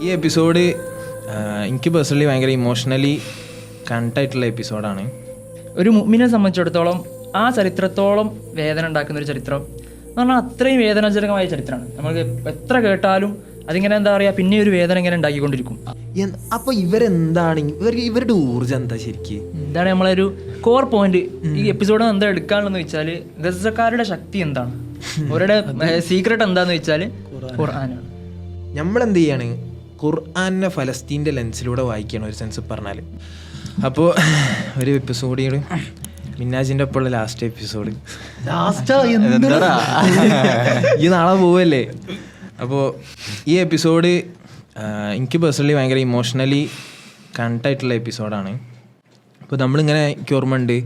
ഈ എപ്പിസോഡ് എനിക്ക് പേഴ്സണലി ഭയങ്കര ഇമോഷണലി കണക്റ്റായിട്ടുള്ള എപ്പിസോഡാണ്. ഒരു മുഅ്മിനെ സംബന്ധിച്ചിടത്തോളം ആ ചരിത്രത്തോളം വേദന ഉണ്ടാക്കുന്ന ഒരു ചരിത്രം എന്ന് പറഞ്ഞാൽ അത്രയും വേദനാജനകമായ ചരിത്രമാണ്. നമുക്ക് എത്ര കേട്ടാലും അതിങ്ങനെ എന്താ പറയുക, പിന്നെ ഒരു വേദന ഇങ്ങനെ ഉണ്ടാക്കിക്കൊണ്ടിരിക്കും. അപ്പോൾ ഇവരെന്താണ് ഇവരുടെ ഊർജ്ജം എന്താ ശരിക്കും? എന്താണ് നമ്മളൊരു കോർ പോയിന്റ് ഈ എപ്പിസോഡ് എന്താ എടുക്കാനുള്ളതെന്ന് വെച്ചാൽ ഗസക്കാരുടെ ശക്തി എന്താണ്, അവരുടെ സീക്രട്ട് എന്താന്ന് വെച്ചാൽ ഖുർആനാണ്. നമ്മളെന്ത് ചെയ്യാണ്, ഖുർആനെ ഫലസ്തീൻ്റെ ലെൻസിലൂടെ വായിക്കണം ഒരു സെൻസ് പറഞ്ഞാൽ. അപ്പോൾ ഒരു എപ്പിസോഡ് മിന്നാജിൻ്റെ ഒപ്പമുള്ള ലാസ്റ്റ് എപ്പിസോഡ് ഈ നാളെ പോവല്ലേ. അപ്പോൾ ഈ എപ്പിസോഡ് എനിക്ക് പേഴ്സണലി ഭയങ്കര ഇമോഷണലി കണക്റ്റായിട്ടുള്ള എപ്പിസോഡാണ്. അപ്പോൾ നമ്മളിങ്ങനെ എനിക്ക് ഓർമ്മയുണ്ട്,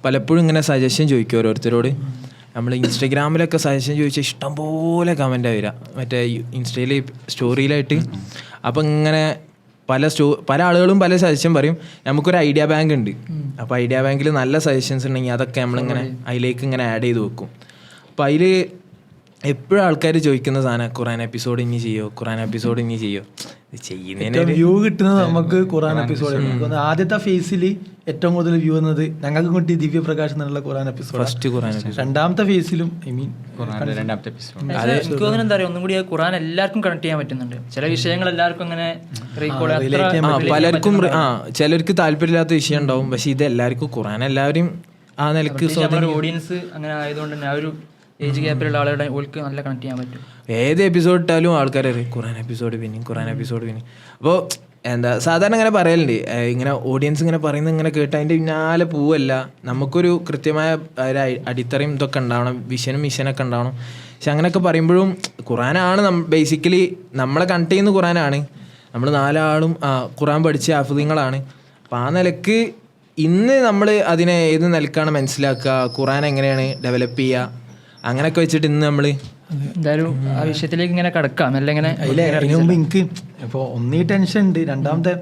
പലപ്പോഴും ഇങ്ങനെ സജഷൻ ചോദിക്കും ഓരോരുത്തരോട്. നമ്മൾ ഇൻസ്റ്റഗ്രാമിലൊക്കെ സജഷൻ ചോദിച്ചാൽ ഇഷ്ടംപോലെ കമൻറ്റാണ് വരിക, മറ്റേ ഇൻസ്റ്റയിൽ സ്റ്റോറിയിലായിട്ട്. അപ്പം ഇങ്ങനെ പല ആളുകളും പല സജഷൻ പറയും. നമുക്കൊരു ഐഡിയ ബാങ്ക് ഉണ്ട്. അപ്പോൾ ഐഡിയ ബാങ്കിൽ നല്ല സജഷൻസ് ഉണ്ടെങ്കിൽ അതൊക്കെ നമ്മളിങ്ങനെ അതിലേക്ക് ഇങ്ങനെ ആഡ് ചെയ്ത് വെക്കും. അപ്പോൾ അതിൽ എപ്പോഴും ആൾക്കാർ ചോദിക്കുന്ന സാധനം ഖുർആൻ എപ്പിസോഡ് ഇനി ചെയ്യോ, ഖുർആൻ എപ്പിസോഡ് ഇനി ചെയ്യോ. ചെയ്യുന്നതിന് വ്യൂ കിട്ടുന്നത് നമുക്ക് ഖുർആൻ എപ്പിസോഡ്. ആദ്യത്തെ ഫേസിൽ ഏറ്റവും കൂടുതൽ വ്യൂ എന്നത് ഞങ്ങൾക്ക് കിട്ടി ദിവ്യപ്രകാശ് എന്നുള്ള ഖുർആൻ എപ്പിസോഡ്, ഫസ്റ്റ് ഖുർആൻ. രണ്ടാമത്തെ ഫേസിലും രണ്ടാമത്തെ എപ്പിസോഡ് എനിക്ക് തോന്നുന്നത് എന്താ പറയുക, ഒന്നും കൂടി ഖുർആൻ എല്ലാവർക്കും കണക്ട് ചെയ്യാൻ പറ്റുന്നുണ്ട്. ചില വിഷയങ്ങൾ എല്ലാവർക്കും അങ്ങനെ പലർക്കും ചിലർക്ക് താല്പര്യമില്ലാത്ത വിഷയം ഉണ്ടാവും, പക്ഷെ ഇത് എല്ലാവർക്കും ഖുർആൻ എല്ലാവരും ആ നിലക്ക് ഓഡിയൻസ് അങ്ങനെ ആയതുകൊണ്ട് തന്നെ ആ ഒരു ഏജ് ഗ്യാപ്പിലുള്ള ആളുകളുടെ ഓൾക്ക് നല്ല കണക്ട് ചെയ്യാൻ പറ്റും. ഏത് എപ്പിസോഡ് ഇട്ടാലും ആൾക്കാർ ഖുർആൻ എപ്പിസോഡ് പിന്നെയും ഖുർആൻ എപ്പിസോഡ് പിന്നെ. അപ്പോൾ എന്താ സാധാരണ ഇങ്ങനെ പറയലുണ്ട്, ഇങ്ങനെ ഓഡിയൻസ് ഇങ്ങനെ പറയുന്നത് ഇങ്ങനെ കേട്ട് അതിൻ്റെ പിന്നാലെ പോവല്ല. നമുക്കൊരു കൃത്യമായ ഒരു അടിത്തറയും ഇതൊക്കെ ഉണ്ടാവണം, വിഷനും മിഷനൊക്കെ ഉണ്ടാവണം. പക്ഷെ അങ്ങനെയൊക്കെ പറയുമ്പോഴും ഖുർആനാണ് ബേസിക്കലി നമ്മളെ കണക്ട് ചെയ്യുന്ന ഖുർആനാണ്. നമ്മൾ നാലാളും ഖുർആൻ പഠിച്ച ഹാഫിളീങ്ങളാണ്. അപ്പോൾ ആ നിലക്ക് ഇന്ന് നമ്മൾ അതിനെ ഏത് നിലക്കാണ് മനസ്സിലാക്കുക, ഖുർആൻ എങ്ങനെയാണ് ഡെവലപ്പ് ചെയ്യുക, അങ്ങനെയൊക്കെ വെച്ചിട്ട് ഇന്ന് നമ്മൾ എന്തായാലും ആ വിഷയത്തിലേക്ക് ഇങ്ങനെ കിടക്കാം. അല്ലെങ്കിൽ അതിന് മുമ്പ് എനിക്ക് ഇപ്പോൾ ഒന്നീ ടെൻഷൻ ഉണ്ട്. രണ്ടാമത്തെ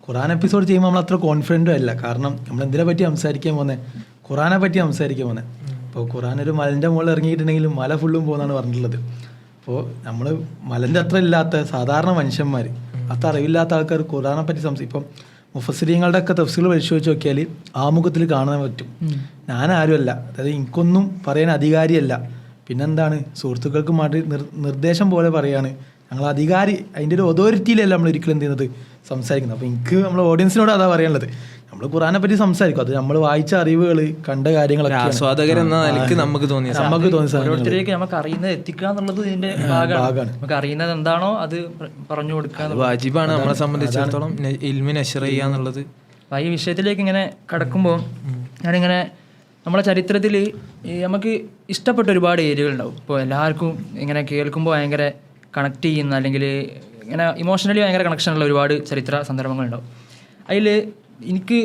ഖുർആൻ എപ്പിസോഡ് ചെയ്യുമ്പോൾ നമ്മൾ അത്ര കോൺഫിഡൻറ്റും അല്ല. കാരണം നമ്മൾ എന്തിനെ പറ്റി സംസാരിക്കാൻ പോകുന്നത്, ഖുർആനെ പറ്റി സംസാരിക്കാൻ പോകുന്നത്. ഇപ്പോൾ ഖുർആൻ ഒരു മലൻ്റെ മുകളിൽ ഇറങ്ങിയിട്ടുണ്ടെങ്കിലും മല ഫുള്ളും പോകുന്നതാണ് പറഞ്ഞിട്ടുള്ളത്. അപ്പോൾ നമ്മൾ മലൻ്റെ അത്ര ഇല്ലാത്ത സാധാരണ മനുഷ്യന്മാർ, അത്ര അറിവില്ലാത്ത ആൾക്കാർ ഖുർആനെ പറ്റി ഇപ്പം മുഫസ്സിരീങ്ങളുടെ ഒക്കെ തഫ്സീർ പരിശോധിച്ച് നോക്കിയാൽ ആമുഖത്തിൽ കാണാൻ പറ്റും. ഞാനാരുമല്ല, അതായത് എനിക്കൊന്നും പറയാൻ അധികാരിയല്ല. പിന്നെന്താണ്, സുഹൃത്തുക്കൾക്ക് മാറ്റി നിർദ്ദേശം പോലെ പറയാണ്. ഞങ്ങൾ അധികാരി, അതിൻ്റെ ഒരു അതോറിറ്റിയിലല്ല നമ്മൾ ഒരിക്കലും എന്ത് ചെയ്യുന്നത് സംസാരിക്കുന്നത്. അപ്പോൾ എനിക്ക് നമ്മളെ ഓഡിയൻസിനോട് അതാ പറയാനുള്ളത്. നമ്മൾ ഖുർആനെ പറ്റി സംസാരിക്കും, അത് നമ്മൾ വായിച്ച അറിവുകൾ കണ്ട കാര്യങ്ങളൊക്കെ നമുക്ക് തോന്നി ഓരോരുത്തരേക്ക് നമുക്ക് അറിയുന്നത് എത്തിക്കുക എന്നുള്ളത് ഇതിന്റെ ഭാഗമാണ്. നമുക്ക് അറിയുന്നത് എന്താണോ അത് പറഞ്ഞു കൊടുക്കുക വാജിബാണ് നമ്മളെ സംബന്ധിച്ചിടത്തോളം ഇൽമി നശ്ർ ചെയ്യുക എന്നുള്ളത്. ഈ വിഷയത്തിലേക്ക് ഇങ്ങനെ കടക്കുമ്പോൾ ഞാനിങ്ങനെ നമ്മളെ ചരിത്രത്തിൽ നമുക്ക് ഇഷ്ടപ്പെട്ട ഒരുപാട് ഏരിയകൾ ഉണ്ടാവും. ഇപ്പോൾ എല്ലാവർക്കും ഇങ്ങനെ കേൾക്കുമ്പോൾ ഭയങ്കര കണക്ട് ചെയ്യുന്ന അല്ലെങ്കിൽ ഇങ്ങനെ ഇമോഷണലി ഭയങ്കര കണക്ഷനുള്ള ഒരുപാട് ചരിത്ര സന്ദർഭങ്ങളുണ്ടാവും. അതിൽ എനിക്ക്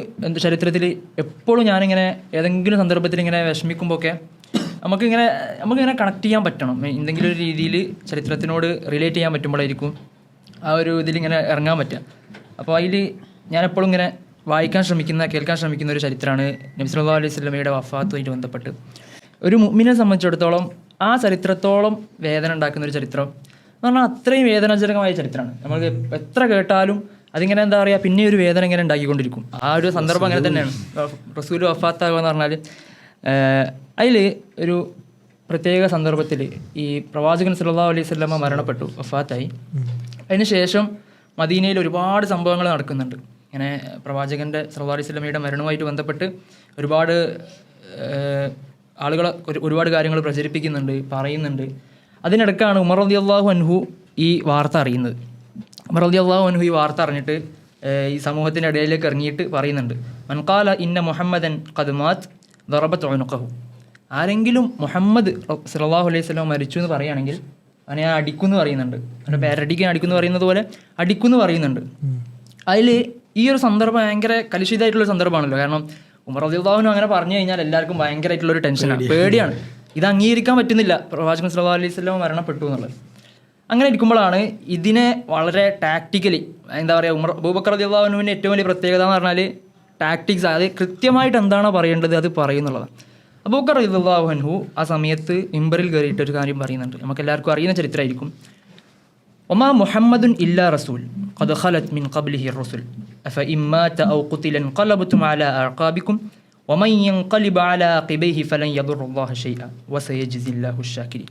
ചരിത്രത്തിൽ എപ്പോഴും ഞാനിങ്ങനെ ഏതെങ്കിലും സന്ദർഭത്തിൽ ഇങ്ങനെ വിഷമിക്കുമ്പോഴൊക്കെ നമുക്കിങ്ങനെ കണക്ട് ചെയ്യാൻ പറ്റണം. എന്തെങ്കിലും ഒരു രീതിയിൽ ചരിത്രത്തിനോട് റിലേറ്റ് ചെയ്യാൻ പറ്റുമ്പോഴായിരിക്കും ആ ഒരു ഇതിലിങ്ങനെ ഇറങ്ങാൻ പറ്റുക. അപ്പോൾ അതിൽ ഞാനെപ്പോഴും ഇങ്ങനെ കേൾക്കാൻ ശ്രമിക്കുന്ന ഒരു ചരിത്രമാണ് നബി സല്ലല്ലാഹു അലൈഹി വസല്ലമയുടെ വഫാത്തുമായിട്ട് ബന്ധപ്പെട്ട്. ഒരു മുഅ്മിനെ സംബന്ധിച്ചിടത്തോളം ആ ചരിത്രത്തോളം വേദന ഉണ്ടാക്കുന്ന ഒരു ചരിത്രം എന്ന് പറഞ്ഞാൽ അത്രയും വേദനാജനകമായ ചരിത്രമാണ്. നമുക്ക് എത്ര കേട്ടാലും അതിങ്ങനെ എന്താ പറയുക, പിന്നെ ഒരു വേദന ഇങ്ങനെ ഉണ്ടാക്കിക്കൊണ്ടിരിക്കും. ആ ഒരു സന്ദർഭം അങ്ങനെ തന്നെയാണ്. റസൂൽ വഫാത്താകുക എന്ന് പറഞ്ഞാൽ അതിൽ ഒരു പ്രത്യേക സന്ദർഭത്തിൽ ഈ പ്രവാചകൻ സല്ലല്ലാഹു അലൈഹി വസല്ലമ മരണപ്പെട്ടു, വഫാത്തായി. അതിന് ശേഷം മദീനയിൽ ഒരുപാട് സംഭവങ്ങൾ നടക്കുന്നുണ്ട്. ഇങ്ങനെ പ്രവാചകൻ്റെ സല്ലല്ലാഹു അലൈഹി വസല്ലമയുടെ മരണവുമായിട്ട് ബന്ധപ്പെട്ട് ഒരുപാട് ആളുകൾ ഒരുപാട് കാര്യങ്ങൾ പ്രചരിപ്പിക്കുന്നുണ്ട്, പറയുന്നുണ്ട്. അതിനിടയ്ക്കാണ് ഉമർ റളിയല്ലാഹു അൻഹു ഈ വാർത്ത അറിയുന്നത്. ഉമർ റളിയല്ലാഹു അൻഹു ഈ വാർത്ത അറിഞ്ഞിട്ട് ഈ സമൂഹത്തിൻ്റെ ഇടയിലേക്ക് ഇറങ്ങിയിട്ട് പറയുന്നുണ്ട്, മൻ ഖാല ഇന്ന മുഹമ്മദൻ ഖദ് മാത് ദറബത് ഉനുഖഹു. ആരെങ്കിലും മുഹമ്മദ് സല്ലല്ലാഹു അലൈഹി വസല്ലം മരിച്ചു എന്ന് പറയുകയാണെങ്കിൽ അവനെ ഞാൻ അടിക്കുമെന്ന് പറയുന്നുണ്ട്. അവൻ്റെ പേരടിക്കാൻ അടിക്കുമെന്ന് പറയുന്നത് പോലെ അടിക്കുമെന്ന് പറയുന്നുണ്ട്. അതിൽ ഈ ഒരു സന്ദർഭം ഭയങ്കര കലുഷിതമായിട്ടുള്ളൊരു സന്ദർഭമാണല്ലോ. കാരണം ഉമർ റളിയല്ലാഹു അൻഹു അങ്ങനെ പറഞ്ഞു കഴിഞ്ഞാൽ എല്ലാവർക്കും ഭയങ്കരമായിട്ടുള്ളൊരു ടെൻഷനാണ്, പേടിയാണ്. ഇത് അംഗീകരിക്കാൻ പറ്റുന്നില്ല, പ്രവാചകൻ സല്ലല്ലാഹു അലൈഹി വസല്ലം മരണപ്പെട്ടു എന്നുള്ളത്. അങ്ങനെ ഇരിക്കുമ്പോഴാണ് ഇതിനെ വളരെ ടാക്റ്റിക്കലി എന്താ പറയുക, അബൂബക്കർ റളിയല്ലാഹു അൻഹുവിൻ്റെ ഏറ്റവും വലിയ പ്രത്യേകത എന്ന് പറഞ്ഞാൽ ടാക്ടിക്സ്, അത് കൃത്യമായിട്ട് എന്താണോ പറയേണ്ടത് അത് പറയുന്നുള്ളതാണ്. അബൂബക്കർ റളിയല്ലാഹു അൻഹു ആ സമയത്ത് മിമ്പറിൽ കയറിയിട്ടൊരു കാര്യം പറയുന്നുണ്ട്. നമുക്ക് എല്ലാവർക്കും അറിയുന്ന ചരിത്രമായിരിക്കും. ഒമാ മുഹമ്മദുൻ ഇല്ലാ റസൂൽ, قد خلت من قبله الرسل أفإن مات أو قتل انقلبتم على أعقابكم ومن ينقلب على عقبيه فلن يضر الله شيئا وسيجزي الله الشاكرين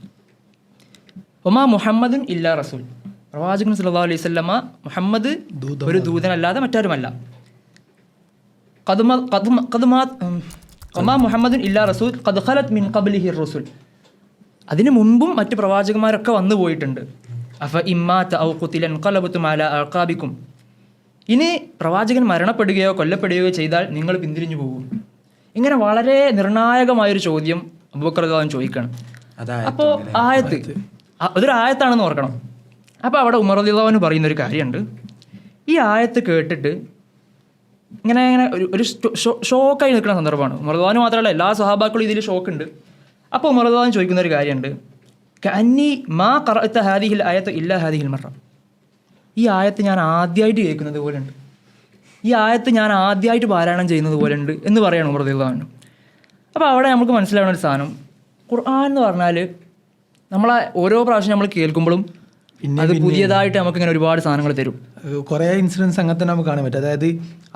وما محمد إلا رسول പ്രവാചകൻ സല്ലല്ലാഹു അലൈഹി വസല്ലമ മുഹമ്മദ് ഒരു ദൂതനല്ലാതെ മറ്റാരുമല്ല. മുഹമ്മദുൻ ഇല്ലാ റസൂൽ ഖദ് ഖലത് മിൻ ഖബ്ലിഹി റസൂൽ, അതിനു മുൻപും മറ്റ് പ്രവാചകന്മാരൊക്കെ വന്നു പോയിട്ടുണ്ട്. അഫ ഇമ്മാത ഔ ഖുതില ഇൻഖലബതും അലാ അഅഖാബികും, ഇനി പ്രവാചകൻ മരണപ്പെടുകയോ കൊല്ലപ്പെടുകയോ ചെയ്താൽ നിങ്ങൾ പിന്തിരിഞ്ഞു പോകും. ഇങ്ങനെ വളരെ നിർണായകമായൊരു ചോദ്യം അബൂബക്കർ റളിയല്ലാഹു അൻഹു ചോദിക്കണം. അപ്പോൾ ആയത്ത് അതൊരു ആയത്താണെന്ന് ഓർക്കണം. അപ്പോൾ അവിടെ ഉമർ റളിയല്ലാഹു അൻഹു പറയുന്നൊരു കാര്യമുണ്ട്. ഈ ആയത്ത് കേട്ടിട്ട് ഇങ്ങനെ ഒരു ഷോക്കായി നിൽക്കുന്ന സന്ദർഭമാണ്. ഉമർ റളിയല്ലാഹു അൻഹു മാത്രമല്ല, എല്ലാ സ്വഹാബാക്കളും ഇതിൽ ഷോക്കുണ്ട്. അപ്പോൾ ഉമർ റളിയല്ലാഹു അൻഹു ചോദിക്കുന്ന ഒരു കാര്യമുണ്ട്, കഅന്നി മാ ഖറഅത ഹാദിഹിൽ ആയത്ത് ഇല്ലാ ഹാദിഹിൽ മറ, ഈ ആയത്ത് ഞാൻ ആദ്യമായിട്ട് കേൾക്കുന്നത് പോലെ ഉണ്ട്, ഈ ആയത്ത് ഞാൻ ആദ്യമായിട്ട് പാരായണം ചെയ്യുന്നത് പോലെ ഉണ്ട് എന്ന് പറയണം ഉമർ റളിയല്ലാഹു അൻഹു. അപ്പോൾ അവിടെ നമുക്ക് മനസ്സിലാവുന്ന ഒരു സാധനം, ഖുർആൻ എന്ന് പറഞ്ഞാൽ നമ്മളെ ഓരോ പ്രാവശ്യം നമ്മൾ കേൾക്കുമ്പോഴും അത് പുതിയതായിട്ട് നമുക്ക് ഇങ്ങനെ ഒരുപാട് സാധനങ്ങൾ തരും. കുറേ ഇൻസിഡൻസ് അങ്ങനെ തന്നെ നമുക്ക് കാണാൻ പറ്റും. അതായത്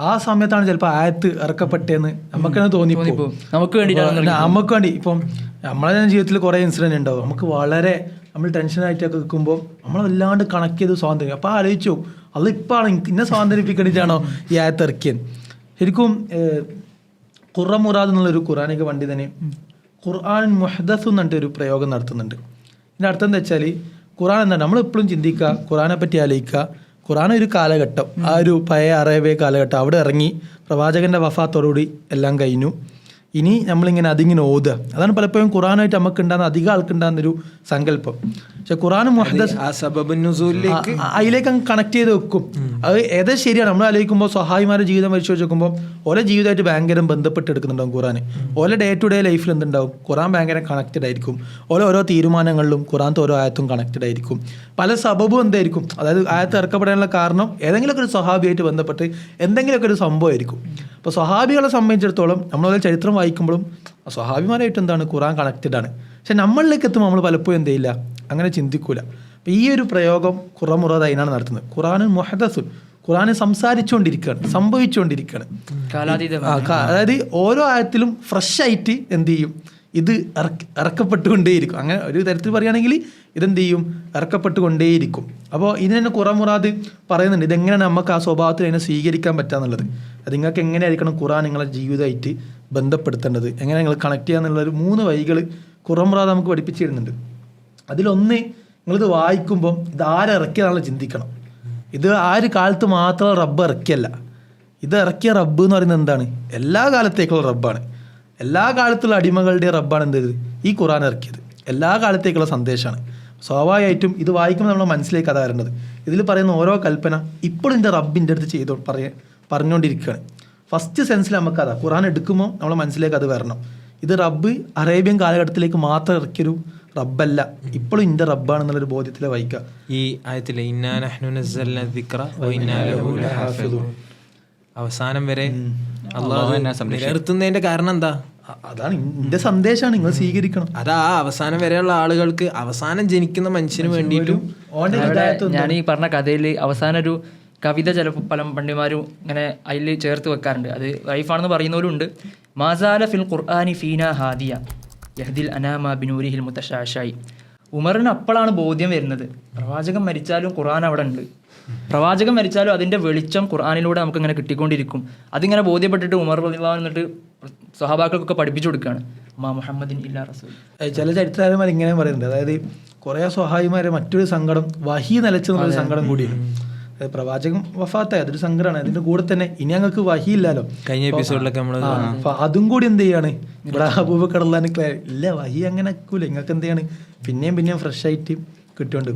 ആ സമയത്താണ് ചിലപ്പോൾ ആയത്ത് ഇറക്കപ്പെട്ടതെന്ന് നമുക്കത് തോന്നിപ്പോകും. നമുക്ക് വേണ്ടിയിട്ടാണ്, നമുക്ക് വേണ്ടി. ഇപ്പം നമ്മളെ ജീവിതത്തിൽ കുറേ ഇൻസിഡൻറ്റ് ഉണ്ടാവും. നമുക്ക് വളരെ നമ്മൾ ടെൻഷനായിട്ടൊക്കെ നിൽക്കുമ്പോൾ നമ്മൾ വല്ലാണ്ട് കണക്ട് ചെയ്ത് സ്വാതന്ത്ര്യം. അപ്പോൾ ആലോചിച്ചു അത് ഇപ്പോഴാണ് ഇന്നെ സ്വാതന്ത്ര്യപ്പിക്കണിട്ടാണോ ഈ ആയത്ത് ഇറക്കിയത്. ശരിക്കും ഖുറ മുറാദ് എന്നുള്ളൊരു ഖുറാനിക പണ്ഡിതന് ഖുർആൻ മുഹദസ് എന്ന് പറഞ്ഞിട്ട് ഒരു പ്രയോഗം നടത്തുന്നുണ്ട്. ഇതിൻ്റെ അർത്ഥം എന്താ വെച്ചാൽ, ഖുറാൻ എന്താണ് നമ്മളെപ്പോഴും ചിന്തിക്കുക, ഖുറാനെ പറ്റി ആലോചിക്കുക. ഖുറാൻ ഒരു കാലഘട്ടം, ആ ഒരു പഴയ അറേബ്യ കാലഘട്ടം, അവിടെ ഇറങ്ങി പ്രവാചകൻ്റെ വഫാത്തോടുകൂടി എല്ലാം കഴിഞ്ഞു. ഇനി നമ്മളിങ്ങനെ അതിങ്ങനെ ഓതുക. അതാണ് പലപ്പോഴും ഖുറാനായിട്ട് നമുക്ക് ഉണ്ടാകുന്ന അധികം ആൾക്കുണ്ടാകുന്നൊരു സങ്കല്പം. പക്ഷെ ഖുറാൻ മുഹദ്ദസ് അതിലേക്ക് അങ്ങ് കണക്ട് ചെയ്ത് വെക്കും. അത് ഏതാ ശരിയാണ്. നമ്മൾ ആലോചിക്കുമ്പോൾ സ്വഹായിമാരുടെ ജീവിതം പരിശോധിച്ച് നോക്കുമ്പോൾ ഓരോ ജീവിതമായിട്ട് ഭയങ്കര ബന്ധപ്പെട്ട് എടുക്കുന്നുണ്ടാവും ഖുറാൻ. ഓരോ ഡേ ടു ഡേ ലൈഫിൽ എന്തുണ്ടാവും, ഖുറാൻ ഭയങ്കര കണക്റ്റഡ് ആയിരിക്കും. ഓരോ തീരുമാനങ്ങളിലും ഖുറാനത്തെ ഓരോ ആയത്തും കണക്റ്റഡ് ആയിരിക്കും. പല സബബും എന്തായിരിക്കും, അതായത് ആയത്ത് ഇറക്കപ്പെടാനുള്ള കാരണം ഏതെങ്കിലുമൊക്കെ ഒരു സ്വഹാബിയായിട്ട് ബന്ധപ്പെട്ട് എന്തെങ്കിലുമൊക്കെ ഒരു സംഭവമായിരിക്കും. അപ്പോൾ സ്വഹാബികളെ സംബന്ധിച്ചിടത്തോളം നമ്മളതിൽ ചരിത്രം വായിക്കുമ്പോഴും സ്വഹാബിമാരായിട്ട് എന്താണ് ഖുറാൻ കണക്റ്റഡ് ആണ്. പക്ഷെ നമ്മളിലേക്ക് എത്തുമ്പോൾ നമ്മൾ പലപ്പോഴും എന്ത് ചെയ്യില്ല, അങ്ങനെ ചിന്തിക്കൂല. അപ്പോൾ ഈ ഒരു പ്രയോഗം ഖുറ മുറാദ് അതിനാണ് നടത്തുന്നത്. ഖുറാൻ മുഹദസുൻ, ഖുറാൻ സംസാരിച്ചുകൊണ്ടിരിക്കുകയാണ്, സംഭവിച്ചുകൊണ്ടിരിക്കുകയാണ്. അതായത് ഓരോ ആയത്തിലും ഫ്രഷ് ആയിട്ട് എന്ത് ചെയ്യും, ഇത് ഇറക്കപ്പെട്ടുകൊണ്ടേയിരിക്കും. അങ്ങനെ ഒരു തരത്തിൽ പറയുകയാണെങ്കിൽ ഇതെന്ത് ചെയ്യും, ഇറക്കപ്പെട്ടുകൊണ്ടേയിരിക്കും. അപ്പോൾ ഇതിന് തന്നെ ഖുറ മുറാദ് പറയുന്നുണ്ട് ഇതെങ്ങനെയാണ് നമുക്ക് ആ സ്വഭാവത്തിൽ അതിനെ സ്വീകരിക്കാൻ പറ്റാന്നുള്ളത്. അത് നിങ്ങൾക്ക് എങ്ങനെയായിരിക്കണം ഖുറാൻ നിങ്ങളെ ജീവിതമായിട്ട് ബന്ധപ്പെടുത്തേണ്ടത്, എങ്ങനെ നിങ്ങൾ കണക്ട് ചെയ്യാന്നുള്ളൊരു 3 വഴികൾ ഖുറ മുറാദ് നമുക്ക് പഠിപ്പിച്ചു തരുന്നുണ്ട്. അതിലൊന്ന്, നിങ്ങളിത് വായിക്കുമ്പം ഇത് ആരിറക്കിയതാണല്ലോ ചിന്തിക്കണം. ഇത് ആ ഒരു കാലത്ത് മാത്രം റബ്ബ് ഇറക്കിയല്ല, ഇത് ഇറക്കിയ റബ്ബ് എന്ന് പറയുന്നത് എന്താണ്, എല്ലാ കാലത്തേക്കുള്ള റബ്ബാണ്. എല്ലാ കാലത്തുള്ള അടിമകളുടെ റബ്ബാണ് എന്ത് ചെയ്തത്, ഈ ഖുറാൻ ഇറക്കിയത്. എല്ലാ കാലത്തേക്കുള്ള സന്ദേശമാണ്. സ്വാഭാവികമായിട്ടും ഇത് വായിക്കുമ്പോൾ നമ്മൾ മനസ്സിലേക്ക് അതാ വരേണ്ടത്. ഇതിൽ പറയുന്ന ഓരോ കൽപ്പന ഇപ്പോഴും എൻ്റെ റബ്ബിൻ്റെ അടുത്ത് പറഞ്ഞുകൊണ്ടിരിക്കുകയാണ്. ഫസ്റ്റ് സെൻസിൽ നമുക്കതാ ഖുറാൻ എടുക്കുമ്പോൾ നമ്മളെ മനസ്സിലേക്ക് അത് വരണം. ഇത് റബ്ബ് അറേബ്യൻ കാലഘട്ടത്തിലേക്ക് മാത്രം ഇറക്കിയൊരു റബ്ബല്ല, ഇപ്പോഴും ഇന്റെ റബ്ബാണെന്നുള്ളൊരു ബോധ്യത്തിലെ വായിക്കുക. ഈ ആയത്തിലെ അവസാനം വരെ നിർത്തുന്നതിന്റെ കാരണം എന്താ, അതാണ് ഇന്റെ സന്ദേശമാണ്, നിങ്ങൾ സ്വീകരിക്കണം. അതാ അവസാനം വരെയുള്ള ആളുകൾക്ക്, അവസാനം ജനിക്കുന്ന മനുഷ്യന് വേണ്ടിയിട്ടും. ഞാൻ ഈ പറഞ്ഞ കഥയിൽ അവസാനം ഒരു കവിത ചിലപ്പോൾ പല പണ്ഡിതന്മാരും ഇങ്ങനെ അതിൽ ചേർത്ത് വെക്കാറുണ്ട്. അത് ലൈഫാണെന്ന് പറയുന്നവരും ഉണ്ട്. മാസാല ഫിൽ ഖുർആനി ഫീന ഹാദിയ യഹ്ദിൽ അനാമ ബിനൂരിഹിൽ മുതശാശായി. ഉമറിന് അപ്പോഴാണ് ബോധ്യം വരുന്നത്, പ്രവാചകൻ മരിച്ചാലും ഖുർആൻ അവിടെ ഉണ്ട്, പ്രവാചകൻ മരിച്ചാലും അതിൻ്റെ വെളിച്ചം ഖുർആനിലൂടെ നമുക്ക് ഇങ്ങനെ കിട്ടിക്കൊണ്ടിരിക്കും. അതിങ്ങനെ ബോധ്യപ്പെട്ടിട്ട് ഉമർ റളിയല്ലാഹു അൻഹു എന്നിട്ട് സ്വഹാബാക്കൾക്കൊക്കെ പഠിപ്പിച്ചു കൊടുക്കുകയാണ്, മാ മുഹമ്മദിൻ ഇല്ലാ റസൂൽ. ചില ചരിത്രകാരന്മാർ ഇങ്ങനെ പറയുന്നുണ്ട്, അതായത് കുറേ സ്വഹാബിമാരെ മറ്റൊരു സങ്കടം വഹി നിലച്ചെന്നുള്ളൊരു സങ്കടം കൂടിയാണ്. പ്രവാചകൻ വഫാത്തായി, അതൊരു സങ്കടമാണ്. അതിന്റെ കൂടെ തന്നെ ഇനി ഞങ്ങൾക്ക് വഹി ഇല്ലല്ലോ, കഴിഞ്ഞ എപ്പിസോഡിലൊക്കെ നമ്മൾ അതും കൂടി എന്ത് ചെയ്യാണ്, ഇവിടെ അബൂബക്കർ റളിയല്ലാഹു ഇല്ല വഹി അങ്ങനെ ആക്കൂല, നിങ്ങൾക്ക് എന്ത് ചെയ്യാണ്, പിന്നെയും ഫ്രഷ് ആയിട്ട് കിട്ടുന്നുണ്ട്.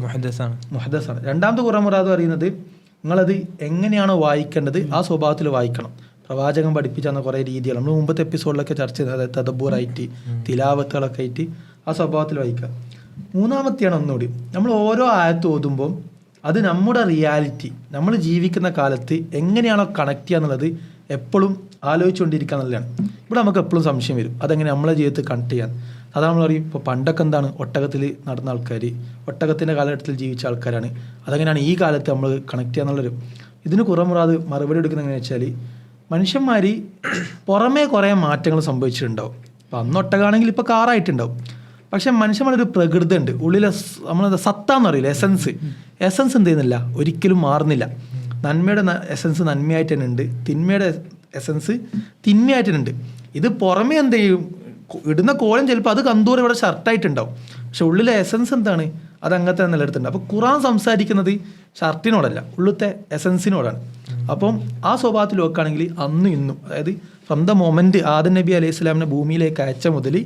മുഹദ്ദസാണ്. രണ്ടാമത്തെ ഖുർആൻ മുറാദ് പറയുന്നത്, നിങ്ങളത് എങ്ങനെയാണോ വായിക്കേണ്ടത് ആ സ്വഭാവത്തിൽ വായിക്കണം. പ്രവാചകൻ പഠിപ്പിച്ച കുറേ രീതികൾ നമ്മൾ മുമ്പത്തെ എപ്പിസോഡിലൊക്കെ ചർച്ച ചെയ്തത്, അതായത് തദബ്ബൂറായിട്ട് തിലാവത്തുകളൊക്കെ ആയിട്ട് ആ സ്വഭാവത്തിൽ വായിക്കുക. മൂന്നാമത്തെയാണ് ഒന്നുകൂടി, നമ്മൾ ഓരോ ആയത്ത് ഓതുമ്പോൾ അത് നമ്മുടെ റിയാലിറ്റി, നമ്മൾ ജീവിക്കുന്ന കാലത്ത് എങ്ങനെയാണോ കണക്ട് ചെയ്യുക എന്നുള്ളത് എപ്പോഴും ആലോചിച്ചുകൊണ്ടിരിക്കുക എന്നുള്ളതാണ്. ഇവിടെ നമുക്ക് എപ്പോഴും സംശയം വരും, അതെങ്ങനെ നമ്മളെ ജീവിതത്തിൽ കണക്ട് ചെയ്യാൻ. അതാണ് നമ്മൾ പറയും ഇപ്പോൾ പണ്ടൊക്കെ എന്താണ് ഒട്ടകത്തിൽ നടന്ന ആൾക്കാർ, ഒട്ടകത്തിൻ്റെ കാലഘട്ടത്തിൽ ജീവിച്ച ആൾക്കാരാണ്. അതെങ്ങനെയാണ് ഈ കാലത്ത് നമ്മൾ കണക്ട് ചെയ്യാന്നുള്ളൊരു ഇതിന് മുറാദ് മറുപടി എടുക്കുന്നത് എങ്ങനെയാണെന്ന് വെച്ചാൽ, മനുഷ്യന്മാർ പുറമേ കുറേ മാറ്റങ്ങൾ സംഭവിച്ചിട്ടുണ്ടാവും. അപ്പോൾ അന്ന് ഒട്ടകമാണെങ്കിൽ ഇപ്പോൾ കാറായിട്ടുണ്ടാവും. പക്ഷെ മനുഷ്യന്മാരൊരു പ്രകൃതി ഉണ്ട്, ഉള്ളിലെ നമ്മളത് സത്താന്ന് പറയില്ല, എസൻസ് എന്ത് ചെയ്യുന്നില്ല, ഒരിക്കലും മാറുന്നില്ല. നന്മയുടെ എസൻസ് നന്മയായിട്ട് തന്നെ ഉണ്ട്, തിന്മയുടെ എസൻസ് തിന്മയായിട്ട് തന്നെ ഉണ്ട്. ഇത് പുറമേ എന്ത് ചെയ്യും, ഇടുന്ന കോലം ചിലപ്പോൾ അത് കന്തൂർ ഇവിടെ ഷർട്ടായിട്ടുണ്ടാവും, പക്ഷെ ഉള്ളിലെ എസൻസ് എന്താണ്, അത് അങ്ങനത്തെ നിലനിർത്തുന്നുണ്ട്. അപ്പോൾ ഖുർആൻ സംസാരിക്കുന്നത് ഷർട്ടിനോടല്ല, ഉള്ളിലത്തെ എസൻസിനോടാണ്. അപ്പം ആ സ്വഭാവത്തിൽ നോക്കുകയാണെങ്കിൽ അന്നും ഇന്നും, അതായത് ഫ്രം ദ മൊമെൻറ്റ് ആദം നബി അലൈഹി സ്വലാമിനെ ഭൂമിയിലേക്ക് അയച്ച മുതൽ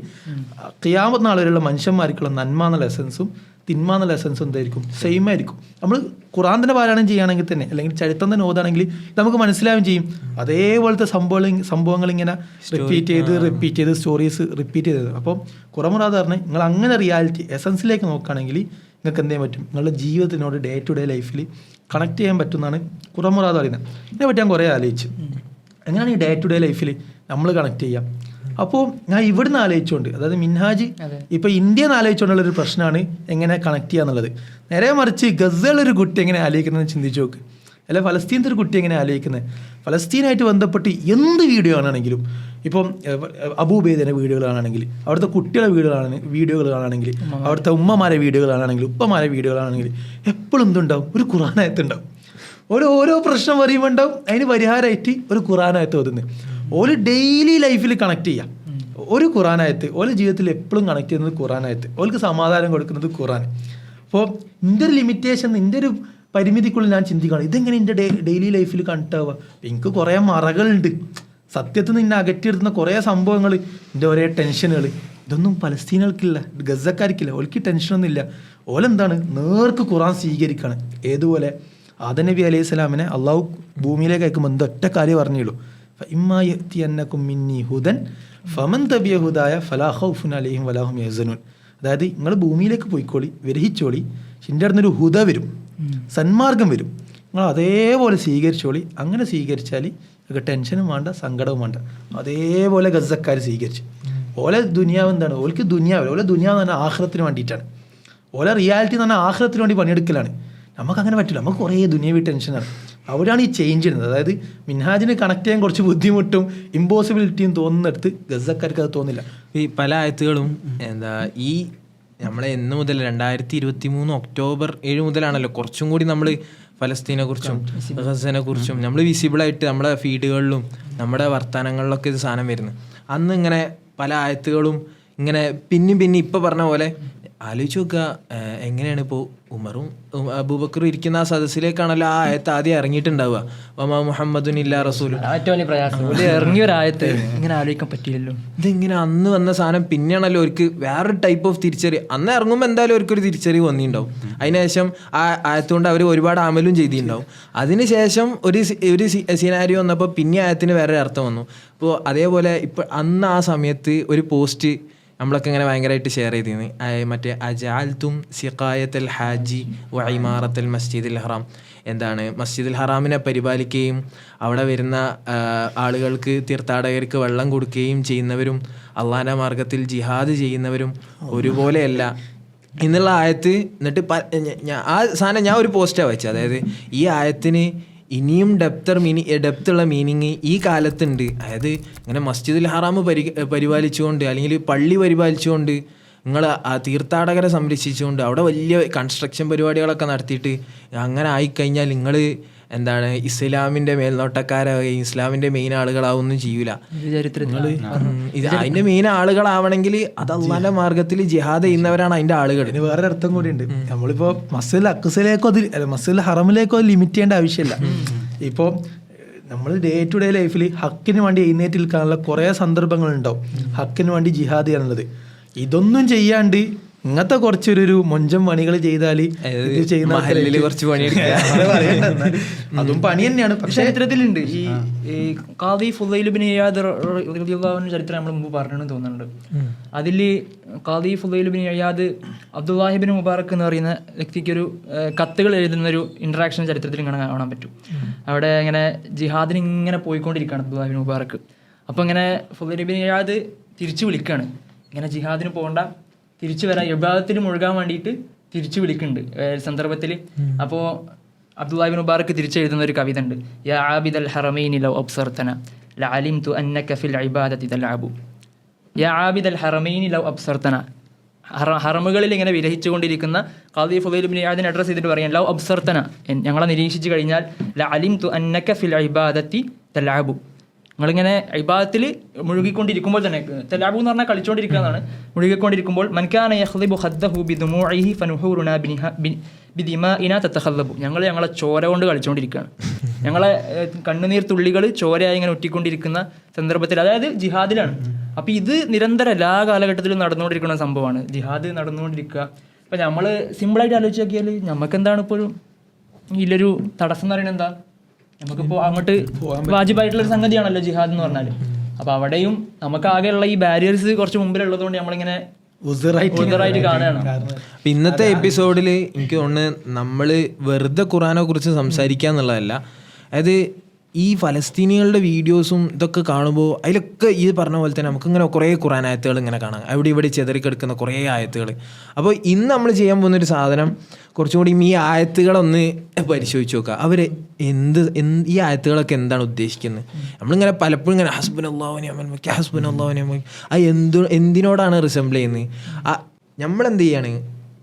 ഖിയാമത്ത് നാൾ വരെയുള്ള മനുഷ്യന്മാർക്കുള്ള നന്മ എന്നുള്ള എസൻസും തിന്മ എന്നുള്ള എസൻസും എന്തായിരിക്കും, സെയിം ആയിരിക്കും. നമ്മൾ ഖുർആൻ തന്നെ പാരായണം ചെയ്യുകയാണെങ്കിൽ തന്നെ, അല്ലെങ്കിൽ ചരിത്രം തന്നെ ഓതാണെങ്കിൽ നമുക്ക് മനസ്സിലാവുകയും ചെയ്യും. അതേപോലത്തെ സംഭവങ്ങൾ ഇങ്ങനെ റിപ്പീറ്റ് ചെയ്ത് സ്റ്റോറീസ് റിപ്പീറ്റ് ചെയ്തത്. അപ്പോൾ മുറാദ് പറഞ്ഞാൽ നിങ്ങൾ അങ്ങനെ റിയാലിറ്റി എസൻസിലേക്ക് നോക്കുകയാണെങ്കിൽ നിങ്ങൾക്ക് എന്ത് ചെയ്യാൻ പറ്റും, നിങ്ങളുടെ ജീവിതത്തിനോട് ഡേ ടു ഡേ ലൈഫിൽ കണക്ട് ചെയ്യാൻ പറ്റുമെന്നാണ് മുറാദ് പറയുന്നത്. ഇതിനെപ്പറ്റി ഞാൻ കുറേ ആലോചിച്ചു, എങ്ങനെയാണ് ഈ ഡേ ടു ഡേ ലൈഫിൽ നമ്മൾ കണക്ട് ചെയ്യാം. അപ്പോൾ ഞാൻ ഇവിടുന്ന് ആലോചിച്ചുകൊണ്ട്, അതായത് മിൻഹാജ് ഇപ്പോൾ ഇന്ത്യന്ന് ആലോചിച്ചുകൊണ്ടുള്ളൊരു പ്രശ്നമാണ് എങ്ങനെ കണക്ട് ചെയ്യുക എന്നുള്ളത്. നേരെ മറിച്ച് ഗസയിലൊരു കുട്ടി എങ്ങനെ ആലോചിക്കുന്നതെന്ന് ചിന്തിച്ച് നോക്ക്, അല്ലെ ഫലസ്തീനത്തെ ഒരു കുട്ടി എങ്ങനെ ആലോചിക്കുന്നത്. ഫലസ്തീനായിട്ട് ബന്ധപ്പെട്ട് എന്ത് വീഡിയോ ആണെങ്കിലും, ഇപ്പം അബൂബൈദിൻ്റെ വീഡിയോകളാണെങ്കിൽ, അവിടുത്തെ കുട്ടികളുടെ വീഡിയോകളാണെങ്കിൽ, അവിടുത്തെ ഉമ്മമാരെ വീഡിയോകളാണെങ്കിൽ, ഉപ്പമാരെ വീഡിയോകളാണെങ്കിൽ എപ്പോഴും എന്തുണ്ടാവും, ഒരു ഖുർആനായത്തുണ്ടാവും. ഓരോ പ്രശ്നം പറയുമ്പോൾ ഉണ്ടാവും അതിന് പരിഹാരമായിട്ട് ഒരു ഖുർആനായത്ത് ഓതുന്നത്. ഓല് ഡെയിലി ലൈഫിൽ കണക്ട് ചെയ്യാം ഒരു ഖുർആനായത്ത്, ഓല ജീവിതത്തിൽ എപ്പോഴും കണക്ട് ചെയ്യുന്നത് ഖുർആനായത്ത്, ഓൾക്ക് സമാധാനം കൊടുക്കുന്നത് ഖുർആൻ. അപ്പോൾ എൻ്റെ ഒരു ലിമിറ്റേഷൻ, എൻ്റെ ഒരു പരിമിതിക്കുള്ളിൽ ഞാൻ ചിന്തിക്കണം, ഇതെങ്ങനെ എൻ്റെ ഡെയിലി ലൈഫിൽ കണക്ട് ആവുക. എനിക്ക് കുറേ മറകളുണ്ട്, സത്യത്തിൽ നിന്ന് അകറ്റിയെടുക്കുന്ന കുറേ സംഭവങ്ങൾ, എൻ്റെ ഒരേ ടെൻഷനുകൾ. ഇതൊന്നും പലസ്തീനുകൾക്കില്ല, ഗസക്കാർക്കില്ല, ഓൾക്ക് ടെൻഷനൊന്നുമില്ല. ഓലെന്താണ് നേർക്ക് ഖുർആൻ സ്വീകരിക്കുകയാണ്. ഏതുപോലെ ആദം നബി അലൈഹി സ്വലാമിനെ അള്ളാഹു ഭൂമിയിലേക്ക് അയക്കുമ്പോൾ എന്തൊറ്റ കാര്യം പറഞ്ഞുള്ളൂ, അതായത് നിങ്ങൾ ഭൂമിയിലേക്ക് പോയിക്കോളി, വിരഹിച്ചോളി, എൻ്റെ അടുത്തൊരു ഹുദ വരും, സന്മാർഗം വരും, നിങ്ങൾ അതേപോലെ സ്വീകരിച്ചോളി. അങ്ങനെ സ്വീകരിച്ചാൽ നിങ്ങൾക്ക് ടെൻഷനും വേണ്ട, സങ്കടവും വേണ്ട. അതേപോലെ ഗസക്കാർ സ്വീകരിച്ചു. ഓലെ ദുനിയാവ് എന്താണ്, ഓൾക്ക് ദുനിയാവ്, ഓലെ ദുനിയാവ് എന്ന് പറഞ്ഞാൽ ആഖിറത്തിന് വേണ്ടിയിട്ടാണ്, ഓലെ റിയാലിറ്റി എന്ന് പറഞ്ഞാൽ ആഖിറത്തിന് വേണ്ടി പണിയെടുക്കലാണ്. നമുക്കങ്ങനെ പറ്റില്ല, നമുക്ക് കുറേ ദുനിയാവി ടെൻഷനാണ്. അവിടെയാണ് ഈ ചേഞ്ച് ചെയ്യുന്നത്. അതായത് മിൻഹാജിന് കണക്ട് ചെയ്യാൻ കുറച്ച് ബുദ്ധിമുട്ടും ഇമ്പോസിബിലിറ്റിയും തോന്നുന്നിടത്ത് ഗസക്കാർക്ക് അത് തോന്നില്ല. ഈ പല ആയത്തുകളും ഈ നമ്മളെ എന്ന് മുതൽ 2023 ഒക്ടോബർ 7 മുതലാണല്ലോ കുറച്ചും കൂടി നമ്മൾ ഫലസ്തീനെ കുറിച്ചും ഗസനെ കുറിച്ചും നമ്മൾ വിസിബിളായിട്ട് നമ്മുടെ ഫീഡുകളിലും നമ്മുടെ വർത്തമാനങ്ങളിലൊക്കെ ഇത് സാധനം വരുന്നത്. അന്ന് ഇങ്ങനെ പല ആയത്തുകളും ഇങ്ങനെ പിന്നെ ഇപ്പം പറഞ്ഞ പോലെ ആലോചിച്ച് നോക്കുക, എങ്ങനെയാണ് ഇപ്പോൾ ഉമറും അബൂബക്കറും ഇരിക്കുന്ന ആ സദസ്സിലേക്കാണല്ലോ ആ ആയത്ത് ആദ്യം ഇറങ്ങിയിട്ടുണ്ടാവുക, വമാ മുഹമ്മദുൻ ഇല്ലാ റസൂലുൻ. ഇറങ്ങിയ ഒരു ആയത്ത് ഇങ്ങനെ ആലോചിക്കാൻ പറ്റില്ലല്ലോ. ഇതിങ്ങനെ അന്ന് വന്ന സാധനം പിന്നെയാണല്ലോ അവർക്ക് വേറൊരു ടൈപ്പ് ഓഫ് തിരിച്ചറിവ്. അന്ന് ഇറങ്ങുമ്പോൾ എന്തായാലും അവർക്കൊരു തിരിച്ചറിവ് വന്നിട്ടുണ്ടാവും. അതിനുശേഷം ആ ആയത്തുകൊണ്ട് അവർ ഒരുപാട് അമലും ചെയ്തിട്ടുണ്ടാവും. അതിനുശേഷം ഒരു സിനാരിയോ വന്നപ്പോൾ പിന്നെ ആയത്തിന് വേറെ അർത്ഥം വന്നു. അപ്പോൾ അതേപോലെ ഇപ്പോൾ അന്ന് ആ സമയത്ത് ഒരു പോസ്റ്റ് നമ്മളൊക്കെ ഇങ്ങനെ ഭയങ്കരമായിട്ട് ഷെയർ ചെയ്തിരുന്നു, മറ്റേ അജാൽത്തും സിഖായത്തൽ ഹാജി വ ഇമാറത്തൽ മസ്ജിദുൽ ഹറാം. എന്താണ്, മസ്ജിദുൽ ഹറാമിനെ പരിപാലിക്കുകയും അവിടെ വരുന്ന ആളുകൾക്ക്, തീർത്ഥാടകർക്ക് വെള്ളം കൊടുക്കുകയും ചെയ്യുന്നവരും അള്ളാഹിൻ്റെ മാർഗത്തിൽ ജിഹാദ് ചെയ്യുന്നവരും ഒരുപോലെയല്ല എന്നുള്ള ആയത്ത്. എന്നിട്ട് ആ സാധനം ഞാൻ ഒരു പോസ്റ്റാണ് വായിച്ചത്. അതായത് ഈ ആയത്തിന് ഇനിയും ഡെപ്തുള്ള മീനിങ് ഈ കാലത്തുണ്ട്. അതായത് ഇങ്ങനെ മസ്ജിദുൽ ഹറാം പരിപാലിച്ചുകൊണ്ട്, അല്ലെങ്കിൽ പള്ളി പരിപാലിച്ചുകൊണ്ട്, നിങ്ങൾ ആ തീർത്ഥാടകരെ സംരക്ഷിച്ചുകൊണ്ട് അവിടെ വലിയ കൺസ്ട്രക്ഷൻ പരിപാടികളൊക്കെ നടത്തിയിട്ട് അങ്ങനെ ആയിക്കഴിഞ്ഞാൽ നിങ്ങൾ എന്താണ് ഇസ്ലാമിൻ്റെ മേൽനോട്ടക്കാരാവുകയും ഇസ്ലാമിൻ്റെ മെയിൻ ആളുകളാവൊന്നും ചെയ്യൂല. അതിൻ്റെ മെയിൻ ആളുകളാവണമെങ്കിൽ അത് അള്ളാന്റെ മാർഗത്തിൽ ജിഹാദ് ചെയ്യുന്നവരാണ് അതിൻ്റെ ആളുകൾ. ഇതിന് വേറെ അർത്ഥം കൂടിയുണ്ട്. നമ്മളിപ്പോൾ മസ്ജിദുൽ അഖ്സയിലേക്കോ മസ്ജിദുൽ ഹറമിലേക്കോ ലിമിറ്റ് ചെയ്യേണ്ട ആവശ്യമില്ല. ഇപ്പോൾ നമ്മൾ ഡേ ടു ഡേ ലൈഫിൽ ഹക്കിന് വേണ്ടി എഴുന്നേറ്റ് നിൽക്കാനുള്ള കുറേ സന്ദർഭങ്ങളുണ്ടാവും, ഹക്കിന് വേണ്ടി ജിഹാദ് ചെയ്യാനുള്ളത്. ഇതൊന്നും ചെയ്യാണ്ട് ഇങ്ങനത്തെ കുറച്ചൊരു മൊഞ്ചം പണികൾ ചെയ്താൽ കുറച്ച് പണി അതും പണി തന്നെയാണ്. പക്ഷേ ചരിത്രത്തിലുണ്ട് ഈ ഖാദി ഫുദൈൽ ബിൻ ഇയാദ് റളിയല്ലാഹു ചരിത്രം നമ്മൾ മുമ്പ് പറഞ്ഞെന്ന് തോന്നുന്നുണ്ട്. അതിൽ ഖാദി ഫുദൈൽ ബിൻ ഇയാദ് അബ്ദുല്ലാഹി ബിൻ മുബാറക്ക് എന്ന് പറയുന്ന വ്യക്തിക്കൊരു കത്തുകൾ എഴുതുന്നൊരു ഇൻട്രാക്ഷൻ ചരിത്രത്തിൽ ഇങ്ങനെ കാണാൻ പറ്റും. അവിടെ ഇങ്ങനെ ജിഹാദിന് ഇങ്ങനെ പോയിക്കൊണ്ടിരിക്കുകയാണ് അബ്ദുല്ലാഹി ബിൻ മുബാറക്ക്. അപ്പോൾ ഇങ്ങനെ ഫുദൈൽ ബിൻ ഇയാദ് തിരിച്ചു വിളിക്കുകയാണ്, ഇങ്ങനെ ജിഹാദിന് പോകണ്ട, തിരിച്ചു വരാൻ ഇബാദത്തിൽ മുഴുകാൻ വേണ്ടിയിട്ട് തിരിച്ചു വിളിക്കുന്നുണ്ട് സന്ദർഭത്തിൽ. അപ്പോൾ അബ്ദുല്ലാഹി ഇബ്നു മുബാറക്ക് തിരിച്ചെഴുതുന്ന ഒരു കവിത ഉണ്ട്, യാ ആബിദൽ ഹറമൈനി ലൗ അബ്സർതന ലഅലിംതു അന്നക ഫിൽ ഇബാദതി തൽഅബു. യാ ആബിദൽ ഹറമൈനി ലൗ അബ്സർതന, ഹറമുകളിൽ ഇങ്ങനെ വിരഹിച്ചുകൊണ്ടിരിക്കുന്ന ഖാദി ഫുദൈൽ ഇബ്നു ഇയാദിനെ അഡ്രസ്സ് ചെയ്തിട്ട് പറയാം, ലൗ അബ്സർതന, ഞങ്ങളെ നിരീക്ഷിച്ചു കഴിഞ്ഞാൽ ലഅലിംതു അന്നക ഫിൽ ഇബാദതി തൽഅബു, നിങ്ങളിങ്ങനെ ഇബാദത്തിൽ മുഴുകിക്കൊണ്ടിരിക്കുമ്പോൾ തന്നെ, തലാബു എന്ന് പറഞ്ഞാൽ കളിച്ചുകൊണ്ടിരിക്കുക എന്നാണ്, മുഴുകിക്കൊണ്ടിരിക്കുമ്പോൾ മൻകാന യഖ്ളിബു ഖദ്ദഹു ബിദുമൂഇഹി ഫനുഹൂറുനാ ബിദിമാഇനാ തതഖല്ലബു, ഞങ്ങളെ ചോര കൊണ്ട് കളിച്ചുകൊണ്ടിരിക്കുകയാണ്, ഞങ്ങളെ കണ്ണുനീർ തുള്ളികൾ ചോരയായി ഇങ്ങനെ ഒറ്റിക്കൊണ്ടിരിക്കുന്ന സന്ദർഭത്തിൽ, അതായത് ജിഹാദിലാണ്. അപ്പോൾ ഇത് നിരന്തരം എല്ലാ കാലഘട്ടത്തിലും നടന്നുകൊണ്ടിരിക്കുന്ന സംഭവമാണ്, ജിഹാദ് നടന്നുകൊണ്ടിരിക്കുക. ഇപ്പം നമ്മൾ സിമ്പിളായിട്ട് ആലോചിച്ച് നോക്കിയാൽ നമുക്കെന്താണ് ഇപ്പോഴും ഇതിലൊരു തടസ്സം എന്ന് പറയുന്നത് എന്താ, നമുക്കിപ്പോൾ അങ്ങോട്ട് വാജിബായിട്ടുള്ളൊരു സംഗതിയാണല്ലോ ജിഹാദ് എന്ന് പറഞ്ഞാൽ. അപ്പോൾ അവിടെയും നമുക്ക് ആകെയുള്ള ഈ ബാരിയേഴ്സ് കുറച്ച് മുമ്പിലുള്ളതുകൊണ്ട് നമ്മളിങ്ങനെ ഉസറായിട്ട് കാണുകയാണ്. ഇന്നത്തെ എപ്പിസോഡിൽ എനിക്ക് തോന്നുന്നത് നമ്മൾ വെറുതെ ഖുറാനെ കുറിച്ച് സംസാരിക്കുക എന്നുള്ളതല്ല, അതായത് ഈ ഫലസ്തീനികളുടെ വീഡിയോസും ഇതൊക്കെ കാണുമ്പോൾ അതിലൊക്കെ ഈ പറഞ്ഞ പോലെ തന്നെ നമുക്കിങ്ങനെ കുറേ ഖുറാൻ ആയത്തുകൾ ഇങ്ങനെ കാണാം, അവിടെ ഇവിടെ ചെതറിക്കെടുക്കുന്ന കുറേ ആയത്തുകൾ. അപ്പോൾ ഇന്ന് നമ്മൾ ചെയ്യാൻ പോകുന്നൊരു സാധനം കുറച്ചും കൂടി ഈ ആയത്തുകളൊന്ന് പരിശോധിച്ച് നോക്കുക, അവർ ഈ ആയത്തുകളൊക്കെ എന്താണ് ഉദ്ദേശിക്കുന്നത്. നമ്മളിങ്ങനെ പലപ്പോഴും ഇങ്ങനെ ഹസ്ബുനല്ലാഹു വനിഅമൽ വക്കീൽ ഹസ്ബുനല്ലാഹു വനിഅമൽ വക്കീൽ, അത് എന്തിനോടാണ് റിസംബിൾ ചെയ്യുന്നത്. നമ്മളെന്ത് ചെയ്യാണ്,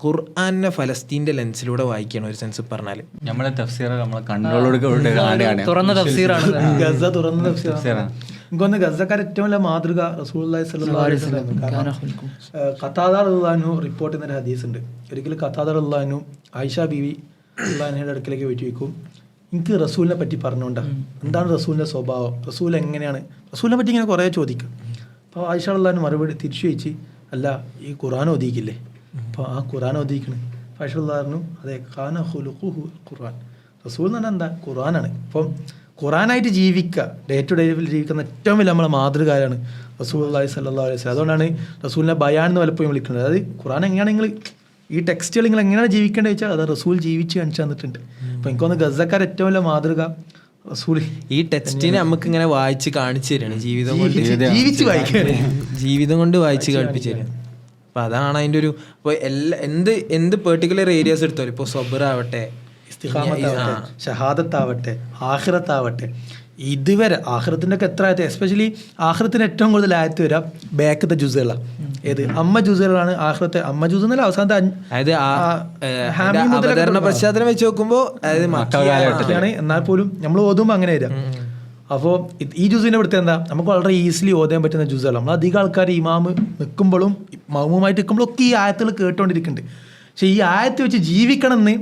ഖുർആനെ ഫലസ്തീൻ്റെ ലെൻസിലൂടെ വായിക്കണം. ഒരു സെൻസ് പറഞ്ഞാൽ നമ്മളെ തഫ്സീർ നമ്മളെ കണ്ണുകളോട് തുറന്ന തഫ്സീറാണ്, ഗസ തുറന്ന തഫ്സീറാണ്. എനിക്കൊന്ന് ഗസക്കാർ ഏറ്റവും വലിയ മാതൃക റസൂലുള്ളാഹി സ്വല്ലല്ലാഹു അലൈഹി വസല്ലം. കാരണം ഖത്താദ റളിയല്ലാഹു അൻഹു റിപ്പോർട്ട് ചെയ്യുന്ന ഒരു ഹദീസ് ഉണ്ട്. ഒരിക്കലും ഖത്താദ റളിയല്ലാഹു അൻഹു ആയിഷ ബീവി റളിയല്ലാഹു അൻഹയുടെ അടുക്കലേക്ക് പോയിട്ട് ചോദിക്കും, എനിക്ക് റസൂലിനെ പറ്റി പറഞ്ഞുകൊണ്ടാ, എന്താണ് റസൂലിൻ്റെ സ്വഭാവം, റസൂൽ എങ്ങനെയാണ്, റസൂലിനെ പറ്റി ഇങ്ങനെ കുറേ ചോദിക്കും. അപ്പോൾ ആയിഷ റളിയല്ലാഹു അൻഹു മറുപടി തിരിച്ചു ചോദിച്ച്, അല്ല ഈ ഖുർആൻ ഓതിക്കില്ലേ, അപ്പോൾ ആ ഖുർആൻ ഓതിക്കണ്. ആയിഷ റളിയല്ലാഹു അൻഹു അതെ ഖാന ഖുലുഖുഹു ഖുർആൻ, റസൂൽ എന്ന് പറഞ്ഞാൽ എന്താ ഖുർആനാണ്. അപ്പം ഖുർആനായിട്ട് ജീവിക്കുക, ഡേ ടു ഡേ ലൈഫിൽ ജീവിക്കുന്ന ഏറ്റവും വലിയ നമ്മളെ മാതൃകയാണ് റസൂലുള്ളാഹി സ്വല്ലല്ലാഹു അലൈഹി വസല്ലം. അതുകൊണ്ടാണ് റസൂലിനെ ബയാൻ എന്ന് പലപ്പോഴും വിളിക്കുന്നത്. അതായത് ഖുർആൻ എങ്ങനെയാണ് നിങ്ങൾ ഈ ടെക്സ്റ്റുകൾ നിങ്ങൾ എങ്ങനെയാണ് ജീവിക്കേണ്ടത് വെച്ചാൽ അത് റസൂൽ ജീവിച്ച് കാണിച്ചു തന്നിട്ടുണ്ട്. അപ്പോൾ എനിക്കൊന്ന് ഗസക്കാർ ഏറ്റവും വലിയ മാതൃക റസൂൽ. ഈ ടെക്സ്റ്റിനെ നമുക്ക് ഇങ്ങനെ വായിച്ച് കാണിച്ചു തരാണ്, ജീവിതം കൊണ്ട് ജീവിച്ച് വായിക്കുകയാണ്, ജീവിതം കൊണ്ട് വായിച്ച് കേൾപ്പിച്ചു തരാണ്. അപ്പം അതാണ് അതിൻ്റെ ഒരു, ഇപ്പോൾ എന്ത് പെർട്ടിക്കുലർ ഏരിയാസ് എടുത്താലും, ഇപ്പോൾ സബറാവട്ടെ, ഇസ്തിഖാമത്താവട്ടെ, ഷഹാദത്താവട്ടെ, ആഖിറത്താവട്ടെ, ഇതുവരെ ആഖിറത്തിൻ്റെ ഒക്കെ എത്ര ആയത്ത്, എസ്പെഷ്യലി ആഖിറത്തിന് ഏറ്റവും കൂടുതൽ ആയത്ത് വരാം ബാക്കത്തെ ജുസുകളാണ്. ഏത് അമ്മ ജുസുകളാണ് ആഖിറത്തെ, അമ്മ ജുസ് എന്നല്ല അവസാനത്തെ, അവതരണ പശ്ചാത്തലം വെച്ച് നോക്കുമ്പോൾ മക്കയാണ്. എന്നാൽ പോലും നമ്മൾ ഓതുമ്പോൾ അങ്ങനെ വരാം. അപ്പോൾ ഈ ജുസിനെ പ്രത്യേകത എന്താ, നമുക്ക് വളരെ ഈസിലി ഓതാൻ പറ്റുന്ന ജുസുകളാണ്. നമ്മൾ അധികം ആൾക്കാർ ഇമാമ് നിൽക്കുമ്പോഴും മൗമുമായിട്ട് നിൽക്കുമ്പോഴും ഒക്കെ ഈ ആയത്തുകൾ കേട്ടുകൊണ്ടിരിക്കുന്നുണ്ട്. പക്ഷേ ഈ ആയത്ത് വെച്ച് ജീവിക്കണം എന്ന്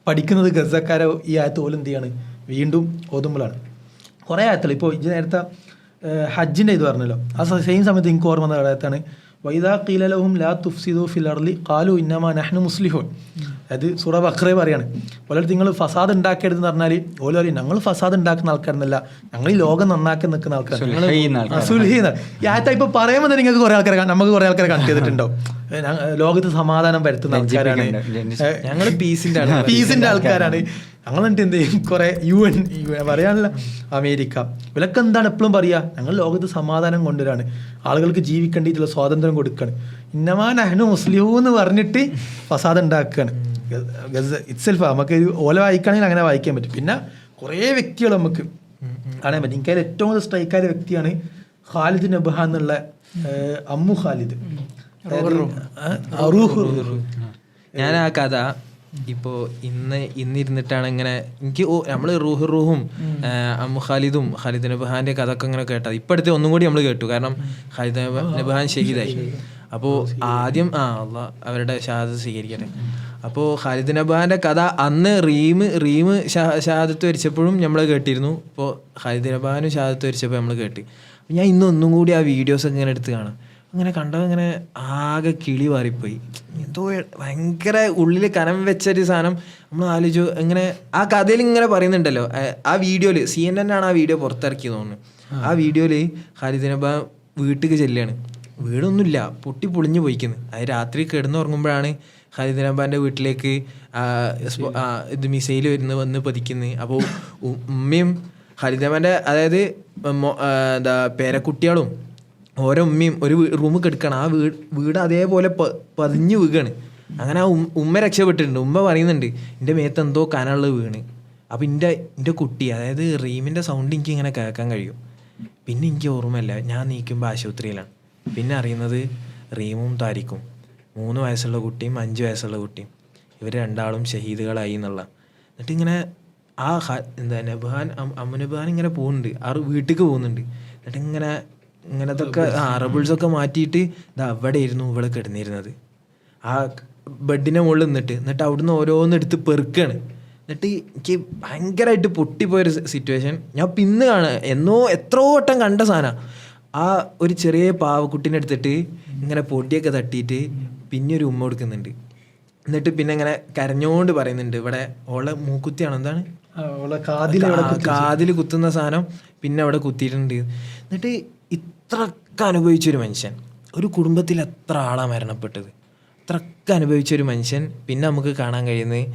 പഠിക്കുന്നത് ഗസക്കാരെ ഈ ആയത്ത് പോലും എന്ത് ചെയ്യാണ് വീണ്ടും ഓതുമ്പോഴാണ്. കുറേ ആയത്തുകൾ ഇപ്പോൾ ഇത് നേരത്തെ ഹജ്ജിൻ്റെ ഇത് പറഞ്ഞല്ലോ, ആ സെയിം സമയത്ത് എനിക്ക് ഓർമ്മ വന്ന ആയത്താണ് വൈദാ ഖീല ലഹും ലാ തുഫ്സിദു ഫിൽ അർളി ഖാലു ഇന്നമാ നഹ്നു മുസ്ലിഹൂൻ. അത് സൂറ ബഖറ പറയാണ്, ഓരോ നിങ്ങൾ ഫസാദ് ഉണ്ടാക്കരുതെന്ന് പറഞ്ഞാൽ ഓരോ പറയും ഞങ്ങൾ ഫസാദ് ഉണ്ടാക്കുന്ന ആൾക്കാരെന്നല്ല, ഞങ്ങൾ ഈ ലോകം നന്നാക്കി നിൽക്കുന്ന ആൾക്കാർ. സുൽഹീന ഈ ആയത്ത ഇപ്പോൾ പറയുമ്പോൾ തന്നെ നിങ്ങൾക്ക് കുറേ ആൾക്കാരെ നമുക്ക് കുറേ ആൾക്കാരെ കണക്ട് ചെയ്തിട്ടുണ്ടാവും. ലോകത്ത് സമാധാനം വരുത്തുന്ന ആൾക്കാരാണ്, ഞങ്ങൾ പീസിന്റെ ആൾക്കാരാണ്. ഞങ്ങൾ എന്നിട്ട് എന്ത് ചെയ്യും, കുറേ UN പറയാനല്ല അമേരിക്ക ഇവരൊക്കെ എന്താണ് എപ്പോഴും പറയുക, ഞങ്ങൾ ലോകത്ത് സമാധാനം കൊണ്ടുവരാണ്, ആളുകൾക്ക് ജീവിക്കേണ്ടിയിട്ടുള്ള സ്വാതന്ത്ര്യം കൊടുക്കുകയാണ്. ഇന്നമാ നഹ്നു മുസ്ലിഹൂൻ എന്ന് പറഞ്ഞിട്ട് ഫസാദ് ഉണ്ടാക്കുകയാണ്. ഇറ്റ്സെൽഫ് നമുക്ക് ഓല വായിക്കുകയാണെങ്കിൽ അങ്ങനെ വായിക്കാൻ പറ്റും. പിന്നെ കുറേ വ്യക്തികൾ നമുക്ക് കാണാൻ പറ്റും. എനിക്കതിൽ ഏറ്റവും കൂടുതൽ സ്ട്രൈക്കായ വ്യക്തിയാണ് ഖാലിദ് നബ്ഹ എന്നുള്ള അമ്മു ഖാലിദ്. ഞാൻ ആ കഥ ഇപ്പോൾ ഇന്നിരുന്നിട്ടാണ് ഇങ്ങനെ എനിക്ക് നമ്മൾ റൂഹും അമ്മു ഖാലിദും ഖാലിദ് നബ്ഹാൻ്റെ കഥ ഒക്കെ ഇങ്ങനെ കേട്ടത്. ഇപ്പം അടുത്ത് ഒന്നും കൂടി നമ്മൾ കേട്ടു, കാരണം ഖാലിദ് നബ്ഹാൻ ഷഹീദായി. അപ്പോൾ ആദ്യം അള്ളാഹ് അവരുടെ ഷഹാദത്ത് സ്വീകരിക്കട്ടെ. അപ്പോൾ ഖാലിദ് നബ്ഹാൻ്റെ കഥ അന്ന് റീം ഷഹാദത്ത് വരിച്ചപ്പോഴും നമ്മൾ കേട്ടിരുന്നു. ഇപ്പോൾ ഖാലിദ് നബ്ഹാനും ഷഹാദത്ത് വരിച്ചപ്പോൾ നമ്മൾ കേട്ട്. ഞാൻ ഇന്നൊന്നും കൂടി ആ വീഡിയോസൊക്കെ ഇങ്ങനെ എടുത്ത് കാണാം. അങ്ങനെ കണ്ടത് ഇങ്ങനെ ആകെ കിളി മാറിപ്പോയി. എന്തോ ഭയങ്കര ഉള്ളിൽ കനം വെച്ചൊരു സാധനം നമ്മൾ ആലോചിച്ചു. ഇങ്ങനെ ആ കഥയിൽ ഇങ്ങനെ പറയുന്നുണ്ടല്ലോ, ആ വീഡിയോയിൽ CNN ആണ് ആ വീഡിയോ പുറത്തിറക്കിയത് തോന്നുന്നു. ആ വീഡിയോയിൽ ഖാലിദ് നബ്ഹ വീട്ടിലേക്ക് ചെല്ലുകയാണ്. വീടൊന്നുമില്ല, പൊട്ടി പൊളിഞ്ഞു പോയിക്കുന്നു. അത് രാത്രി കിടന്നുറങ്ങുമ്പോഴാണ് ഖാലിദ് നബ്ഹാൻ്റെ വീട്ടിലേക്ക് ഇത് മിസൈൽ വന്ന് പതിക്കുന്നത്. അപ്പോൾ ഉമ്മയും ഖാലിദ് നബ്ഹാൻ്റെ അതായത് എന്താ പേരക്കുട്ടികളും ഓരോ ഉമ്മയും ഒരു റൂം കെടുക്കണം. ആ വീട് അതേപോലെ പതിഞ്ഞ് വീകാണ്. അങ്ങനെ ആ ഉമ്മ രക്ഷപ്പെട്ടിട്ടുണ്ട്. ഉമ്മ പറയുന്നുണ്ട് എൻ്റെ മേത്ത് എന്തോ കനമുള്ളത് വീണ്. അപ്പോൾ എൻ്റെ കുട്ടി, അതായത് റീമിൻ്റെ സൗണ്ട് എനിക്ക് ഇങ്ങനെ കേൾക്കാൻ കഴിയും. പിന്നെ എനിക്ക് ഓർമ്മയില്ല, ഞാൻ നീക്കുമ്പോൾ ആശുപത്രിയിലാണ്. പിന്നെ അറിയുന്നത് റീമും താരിക്കും, 3 വയസ്സുള്ള കുട്ടിയും 5 വയസ്സുള്ള കുട്ടിയും, ഇവർ രണ്ടാളും ഷഹീദുകളായി എന്നുള്ള. എന്നിട്ട് ഇങ്ങനെ ആ നബ്ഹാൻ അമ്മുനബ്ഹാൻ ഇങ്ങനെ പോകുന്നുണ്ട്, ആ വീട്ടിലേക്ക് പോകുന്നുണ്ട്. എന്നിട്ട് ഇങ്ങനത്തൊക്കെ റബിൾസൊക്കെ മാറ്റിയിട്ട് ഇത് അവിടെ ഇരുന്നു ഇവിടെ കിടന്നിരുന്നത്, ആ ബെഡിൻ്റെ മുകളിൽ എന്നിട്ട് അവിടുന്ന് ഓരോന്നെടുത്ത് പെറുക്കാണ്. എന്നിട്ട് എനിക്ക് ഭയങ്കരമായിട്ട് പൊട്ടിപ്പോയൊരു സിറ്റുവേഷൻ. ഞാൻ പിന്നെ എത്രയോ വട്ടം കണ്ട സാധനം. ആ ഒരു ചെറിയ പാവക്കുട്ടീനെ എടുത്തിട്ട് ഇങ്ങനെ പൊടിയൊക്കെ തട്ടിയിട്ട് പിന്നെ ഒരു ഉമ്മ കൊടുക്കുന്നുണ്ട്. എന്നിട്ട് പിന്നെ ഇങ്ങനെ കരഞ്ഞോണ്ട് പറയുന്നുണ്ട്, ഇവിടെ ഓളെ മൂക്കുത്തിയാണ്, എന്താണ് കാതിൽ കുത്തുന്ന സാധനം പിന്നെ അവിടെ കുത്തിയിട്ടുണ്ട്. എന്നിട്ട് ഇത്രയൊക്കെ അനുഭവിച്ചൊരു മനുഷ്യൻ, ഒരു കുടുംബത്തിൽ എത്ര ആളാണ് മരണപ്പെട്ടത്, അത്രയൊക്കെ അനുഭവിച്ചൊരു മനുഷ്യൻ പിന്നെ നമുക്ക് കാണാൻ കഴിയുന്നത്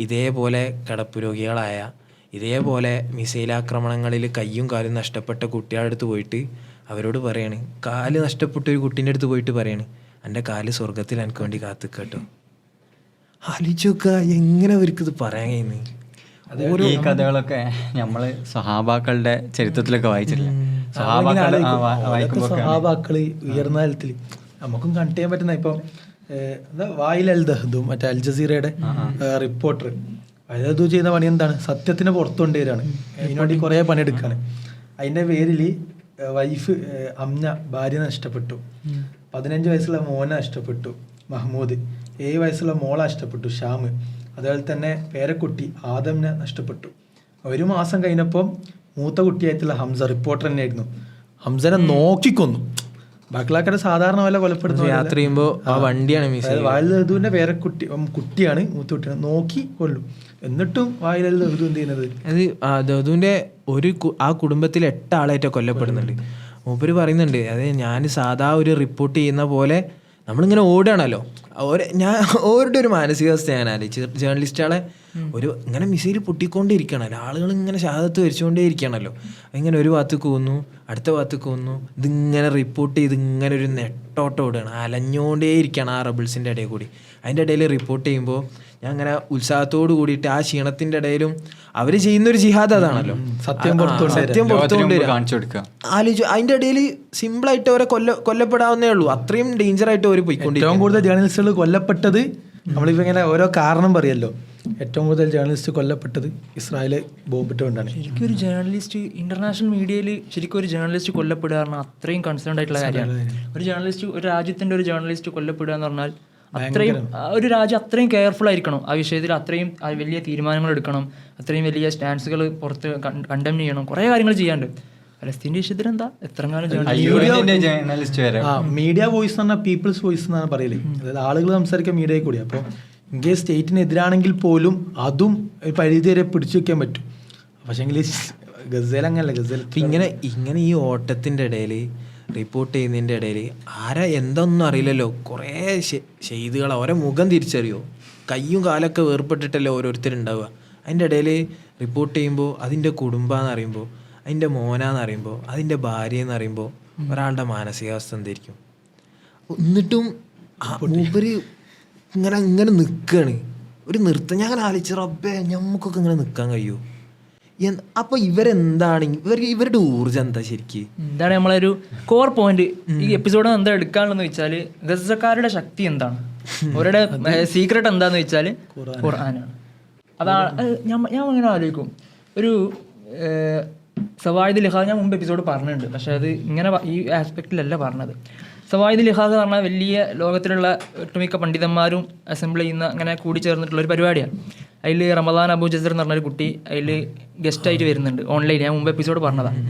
ഇതേപോലെ കിടപ്പ് രോഗികളായ, ഇതേപോലെ മിസൈലാക്രമണങ്ങളിൽ കയ്യും കാലും നഷ്ടപ്പെട്ട കുട്ടികളുടെ അടുത്ത് പോയിട്ട് അവരോട് പറയാണ്, കാല് നഷ്ടപ്പെട്ട ഒരു കുട്ടീൻ്റെ അടുത്ത് പോയിട്ട് പറയാണ്, എൻ്റെ കാല് സ്വർഗത്തിൽ എനിക്ക് വേണ്ടി കാത്തു കേട്ടോ. ആലോചിച്ചോക്ക എങ്ങനെ അവർക്ക് ഇത് പറയാൻ കഴിയുന്നത്. ഈ കഥകളൊക്കെ നമ്മള് സ്വഹാബാക്കളുടെ ചരിത്രത്തിലൊക്കെ വായിച്ചിട്ടില്ല. സ്വഹാബാക്കള് ഉയർന്ന തലത്തിൽ നമുക്കും കണ്ടു ചെയ്യാൻ പറ്റുന്ന ഇപ്പം വായിൽ അൽ ദഹ്ദും മറ്റേ അൽ ജസീറയുടെ റിപ്പോർട്ടർ വയലു ചെയ്യുന്ന പണി എന്താണ്, സത്യത്തിന് പുറത്തു കൊണ്ടുവരികയാണ്. അതിനുവേണ്ടി കുറേ പണിയെടുക്കുകയാണ്. അതിൻ്റെ പേരിൽ വൈഫ് അംന ഭാര്യ നഷ്ടപ്പെട്ടു, 15 വയസ്സുള്ള മോനെ നഷ്ടപ്പെട്ടു മഹ്മൂദ്, 7 വയസ്സുള്ള മോളെ നഷ്ടപ്പെട്ടു ഷാമ്, അതുപോലെ തന്നെ പേരക്കുട്ടി ആദമിനെ നഷ്ടപ്പെട്ടു. 1 മാസം കഴിഞ്ഞപ്പോൾ മൂത്ത കുട്ടിയായിട്ടുള്ള ഹംസ, റിപ്പോർട്ടർ തന്നെയായിരുന്നു, ഹംസനെ നോക്കിക്കൊന്നു. ബാക്കിലാക്കാരെ സാധാരണ പോലെ കൊലപ്പെടുത്തുന്ന യാത്ര ചെയ്യുമ്പോൾ ആ വണ്ടിയാണ് വായിലതുവിന്റെ കുട്ടിയാണ് മൂത്ത കുട്ടിയാണ്, നോക്കി കൊല്ലും. എന്നിട്ടും വായിലതു എന്ത് ചെയ്യുന്നത്, അത് ദഹുവിന്റെ ആ കുടുംബത്തിൽ 8 ആളായിട്ട് കൊല്ലപ്പെടുന്നുണ്ട്. മൂപ്പര് പറയുന്നുണ്ട്, അതായത് ഞാൻ സാധാ ഒരു റിപ്പോർട്ട് ചെയ്യുന്ന പോലെ നമ്മളിങ്ങനെ ഓടുകയാണല്ലോ, ഓരുടെ ഒരു മാനസികാവസ്ഥ ഞാൻ ആലോചിച്ച്. ജേർണലിസ്റ്റുകളെ ഇങ്ങനെ മിസൈൽ പൊട്ടിക്കൊണ്ടിരിക്കണല്ലോ, ആളുകൾ ഇങ്ങനെ ഷഹാദത്ത് വരിച്ചുകൊണ്ടേ ഇരിക്കുകയാണല്ലോ. ഇങ്ങനെ ഒരു ഭാഗത്ത് പോകുന്നു, അടുത്ത ഭാഗത്ത് പോകുന്നു, ഇതിങ്ങനെ റിപ്പോർട്ട് ചെയ്ത് ഇങ്ങനെ ഒരു നെട്ടോട്ടം ഓടുകയാണ്, അലഞ്ഞോണ്ടേ ഇരിക്കുകയാണ് ആ റബിൾസിൻ്റെ ഇടയിൽ കൂടി. അതിൻ്റെ ഇടയിൽ റിപ്പോർട്ട് ചെയ്യുമ്പോൾ ഞാൻ അങ്ങനെ ഉത്സാഹത്തോട് കൂടിയിട്ട് ആ ക്ഷീണത്തിൻ്റെ ഇടയിലും അവർ ചെയ്യുന്നൊരു ജിഹാദ് അതാണല്ലോ, സത്യം പുറത്തുകൊണ്ട് കാണിച്ചു കൊടുക്കുക. ആലോചിച്ചു. അതിൻ്റെ ഇടയിൽ സിമ്പിളായിട്ട് അവരെ കൊല്ലപ്പെടാവുന്നേ ഉള്ളൂ, അത്രയും ഡേഞ്ചറായിട്ട് അവർ പോയിക്കൊണ്ടിരിക്കും. ഏറ്റവും കൂടുതൽ ജേർണലിസ്റ്റുകൾ കൊല്ലപ്പെട്ടത്, നമ്മളിപ്പോൾ ഇങ്ങനെ ഓരോ കാരണം പറയല്ലോ, ഏറ്റവും കൂടുതൽ ജേർണലിസ്റ്റ് കൊല്ലപ്പെട്ടത് ഇസ്രായേല് ബോംബിട്ടുകൊണ്ടാണ്. ശരിക്കും ഒരു ജേർണലിസ്റ്റ് ഇന്റർനാഷണൽ മീഡിയയിൽ ശരിക്കും ഒരു ജേർണലിസ്റ്റ് കൊല്ലപ്പെടുക പറഞ്ഞാൽ അത്രയും കൺസേൺഡ് ആയിട്ടുള്ള കാര്യമാണ്. ഒരു ജേർണലിസ്റ്റ്, ഒരു രാജ്യത്തിന്റെ ഒരു ജേർണലിസ്റ്റ് കൊല്ലപ്പെടുക എന്ന് പറഞ്ഞാൽ അത്രയും ഒരു രാജ്യം അത്രയും കെയർഫുൾ ആയിരിക്കണം ആ വിഷയത്തിൽ, അത്രയും വലിയ തീരുമാനങ്ങൾ എടുക്കണം, അത്രയും വലിയ സ്റ്റാൻസുകൾ പുറത്ത് കണ്ടം ചെയ്യണം, കുറേ കാര്യങ്ങൾ ചെയ്യാണ്ട്. പലസ്തീൻ്റെ വിഷയത്തിൽ എന്താ എത്രങ്ങാനും മീഡിയ വോയിസ് എന്ന് പറഞ്ഞാൽ പീപ്പിൾസ് വോയിസ് എന്നാണ് പറയല്, അതായത് ആളുകൾ സംസാരിക്കാൻ മീഡിയയിൽ കൂടി. അപ്പോൾ ഇൻ കേസ് സ്റ്റേറ്റിനെതിരാണെങ്കിൽ പോലും അതും ഒരു പരിധി വരെ പിടിച്ചു വെക്കാൻ പറ്റും. പക്ഷേങ്കിൽ ഗസേൽ അങ്ങനല്ല, ഗസേൽ ഇങ്ങനെ ഈ ഓട്ടത്തിൻ്റെ ഇടയിൽ റിപ്പോർട്ട് ചെയ്യുന്നതിൻ്റെ ഇടയിൽ ആരാ എന്താണെന്നും അറിയില്ലല്ലോ, കുറേ ചെയ്തുകൾ ഓരോ മുഖം തിരിച്ചറിയോ, കയ്യും കാലൊക്കെ വേർപെട്ടിട്ടല്ലേ ഓരോരുത്തരുണ്ടാവുക. അതിൻ്റെ ഇടയിൽ റിപ്പോർട്ട് ചെയ്യുമ്പോൾ അതിൻ്റെ കുടുംബാന്ന് അറിയുമ്പോൾ, അതിൻ്റെ മോനാന്ന് അറിയുമ്പോൾ, അതിൻ്റെ ഭാര്യയെന്ന് അറിയുമ്പോൾ ഒരാളുടെ മാനസികാവസ്ഥ എന്തായിരിക്കും. എന്നിട്ടും മൂപ്പര് ഇങ്ങനെ നിൽക്കുകയാണ്, ഒരു നൃത്തം. ഞാൻ ആലോചിച്ച് റബ്ബേ ഞമ്മക്കൊക്കെ ഇങ്ങനെ നിൽക്കാൻ കഴിയുമോ? അപ്പൊ ഇവരെന്താണ്, ഇവരുടെ ഊർജ്ജം എന്താ ശരിക്കും? എന്താണ് നമ്മളൊരു കോർ പോയിന്റ് ഈ എപ്പിസോഡ് എന്താ എടുക്കാനുള്ളതെന്ന് വെച്ചാല്, ഗസക്കാരുടെ ശക്തി എന്താണ്, അവരുടെ സീക്രട്ട് എന്താന്ന് വെച്ചാല് ഖുർആനാണ്. അതാണ് ഞാൻ ഇങ്ങനെ ആലോചിക്കും. ഒരു സവായിദ് ലിഹാദ് ഞാൻ മുമ്പ് എപ്പിസോഡ് പറഞ്ഞിട്ടുണ്ട്, പക്ഷെ അത് ഇങ്ങനെ ഈ ആസ്പെക്റ്റിലല്ല പറഞ്ഞത്. സവായിദ് ലിഹാദ് എന്ന് പറഞ്ഞാൽ വലിയ ലോകത്തിലുള്ള ഒട്ടുമിക്ക പണ്ഡിതന്മാരും അസംബിൾ ചെയ്യുന്ന അങ്ങനെ കൂടി ചേർന്നിട്ടുള്ള ഒരു പരിപാടിയാണ്. അതിൽ റമദാൻ അബു ജസർ എന്ന് പറഞ്ഞൊരു കുട്ടി അതിൽ ഗസ്റ്റായിട്ട് വരുന്നുണ്ട് ഓൺലൈൻ, ഞാൻ മുമ്പ് എപ്പിസോഡ് പറഞ്ഞതാണ്.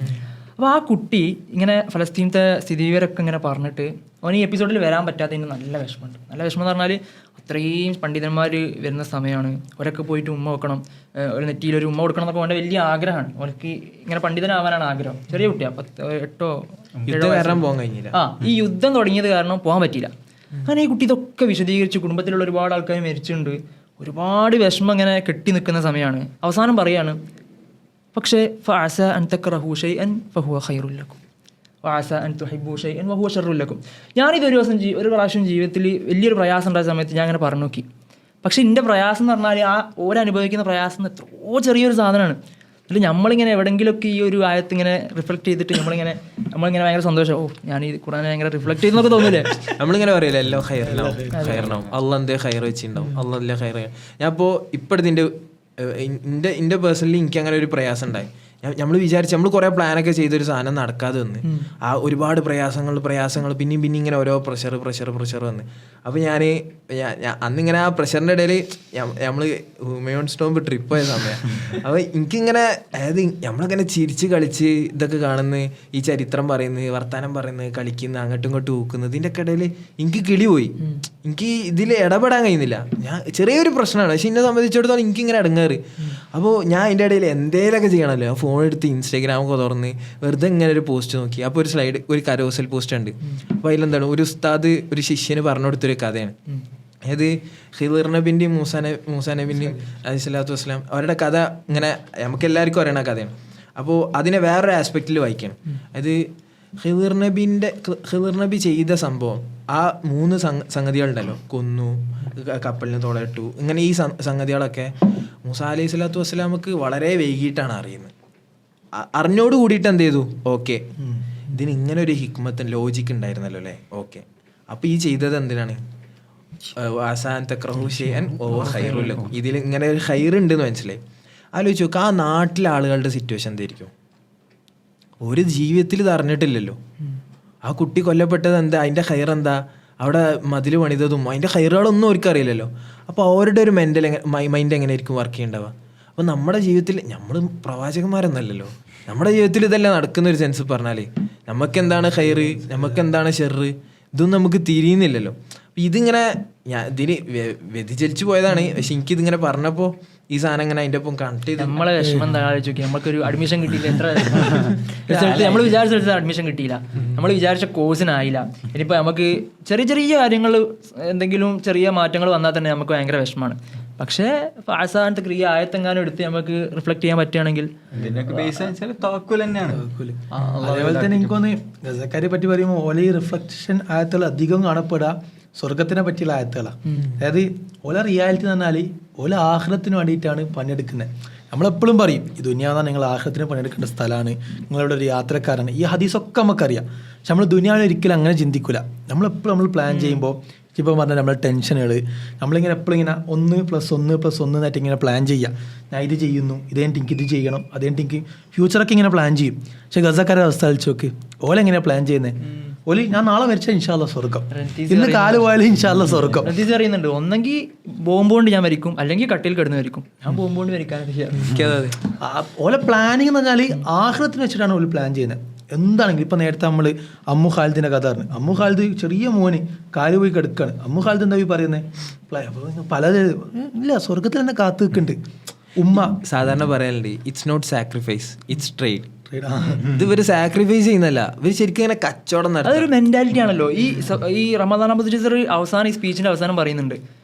അപ്പോൾ ആ കുട്ടി ഇങ്ങനെ ഫലസ്തീനത്തെ സ്ഥിതിവിവരമൊക്കെ ഇങ്ങനെ പറഞ്ഞിട്ട് അവൻ ഈ എപ്പിസോഡിൽ വരാൻ പറ്റാത്തതിന് നല്ല വിഷമമുണ്ട്. നല്ല വിഷമം എന്ന് പറഞ്ഞാൽ അത്രയും പണ്ഡിതന്മാർ വരുന്ന സമയമാണ്, അവരൊക്കെ പോയിട്ട് ഉമ്മ വെക്കണം, ഒരു നെറ്റിയിൽ ഒരു ഉമ്മ കൊടുക്കണം എന്നൊക്കെ അവൻ്റെ വലിയ ആഗ്രഹമാണ്. അവർക്ക് ഇങ്ങനെ പണ്ഡിതനാവാനാണ് ആഗ്രഹം. ചെറിയ കുട്ടിയാണ്, 8 പോകാൻ കഴിഞ്ഞില്ല. ഈ യുദ്ധം തുടങ്ങിയത് കാരണം പോകാൻ പറ്റിയില്ല. അങ്ങനെ ഈ കുട്ടി ഇതൊക്കെ വിശദീകരിച്ച്, കുടുംബത്തിലുള്ള ഒരുപാട് ആൾക്കാർ മരിച്ചിട്ടുണ്ട്, ഒരുപാട് വിഷമം ഇങ്ങനെ കെട്ടി നിൽക്കുന്ന സമയമാണ്. അവസാനം പറയാണ്, പക്ഷേ ഫഅസ അൻ തക്റഹു ശൈഅൻ ഫഹുവ ഖൈറുൽ ലക്കും, വഅസ അൻ തുഹിബ്ബു ഷൈഅൻ വഹുവ ശർറുൻ ലക്കും. ഞാനിത് ഒരു പ്രാവശ്യം ജീവിതത്തിൽ വലിയൊരു പ്രയാസം ഉണ്ടായ സമയത്ത് ഞാൻ അങ്ങനെ പറഞ്ഞു നോക്കി. പക്ഷേ എൻ്റെ പ്രയാസം എന്ന് പറഞ്ഞാൽ ആ ഓരനുഭവിക്കുന്ന പ്രയാസം എത്രയോ ചെറിയൊരു സാധനമാണ്. എന്നിട്ട് നമ്മളിങ്ങനെ എവിടെയെങ്കിലുമൊക്കെ ഈ ഒരു ആയത്ത് ഇങ്ങനെ റിഫ്ലക്ട് ചെയ്തിട്ട് നമ്മളിങ്ങനെ ഭയങ്കര സന്തോഷം, ഞാൻ ഈ ഖുർആനെ ഭയങ്കര റിഫ്ലക്ട് ചെയ്തെന്നൊക്കെ തോന്നില്ലേ? നമ്മളിങ്ങനെ പറയില്ല എല്ലാം ഹൈറിനാവും, അള്ള എന്തേ ഹൈർ വെച്ചിട്ടുണ്ടാവും, അല്ല ഹൈർ. ഞാൻ ഇപ്പോൾ ഇപ്പോഴത്തെ എൻ്റെ പേഴ്സണലി എനിക്ക് അങ്ങനെ ഒരു പ്രയാസം ഉണ്ടായി. നമ്മൾ വിചാരിച്ച് നമ്മൾ കുറേ പ്ലാനൊക്കെ ചെയ്തൊരു സാധനം നടക്കാതെ വന്ന് ആ ഒരുപാട് പ്രയാസങ്ങൾ പിന്നെയും ഇങ്ങനെ ഓരോ പ്രഷർ വന്ന്. അപ്പോൾ ഞാൻ അന്നിങ്ങനെ ആ പ്രഷറിൻ്റെ ഇടയിൽ നമ്മൾ ഹ്യൂമയോൺ സ്റ്റോമ്പ് ട്രിപ്പ് പോയ സമയം. അപ്പോൾ എനിക്കിങ്ങനെ അതായത് നമ്മളിങ്ങനെ ചിരിച്ച് കളിച്ച് ഇതൊക്കെ കാണുന്നത്, ഈ ചരിത്രം പറയുന്നത്, വർത്തമാനം പറയുന്നത്, കളിക്കുന്നത്, അങ്ങോട്ടും ഇങ്ങോട്ടും ഊക്കുന്നത്, ഇതിൻ്റെ ഒക്കെ ഇടയിൽ എനിക്ക് കിളി പോയി. എനിക്ക് ഇതിൽ ഇടപെടാൻ കഴിയുന്നില്ല. ഞാൻ ചെറിയൊരു പ്രശ്നമാണ്, പക്ഷെ എന്നെ സംബന്ധിച്ചിടത്തോളം എനിക്കിങ്ങനെ ഇടങ്ങാറ്. അപ്പോൾ ഞാൻ അതിൻ്റെ ഇടയിൽ എന്തേലൊക്കെ ചെയ്യണമല്ലോ, ഫോൺ എടുത്ത് ഇൻസ്റ്റാഗ്രാമൊക്കെ തുറന്ന് വെറുതെ ഇങ്ങനെ ഒരു പോസ്റ്റ് നോക്കി. അപ്പോൾ ഒരു കരോസൽ പോസ്റ്റ് ഉണ്ട്. അപ്പോൾ അതിലെന്താണ്, ഒരു ഉസ്താദ് ഒരു ശിഷ്യന് പറഞ്ഞു കൊടുത്തൊരു കഥയാണ്. അതായത് ഖിളിർ നബിൻ്റെയും മൂസാ നബിൻ്റെയും അലൈഹി സ്വലാത്തു വസ്സലാം അവരുടെ കഥ ഇങ്ങനെ നമുക്ക് എല്ലാവർക്കും അറിയണ കഥയാണ്. അപ്പോൾ അതിനെ വേറൊരു ആസ്പെക്റ്റിൽ വായിക്കണം. അത് ഖിളിർ നബി ചെയ്ത സംഭവം, ആ 3 സംഗതികളുണ്ടല്ലോ, കൊന്നു, കപ്പലിന് തുളയിട്ടു, ഇങ്ങനെ ഈ സംഗതികളൊക്കെ മൂസാ അലൈഹി സ്വലാത്തു വസ്സലാമക്ക് വളരെ വൈകിട്ടാണ് അറിയുന്നത്. അറിഞ്ഞോട് കൂടിയിട്ട് എന്ത് ചെയ്തു, ഓക്കെ ഇതിന് ഇങ്ങനെ ഒരു ഹിക്മത്ത് ലോജിക്ക് ഉണ്ടായിരുന്നല്ലോ അല്ലേ, ഓക്കെ അപ്പോൾ ഈ ചെയ്തത് എന്തിനാണ്, ഇതിൽ ഇങ്ങനെ ഒരു ഹൈർ ഉണ്ടെന്ന് മനസ്സിലായി. ആലോചിച്ച് നോക്കുക, ആ നാട്ടിലെ ആളുകളുടെ സിറ്റുവേഷൻ എന്തായിരിക്കും? ഒരു ജീവിതത്തിൽ ഇത് അറിഞ്ഞിട്ടില്ലല്ലോ. ആ കുട്ടി കൊല്ലപ്പെട്ടത് എന്താ, അതിൻ്റെ ഹൈർ എന്താ, അവിടെ മതിൽ പണിതതും അതിൻ്റെ ഹൈറുകളൊന്നും അവർക്ക് അറിയില്ലല്ലോ. അപ്പോൾ അവരുടെ ഒരു മൈൻഡ് എങ്ങനെയായിരിക്കും വർക്ക് ചെയ്യേണ്ടവ? അപ്പോൾ നമ്മുടെ ജീവിതത്തിൽ നമ്മൾ പ്രവാചകന്മാരൊന്നല്ലല്ലോ, നമ്മുടെ ജീവിതത്തിൽ ഇതെല്ലാം നടക്കുന്നൊരു സെൻസ് പറഞ്ഞാൽ നമുക്കെന്താണ് ഹൈറ്, നമുക്കെന്താണ് ഷെറ്, ഇതൊന്നും നമുക്ക് തിരിയുന്നില്ലല്ലോ. അപ്പം ഇതിങ്ങനെ ഇതിന് വ്യതിചലിച്ചു പോയതാണ്. പക്ഷെ എനിക്കിതിങ്ങനെ പറഞ്ഞപ്പോൾ ഈ സാധനം ഇങ്ങനെ അതിൻ്റെ ഒപ്പം കണക്ട് ചെയ്ത് നമ്മളെ വിഷമം എന്താ ആലോചിച്ച്, നമുക്കൊരു അഡ്മിഷൻ കിട്ടിയില്ല, നമ്മൾ വിചാരിച്ച അഡ്മിഷൻ കിട്ടിയില്ല, നമ്മൾ വിചാരിച്ച കോഴ്സിനായില്ല. ഇനിയിപ്പോൾ നമുക്ക് ചെറിയ കാര്യങ്ങൾ എന്തെങ്കിലും ചെറിയ മാറ്റങ്ങൾ വന്നാൽ തന്നെ നമുക്ക് ഭയങ്കര വിഷമമാണ്. പക്ഷേ അവസാനത്തെ ക്രിയ ആയത്തെങ്ങാനും എടുത്ത് നമുക്ക് റിഫ്ലക്ട് ചെയ്യാൻ പറ്റുകയാണെങ്കിൽ അതേപോലെ തന്നെ എനിക്കൊന്ന് ഗസക്കാരെ പറ്റി പറയുമ്പോൾ ഓല ഈ റിഫ്ലക്ഷൻ ആയത്തുകൾ അധികം കാണപ്പെടുക സ്വർഗത്തിനെ പറ്റിയുള്ള ആയത്തുകളാണ്. അതായത് ഓല റിയാലിറ്റി എന്ന് പറഞ്ഞാൽ ഓല ആഖിറത്തിന് വേണ്ടിയിട്ടാണ് പണിയെടുക്കുന്നത്. നമ്മളെപ്പോഴും പറയും ഈ ദുനിയാവ് നിങ്ങൾ ആഖിറത്തിന് പണിയെടുക്കേണ്ട സ്ഥലമാണ്, നിങ്ങളുടെ ഒരു യാത്രക്കാരാണ്. ഈ ഹദീസൊക്കെ നമുക്കറിയാം. പക്ഷെ നമ്മൾ ദുനിയാവിൽ ഒരിക്കലും അങ്ങനെ ചിന്തിക്കില്ല. നമ്മൾ പ്ലാൻ ചെയ്യുമ്പോൾ ഇപ്പോൾ പറഞ്ഞാൽ നമ്മളെ ടെൻഷനുകൾ നമ്മളിങ്ങനെ എപ്പോഴും ഇങ്ങനെ 1+1+1 എന്നായിട്ട് ഇങ്ങനെ പ്ലാൻ ചെയ്യുക. ഞാൻ ഇത് ചെയ്യുന്നു, ഇതേണ്ടിട്ട് എനിക്ക് ഇത് ചെയ്യണം, അതേണ്ടിട്ട് എനിക്ക് ഫ്യൂച്ചറൊക്കെ ഇങ്ങനെ പ്ലാൻ ചെയ്യും. പക്ഷെ ഗസക്കാരുടെ അവസ്ഥ കളിച്ച് നോക്ക്, ഓലെങ്ങനെയാണ് പ്ലാൻ ചെയ്യുന്നത്? ഓല് ഞാൻ നാളെ മരിച്ചാൽ ഇൻഷാല്ല സ്വർഗം, ഇന്ന് കാല് പോയാലും ഇൻഷാല്ല സ്വർഗം. അറിയുന്നുണ്ട്, ഒന്നെങ്കിൽ ബോംബ് കൊണ്ട് ഞാൻ മരിക്കും, അല്ലെങ്കിൽ കട്ടിൽ കിടന്ന് മരിക്കും. ഞാൻ ബോംബ് കൊണ്ട് മരിക്കാൻ ഓലെ പ്ലാനിങ് എന്ന് പറഞ്ഞാൽ ആഖിറത്തിന് വെച്ചിട്ടാണ് ഓല് പ്ലാൻ ചെയ്യുന്നത്. എന്താണെങ്കിലും ഇപ്പം നേരത്തെ നമ്മൾ അമ്മു ഖാലിദിൻ്റെ കഥ പറഞ്ഞു. അമ്മു ഖാലിദ് ചെറിയ മോന് കാല് പോയി കിടക്കുകയാണ്. അമ്മു ഖാലിദ് എന്താ പറയുന്നത്, ഇല്ല സ്വർഗത്തിൽ തന്നെ കാത്തു നിൽക്കുന്നുണ്ട്. ഉമ്മ സാധാരണ പറയാനുണ്ട്, it's not sacrifice, it's trade. ഇത് ഇവര് സാക്രിഫൈസ് ചെയ്യുന്നല്ല, ഇവർ ശരിക്കും ഇങ്ങനെ കച്ചവടം നടത്തും. അതൊരു മെന്റാലിറ്റി ആണല്ലോ. ഈ റമദാൻ അവസാനം ഈ സ്പീച്ചിന്റെ അവസാനം പറയുന്നുണ്ട്,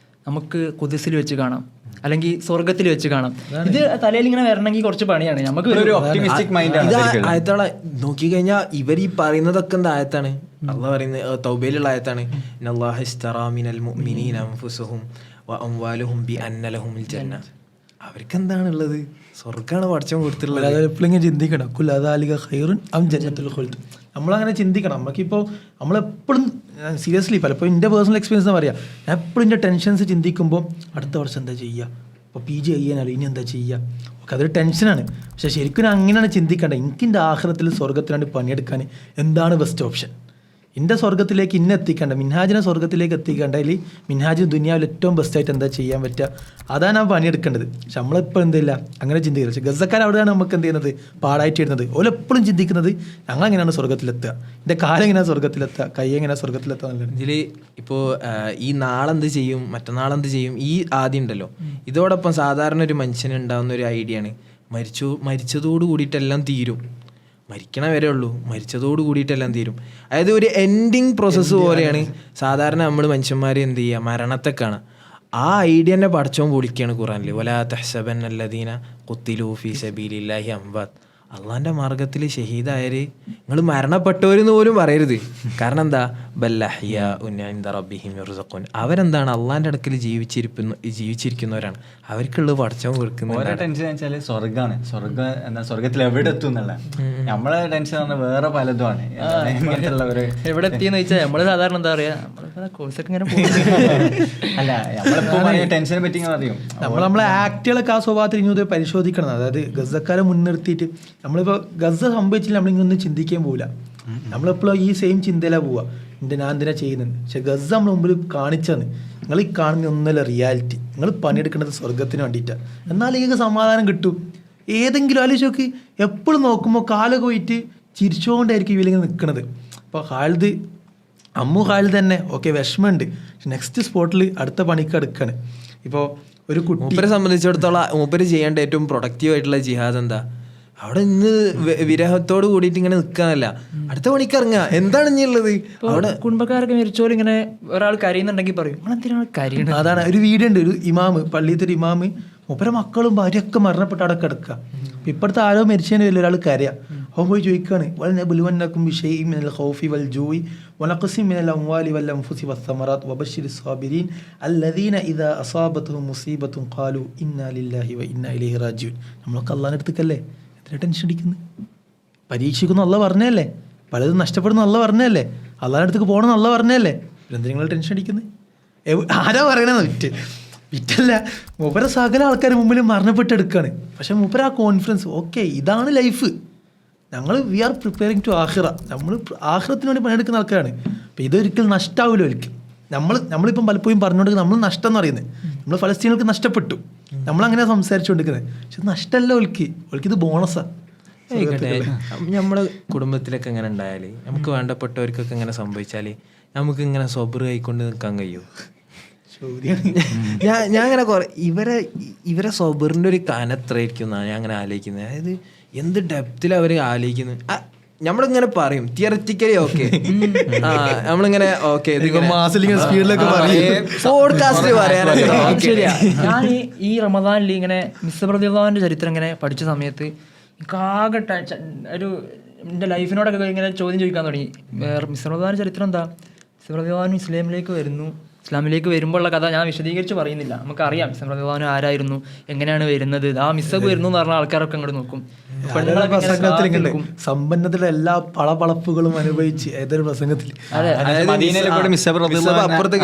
നമുക്ക് ഖുദ്സിൽ വെച്ച് കാണാം, അല്ലെങ്കിൽ സ്വർഗത്തിൽ വെച്ച് കാണാം. ഇത് തലയിൽ ഇങ്ങനെ വരണമെങ്കിൽ കുറച്ച് പണിയാണ്. നമുക്ക് ആയത്തോളെ നോക്കി കഴിഞ്ഞാൽ ഇവർ ഈ പറയുന്നതൊക്കെ എന്താ ആയത്താണ്? അള്ളാഹ് പറയുന്നത് തൗബയിലുള്ള ആയത്താണ്, ഇന്നല്ലാഹ ഇസ്തറാ മിനൽ മുഅ്മിനീന അൻഫുസഹും വഅംവാലുഹും ബിഅന്ന ലഹുമുൽ ജന്ന. അവർക്ക് എന്താണുള്ളത്? സ്വർഗ്ഗമാണ് പഠിച്ചവൻ കൊടുത്തിട്ടുള്ളത്. എപ്പോഴും ചിന്തിക്കണം, കുല്ലദാലിക ഖൈറുൻ അം ജന്നത്തുൽ ഖുൽദ്. നമ്മളങ്ങനെ ചിന്തിക്കണം. നമുക്കിപ്പോൾ നമ്മളെപ്പോഴും സീരിയസ്ലി പലപ്പോൾ എൻ്റെ പേഴ്സണൽ എക്സ്പീരിയൻസ് എന്ന് പറയാം, ഞാൻ എപ്പോഴും എൻ്റെ ടെൻഷൻസ് ചിന്തിക്കുമ്പോൾ അടുത്ത വർഷം എന്താ ചെയ്യുക, ഇപ്പോൾ PG ചെയ്യാനല്ലോ ഇനി എന്താ ചെയ്യുക, ഒക്കെ അതൊരു ടെൻഷനാണ്. പക്ഷേ ശരിക്കും അങ്ങനെയാണ് ചിന്തിക്കേണ്ടത്. എനിക്ക് എൻ്റെ ആഖിറത്തിൽ സ്വർഗത്തിനാണ്ട് പണിയെടുക്കാൻ എന്താണ് ബെസ്റ്റ് ഓപ്ഷൻ, എൻ്റെ സ്വർഗത്തിലേക്ക് എത്തിക്കേണ്ട, മിൻഹാജിനെ സ്വർഗത്തിലേക്ക് എത്തിക്കേണ്ട, അല്ലെങ്കിൽ മിൻഹാജ് ദുനിയാവിൽ ഏറ്റവും ബെസ്റ്റായിട്ട് എന്താ ചെയ്യാൻ പറ്റുക, അതാണ് ആ പണിയെടുക്കേണ്ടത്. പക്ഷെ നമ്മളിപ്പോൾ എന്തില്ല അങ്ങനെ ചിന്തിക്കുന്നത്. പക്ഷേ ഗസക്കാർ അവിടെയാണ് നമുക്ക് എന്ത് ചെയ്യുന്നത്, പാടായിട്ട് ഇടുന്നത്. ഓലെപ്പോഴും ചിന്തിക്കുന്നത് ഞങ്ങൾ എങ്ങനെയാണ് സ്വർഗത്തിലെത്തുക, എൻ്റെ കാലം എങ്ങനെയാണ് സ്വർഗത്തിലെത്തുക, കൈ എങ്ങനെയാണ് സ്വർഗത്തിലെത്തുക എന്നുള്ളത്. ഇതിൽ ഇപ്പോൾ ഈ നാളെന്ത് ചെയ്യും, മറ്റന്നാളെന്ത് ചെയ്യും, ഈ ആദ്യം ഉണ്ടല്ലോ, ഇതോടൊപ്പം സാധാരണ ഒരു മനുഷ്യന് ഉണ്ടാകുന്ന ഒരു ഐഡിയ ആണ്, മരിച്ചതോട് കൂടിയിട്ടെല്ലാം തീരും, മരിക്കണ വരെ ഉള്ളൂ, മരിച്ചതോട് കൂടിയിട്ടെല്ലാം തീരും. അതായത് ഒരു എൻഡിങ് പ്രോസസ്സ് പോലെയാണ് സാധാരണ നമ്മൾ മനുഷ്യന്മാർ എന്ത് ചെയ്യുക, മരണത്തെ കാണുക. ആ ഐഡിയ തന്നെ പഠിച്ചോൻ പൊളിക്കുകയാണ് ഖുറാനിൽ, വലാ തഹ്സബന്നല്ലദീന ഖുത്തിലൂ ഫീ സബീലില്ലാഹി അംവാത്ത്. അള്ളാൻ്റെ മാർഗത്തിൽ ഷഹീദായവർ നിങ്ങൾ മരണപ്പെട്ടവരെന്ന് പോലും പറയരുത്. കാരണം എന്താ, ബല്ലഹിയ ഉന്ന റബ്ബിഹിം യുർസഖൂൻ, അവരെന്താണ് അള്ളാൻ്റെ അടുക്കൽ ജീവിച്ചിരിക്കുന്നവരാണ്, അവർക്കുള്ളത് പടച്ചവൻ കൊടുക്കുന്നത്. ഓരോ ടെൻഷൻ വെച്ചാൽ സ്വർഗ്ഗമാണ്. സ്വർഗത്തിൽ എവിടെ എത്തും എന്നുള്ള നമ്മളെ ടെൻഷൻ പറഞ്ഞാൽ വേറെ പലതുമാണ്. എവിടെ എത്തിയെന്ന് വെച്ചാൽ നമ്മള് സാധാരണ എന്താ പറയാ, കോഴ്സൊക്കെ ഇങ്ങനെ അല്ല നമ്മളിപ്പോ ടെൻഷനെ പറ്റി ഇങ്ങനെ അറിയും. നമ്മളെ ആക്ടുകളൊക്കെ ആ സ്വഭാവത്തിൽ ഇനി പരിശോധിക്കണം. അതായത് ഗസക്കാരെ മുൻനിർത്തിയിട്ട് നമ്മളിപ്പോൾ ഗസ സംഭവിച്ചില്ല നമ്മളിങ്ങൊന്നും ചിന്തിക്കാൻ പോകില്ല. നമ്മളെപ്പോഴും ഈ സെയിം ചിന്തയിലാണ് പോവുക, ഞാൻ എന്തിനാ ചെയ്യുന്നത്. പക്ഷെ ഗസ നമ്മൾ മുമ്പിൽ കാണിച്ചെന്ന്, നിങ്ങൾ ഈ കാണുന്ന ഒന്നല്ല റിയാലിറ്റി, നിങ്ങൾ പണിയെടുക്കുന്നത് സ്വർഗത്തിന് വേണ്ടിയിട്ടാണ്. എന്നാലും നിങ്ങൾക്ക് സമാധാനം കിട്ടും. ഏതെങ്കിലും ആലോചിച്ച് നോക്ക്, എപ്പോഴും നോക്കുമ്പോൾ കാലൊക്കെ പോയിട്ട് ചിരിച്ചുകൊണ്ടായിരിക്കും ഇവരിങ്ങനെ നിൽക്കുന്നത്. അപ്പോൾ ഖാലിദ് ഖാലിദ് തന്നെ ഓക്കെ വിഷമമുണ്ട്, പക്ഷെ നെക്സ്റ്റ് സ്പോട്ടിൽ അടുത്ത പണിക്ക് എടുക്കാണ്. ഇപ്പോൾ ഒരു മൂപ്പരെ സംബന്ധിച്ചിടത്തോളം മൂപ്പര് ചെയ്യേണ്ട ഏറ്റവും പ്രൊഡക്റ്റീവ് ആയിട്ടുള്ള ജിഹാദ് എന്താ, അവിടെ ഇന്ന് വിരഹത്തോട് കൂടിയിട്ട് ഇങ്ങനെ നിൽക്കാനല്ല, അടുത്ത പണിക്ക് ഇറങ്ങുക. എന്താണ് ഇനിയുള്ളത്? അവിടെ കുടുംബക്കാരൊക്കെ മരിച്ചോലും ഇങ്ങനെ ഒരാൾ കരയുന്നുണ്ടെങ്കിൽ പറയും എന്തിനാണ് കരയുന്നത്. അതാണ് ഒരു വീഡിയോ ഉണ്ട്, ഒരു ഇമാമ്, പള്ളിയിലത്തെ ഒരു ഇമാമ്, മൂപ്പരെ മക്കളും ഭാര്യയൊക്കെ മരണപ്പെട്ട് അവിടെ കിടക്കുക. ഇപ്പോഴത്തെ ആരോ മരിച്ചതിന് വലിയ ഒരാൾ കരയാ, അവൻ പോയി ചോദിക്കുകയാണ്, വൽനബുലുവന്നകും ബിശൈഇൻ മിനൽ ഖൗഫി വൽ ജൂഇ വനഖ്സിൻ മിനൽ അംവാലി വൽ അൻഫുസി വസ്സമറാത്ത് വബശ്ശിരിസ് സ്വാബിരീൻ അല്ലദീന ഇദാ അസാബത്തുഹും മുസീബത്തുൻ ഖാലു ഇന്നാ ലില്ലാഹി വ ഇന്നാ ഇലൈഹി റാജിഊൻ. നമ്മളൊക്കെ അള്ളാഹിൻ്റെ അടുത്തേക്കല്ലേ, എത്ര ടെൻഷൻ അടിക്കുന്നു? പരീക്ഷിക്കുന്നു അള്ള പറഞ്ഞല്ലേ, പലതും നഷ്ടപ്പെടുന്നു അള്ള പറഞ്ഞല്ലേ, അള്ളാഹിൻ്റെ അടുത്തേക്ക് പോകണം അള്ള പറഞ്ഞല്ലേ, എന്തിനാ നിങ്ങൾ ടെൻഷൻ അടിക്കുന്നത്? ആരാ പറയണത്? വിറ്റല്ല, മൂപ്പര സകല ആൾക്കാർ മുമ്പിൽ മരണപ്പെട്ടെടുക്കുകയാണ്. പക്ഷെ മൂപ്പര ആ കോൺഫിഡൻസ്, ഓക്കെ ഇതാണ് ലൈഫ്, ഞങ്ങൾ വി ആർ പ്രിപ്പയറിങ് ടു ആഖിറ, നമ്മൾ ആഖിറത്തിന് വേണ്ടി പണിയെടുക്കുന്ന ആൾക്കാരാണ്. അപ്പം ഇതൊരിക്കലും നഷ്ടമാവില്ല ഒരിക്കലും. നമ്മളിപ്പം പലപ്പോഴും പറഞ്ഞുകൊണ്ടിരിക്കുന്നത് നമ്മൾ നഷ്ടം എന്ന് പറയുന്നത്, നമ്മൾ ഫലസ്തീനുകൾക്ക് നഷ്ടപ്പെട്ടു, നമ്മളങ്ങനെ സംസാരിച്ചുകൊണ്ടിരിക്കുന്നത്. പക്ഷെ നഷ്ടമല്ല ഒൽക്ക് ഇത് ബോണസാണ്. നമ്മുടെ കുടുംബത്തിലൊക്കെ ഇങ്ങനെ ഉണ്ടായാൽ, നമുക്ക് വേണ്ടപ്പെട്ടവർക്കൊക്കെ ഇങ്ങനെ സംഭവിച്ചാൽ നമുക്ക് ഇങ്ങനെ സബർ ആയിക്കൊണ്ട് നിൽക്കാൻ കഴിയുമോ? ഞാൻ അങ്ങനെ കുറെ ഇവരെ സബറിൻ്റെ ഒരു കനത്രയായിരിക്കും എന്നാണ് ഞാൻ അങ്ങനെ ആലോചിക്കുന്നത്. അതായത് എന്ത് ഡെപ്തിൽ അവർ ആലോചിക്കുന്നത്. നമ്മളിങ്ങനെ പറയും തിയററ്റിക്കലി ഓക്കെ, നമ്മളിങ്ങനെ ഓക്കെ പോഡ്കാസ്റ്റ് പറയാനൊക്കെ ശരിയാ. ഞാൻ ഈ റമദാനിൽ ഇങ്ങനെ മിസ് റളിയല്ലാഹുവിന്റെ ചരിത്രം ഇങ്ങനെ പഠിച്ച സമയത്ത് ആകെ ഒരു എൻ്റെ ലൈഫിനോടൊക്കെ ഇങ്ങനെ ചോദ്യം ചോദിക്കാൻ തുടങ്ങി. മിസ് റളിയല്ലാഹുവിന്റെ ചരിത്രം എന്താ, മിസ് റളിയല്ലാഹു ഇസ്ലാമിലേക്ക് വരുമ്പോൾ ഉള്ള കഥ ഞാൻ വിശദീകരിച്ച് പറയുന്നില്ല. നമുക്കറിയാം മിസ് റളിയല്ലാഹു ആരായിരുന്നു, എങ്ങനെയാണ് വരുന്നത്. ആ മിസ്സബ് വരുന്നു എന്ന് പറഞ്ഞ ആൾക്കാരൊക്കെ അങ്ങോട്ട് നോക്കും. സമ്പന്നത്തിലെ എല്ലാ പളപളപ്പുകളും അനുഭവിച്ച് ഏതൊരു പ്രസംഗത്തിൽ അപ്പുറത്ത്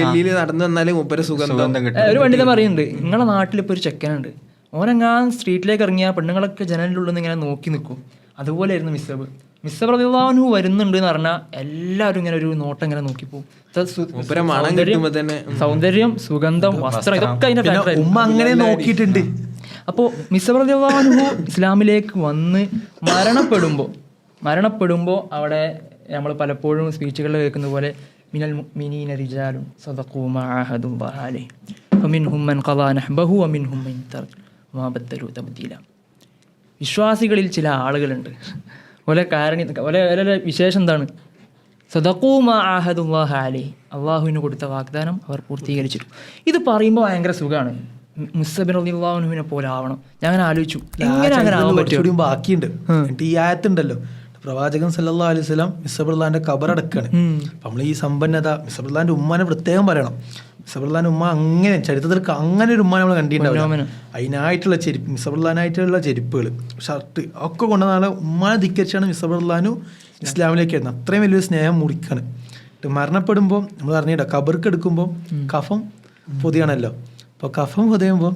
ഗല്ലിയിൽ നടന്നു വന്നാലും മുപ്പര് സുഗന്ധം. ഒരു പണ്ഡിതൻ പറയുന്നുണ്ട്, നിങ്ങളെ നാട്ടിൽ ഇപ്പോൾ ഒരു ചെക്കനുണ്ട്, ഓനെങ്ങാൻ സ്ട്രീറ്റിലേക്ക് ഇറങ്ങിയ പെണ്ണുങ്ങളൊക്കെ ജനലിനുള്ളിൽ നിന്ന് ഇങ്ങനെ നോക്കി നിൽക്കും. അതുപോലെയായിരുന്നു മിസ്സബ് റളിയല്ലാഹു വരുന്നുണ്ട് എന്ന് പറഞ്ഞാൽ എല്ലാവരും ഇങ്ങനെ ഒരു നോട്ടം ഇങ്ങനെ നോക്കിപ്പോവും. സൗന്ദര്യം, സുഗന്ധം, വസ്ത്രം, ഇതൊക്കെ അതിന്റെ ഉമ്മ അങ്ങനെ നോക്കിയിട്ടുണ്ട്. അപ്പോൾ മിസ്സബ് റളിയല്ലാഹു ഇസ്ലാമിലേക്ക് വന്ന് മരണപ്പെടുമ്പോൾ അവിടെ നമ്മൾ പലപ്പോഴും സ്പീച്ചുകളിൽ കേൾക്കുന്ന പോലെ മിനൽ മുഅ്മിനീന റിജാലുൻ സദഖൂ മാ അഹദുല്ലാഹി അലൈഹി ഫമിൻഹും മൻ ഖളാ നഹ്ബഹു വമിൻഹും മൻ തറക വമാ ബദ്ദലൂ തബ്ദീല. വിശ്വാസികളിൽ ചില ആളുകളുണ്ട്, ഓലെ വിശേഷം എന്താണ്, സദഖൂ മാ അഹദുല്ലാഹി അലൈഹി, അള്ളാഹുവിന് കൊടുത്ത വാഗ്ദാനം അവർ പൂർത്തീകരിച്ചിട്ടു. ഇത് പറയുമ്പോൾ ഭയങ്കര സുഖമാണ്, മുസ്സബ് റളിയല്ലാഹുവിനെ പോലെ ആവണം. ഞാൻ അങ്ങനെ ആലോചിച്ചു, എങ്ങനെ അങ്ങനെ ആവാൻ പറ്റും. ബാക്കിയുണ്ട് ഈ ആയത്തുണ്ടല്ലോ, പ്രവാചകൻ സല്ലല്ലാഹു അലൈഹി വസല്ലം മിസ്സബ് റളിയല്ലാഹുവിന്റെ ഖബറടക്കാണ്. നമ്മൾ ഈ സമ്പന്നത മിസ്സബ് റളിയല്ലാഹുവിന്റെ ഉമ്മാനെ പ്രത്യേകം പറയണം. മിസ്സബ് റളിയല്ലാഹുവിന്റെ ഉമ്മ അങ്ങനെ ചരിത്രത്തിൽ അങ്ങനെ ഒരു ഉമ്മാനെ നമ്മൾ കണ്ടിട്ടുണ്ടാവില്ല. അതിനായിട്ടുള്ള ചെരുപ്പ്, മിസ്സബ് റളിയല്ലാഹുവിനായിട്ടുള്ള ചെരുപ്പുകൾ, ഷർട്ട് ഒക്കെ കൊണ്ടുവന്നാണ് ഉമ്മാനെ ധിക്കരിച്ചാണ് മിസ്സബ് റളിയല്ലാഹു ഇസ്ലാമിലേക്ക് വരുന്നത്. അത്രയും വലിയൊരു സ്നേഹം മുറിക്കാണ്. മരണപ്പെടുമ്പോൾ നമ്മൾ അറിഞ്ഞില്ല, ഖബർക്ക് എടുക്കുമ്പോൾ കഫം പൊതിയാണല്ലോ. അപ്പോൾ കഫം പൊതിയുമ്പോൾ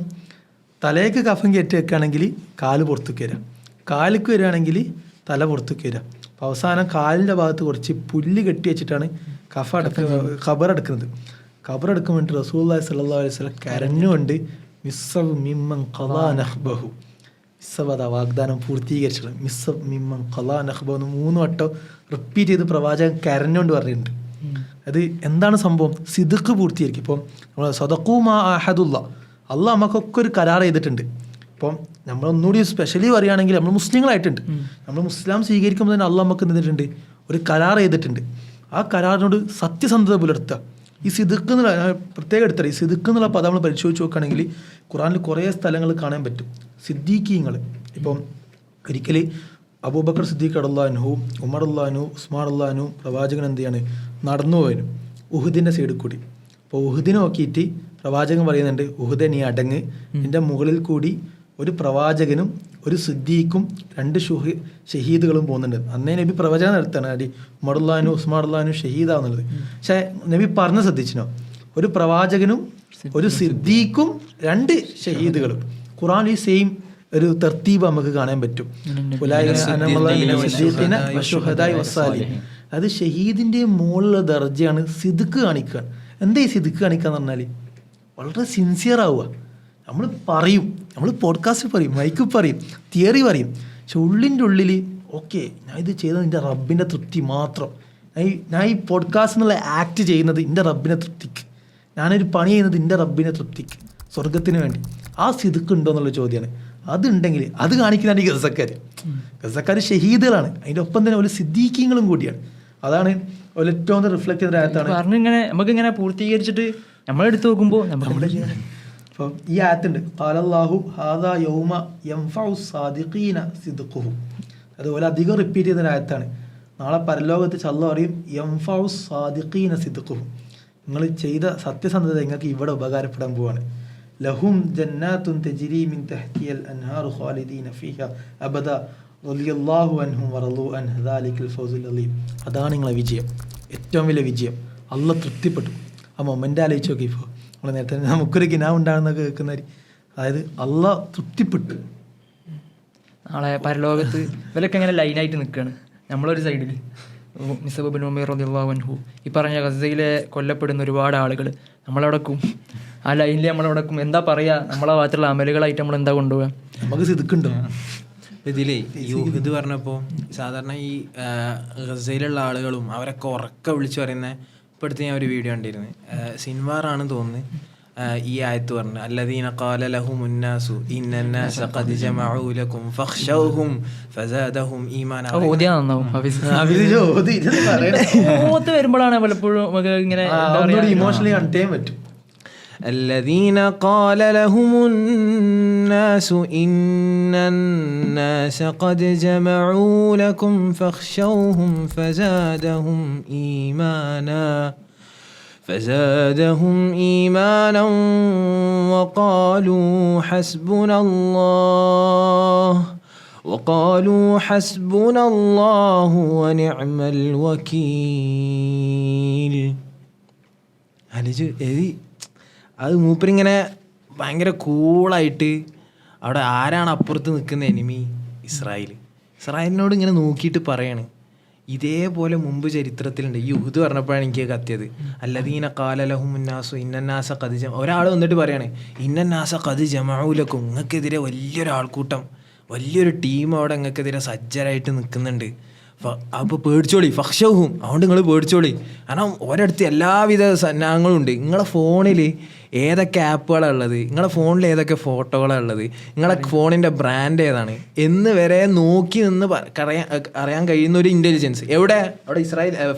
തലയ്ക്ക് കഫം കയറ്റി വെക്കുകയാണെങ്കിൽ കാല് പുറത്തേക്ക് വരാം, കാലിക്ക് വരികയാണെങ്കിൽ തല പുറത്തേക്ക് വരാം. അപ്പോൾ അവസാനം കാലിൻ്റെ ഭാഗത്ത് കുറച്ച് പുല്ല് കെട്ടി വെച്ചിട്ടാണ് ഖബറെടുക്കുന്നത്. ഖബറെടുക്കാൻ വേണ്ടി റസൂലുള്ളാഹി സ്വല്ലല്ലാഹു അലൈഹി വസല്ലം കരഞ്ഞുകൊണ്ട് മിസ്സബ് മിമ്മൻ ഖളാ നഹ്ബഹു, മിസ്സബ് അതാ വാഗ്ദാനം പൂർത്തീകരിച്ചത്, മിസ്സബ് മിമ്മൻ ഖളാ നഹ്ബഹു എന്ന് 3 വട്ടം റിപ്പീറ്റ് ചെയ്ത് പ്രവാചകൻ കരഞ്ഞുകൊണ്ട് പറഞ്ഞിട്ടുണ്ട്. അത് എന്താണ് സംഭവം? സിദ്ഖ് പൂർത്തീകരിക്കും. ഇപ്പം നമ്മൾ സദഖൂ മാ അഹദുല്ലാഹ്, അള്ളാഹ് നമുക്കൊക്കെ ഒരു കരാർ ചെയ്തിട്ടുണ്ട്. ഇപ്പം നമ്മളൊന്നുകൂടി സ്പെഷ്യലി പറയുകയാണെങ്കിൽ നമ്മൾ മുസ്ലിങ്ങളായിട്ടുണ്ട്, നമ്മൾ മുസ്ലിം സ്വീകരിക്കുമ്പോൾ തന്നെ അള്ളാഹ് നമുക്ക് എന്തിട്ടുണ്ട്, ഒരു കരാർ ചെയ്തിട്ടുണ്ട്. ആ കരാറിനോട് സത്യസന്ധത പുലർത്തുക. ഈ സിദ്ഖ് എന്നുള്ള പ്രത്യേകം എടുത്തത്, ഈ സിദ്ഖ് എന്നുള്ള പദം നമ്മൾ പരിശോധിച്ച് നോക്കുകയാണെങ്കിൽ ഖുറാനിൽ കുറേ സ്ഥലങ്ങൾ കാണാൻ പറ്റും. സിദ്ദീഖീങ്ങൾ, ഇപ്പം ഒരിക്കൽ അബൂബക്കർ സിദ്ദീഖ് റളിയല്ലാഹു, ഉമർ റളിയല്ലാഹു, ഉസ്മാൻ റളിയല്ലാഹു പ്രവാചകൻ എന്ത് ചെയ്യാണ് നടന്നു പോയിരുന്നു ഉഹുദിൻ്റെ സൈഡിൽ കൂടി. അപ്പോൾ ഉഹുദിനെ നോക്കിയിട്ട് പ്രവാചകൻ പറയുന്നുണ്ട്, ഉഹുദെ നീ അടങ്ങ്, നിൻ്റെ മുകളിൽ കൂടി ഒരു പ്രവാചകനും ഒരു സിദ്ദീഖും 2 ഷഹീദുകളും പോകുന്നുണ്ട്. അന്നേ നബി പ്രവചനം നടത്താണ് അടി ഉമർ റളിയല്ലാഹു ഉസ്മാൻ റളിയല്ലാഹു ഷഹീദാവുന്നുള്ളത്. പക്ഷേ നബി പറഞ്ഞ് ശ്രദ്ധിച്ചിനോ, ഒരു പ്രവാചകനും ഒരു സിദ്ദീഖും 2 ഷഹീദുകളും. ഖുർആൻ ഈ സെയിം ഒരു തർത്തീബ് നമുക്ക് കാണാൻ പറ്റും. അത് ഷഹീദിൻ്റെ മുകളിലുള്ള ദർജയാണ് സിദ്ക്ക് കാണിക്കുക. എന്താ ഈ സിദ്ക്ക് കാണിക്കുക എന്ന് പറഞ്ഞാൽ വളരെ സിൻസിയർ ആവുക. നമ്മൾ പറയും, നമ്മൾ പോഡ്കാസ്റ്റ് പറയും, മൈക്ക് പറയും, തിയറി പറയും, പക്ഷെ ഉള്ളിൻ്റെ ഉള്ളിൽ ഓക്കെ ഞാൻ ഇത് ചെയ്തത് എൻ്റെ റബ്ബിൻ്റെ തൃപ്തി മാത്രം, ഞാൻ ഈ പോഡ്കാസ്റ്റ് എന്നുള്ള ആക്ട് ചെയ്യുന്നത് എൻ്റെ റബ്ബിൻ്റെ തൃപ്തിക്ക്, ഞാനൊരു പണി ചെയ്യുന്നത് എൻ്റെ റബ്ബിൻ്റെ തൃപ്തിക്ക്, സ്വർഗത്തിന് വേണ്ടി. ആ സിദ്ക്ക് ഉണ്ടോ എന്നുള്ള ചോദ്യമാണ്. അതുണ്ടെങ്കിൽ അത് കാണിക്കുന്നതാണ് ഈ ഗസക്കാർ ഷഹീദുകളാണ്. അതിൻ്റെ ഒപ്പം തന്നെ ഒരു സിദ്ദീഖീങ്ങളും കൂടിയാണ്. അതാണ് ഏറ്റവും റിഫ്ലക്ട് ചെയ്ത ആയത്താണ്. പറഞ്ഞിങ്ങനെ നമുക്കിങ്ങനെ പൂർത്തീകരിച്ചിട്ട് നമ്മളെടുത്ത് നോക്കുമ്പോൾ അപ്പോൾ ഈ ആയത്തുണ്ട്, ഖാലല്ലാഹു ഹാദാ യൗമ യൻഫഉ സാദിഖീന സിദ്ഖുഹു. അതുപോലെ അധികം റിപ്പീറ്റ് ചെയ്യുന്ന ആയത്താണ്. നാളെ പരലോകത്ത് അല്ലാഹു പറയും യൻഫഉ സാദിഖീന സിദ്ഖുഹു, നിങ്ങൾ ചെയ്ത സത്യസന്ധത നിങ്ങൾക്ക് ഇവിടെ ഉപകാരപ്പെടാൻ പോവാണ്. ലഹും ജന്നാത്തുൻ തജ്രി മിൻ തഹ്തിഹൽ അൻഹാറു ഖാലിദീന ഫീഹാ അബദ റളിയല്ലാഹു അൻഹും വറളു അൻ ദാലികൽ ഫൗസുൽ അലീം. അതാണ് നിങ്ങളെ വിജയം, ഏറ്റവും വലിയ വിജയം. അള്ളാഹ് തൃപ്തിപ്പെട്ടു. ആ മൊമെൻ്റ് ആലോചിച്ച് നോക്കി. ഇപ്പോൾ നമ്മൾ നേരത്തെ നമുക്കൊരു കിനാവ് ഉണ്ടാകുന്നൊക്കെ കേൾക്കുന്നവർ, അതായത് അള്ളാഹ് തൃപ്തിപ്പെട്ടു. നാളെ പരലോകത്ത് ഇവരൊക്കെ ഇങ്ങനെ ലൈനായിട്ട് നിൽക്കുകയാണ്. നമ്മളൊരു സൈഡിൽ മിസ്അബ് ഇബ്നു ഉമൈർ റളിയല്ലാഹു അൻഹു, ഈ പറഞ്ഞ ഗസയിലെ കൊല്ലപ്പെടുന്ന ഒരുപാട് ആളുകൾ നമ്മളവിടക്കും ആ ലൈനിൽ നമ്മളവിടക്കും. എന്താ പറയുക, നമ്മളെ ഭാഗത്തുള്ള അമലുകളായിട്ട് നമ്മൾ എന്താ കൊണ്ടുപോകാം? നമുക്ക് സിദ്ക്കുണ്ടോ ഇതിലേ ഇത് പറഞ്ഞപ്പോൾ സാധാരണ ഈ ഗസയിലുള്ള ആളുകളും അവരൊക്കെ ഉറക്കെ വിളിച്ചു പറയുന്ന, ഇപ്പോൾ അടുത്ത് ഞാൻ ഒരു വീഡിയോ കണ്ടിരുന്നു, സിൻവാറാണെന്ന് തോന്നുന്നു, ഈ ആയത്ത് പറഞ്ഞു അല്ലദീന ഖാല ലഹുമുന്നാസു ഇന്നന്നാസ ഖദ് ജമഉ ലക്കും ഫഖ്ശൗഹും ഫസാദഹും ഈമാന. വരുമ്പോഴാണ് പലപ്പോഴും നമുക്ക് ഇങ്ങനെ ഇമോഷണലി കണ്ടേ പറ്റും. الذين قال لهم الناس إن الناس قد جمعوا لكم فاخشوهم فزادهم إيمانا وقالوا حسبنا الله ونعم الوكيل. അത് മൂപ്പരിങ്ങനെ ഭയങ്കര കൂളായിട്ട് അവിടെ ആരാണ് അപ്പുറത്ത് നിൽക്കുന്ന എനിമി? ഇസ്രായേലിനോട് ഇങ്ങനെ നോക്കിയിട്ട് പറയാണ്. ഇതേപോലെ മുമ്പ് ചരിത്രത്തിലുണ്ട്. ഈ ഉഹുദ് പറഞ്ഞപ്പോഴാണ് എനിക്ക് കത്തിയത്. അല്ലദീന ഖാല ലഹുമുന്നാസു ഇന്നന്നാസ ഖദ് ജമഉ. ഒരാൾ വന്നിട്ട് പറയാണ് ഇന്നന്നാസ ഖദ് ജമഉ ലക്കും, നിങ്ങൾക്കെതിരെ വലിയൊരാൾക്കൂട്ടം, വലിയൊരു ടീം അവിടെ നിങ്ങൾക്കെതിരെ സജ്ജരായിട്ട് നിൽക്കുന്നുണ്ട്. അപ്പോൾ പേടിച്ചോളി, ഫഖ്ശൗഹും, അതുകൊണ്ട് നിങ്ങൾ പേടിച്ചോളി. കാരണം ഒരിടത്ത് എല്ലാവിധ സന്നാഹങ്ങളും ഉണ്ട്. നിങ്ങളെ ഫോണിൽ ഏതൊക്കെ ആപ്പുകളാണ് ഉള്ളത്, നിങ്ങളെ ഫോണിൽ ഏതൊക്കെ ഫോട്ടോകളാണ് ഉള്ളത്, നിങ്ങളെ ഫോണിൻ്റെ ബ്രാൻഡ് ഏതാണ് എന്ന് വരെ നോക്കി നിന്ന് അറിയാൻ കഴിയുന്ന ഒരു ഇൻ്റലിജൻസ് എവിടെ? അവിടെ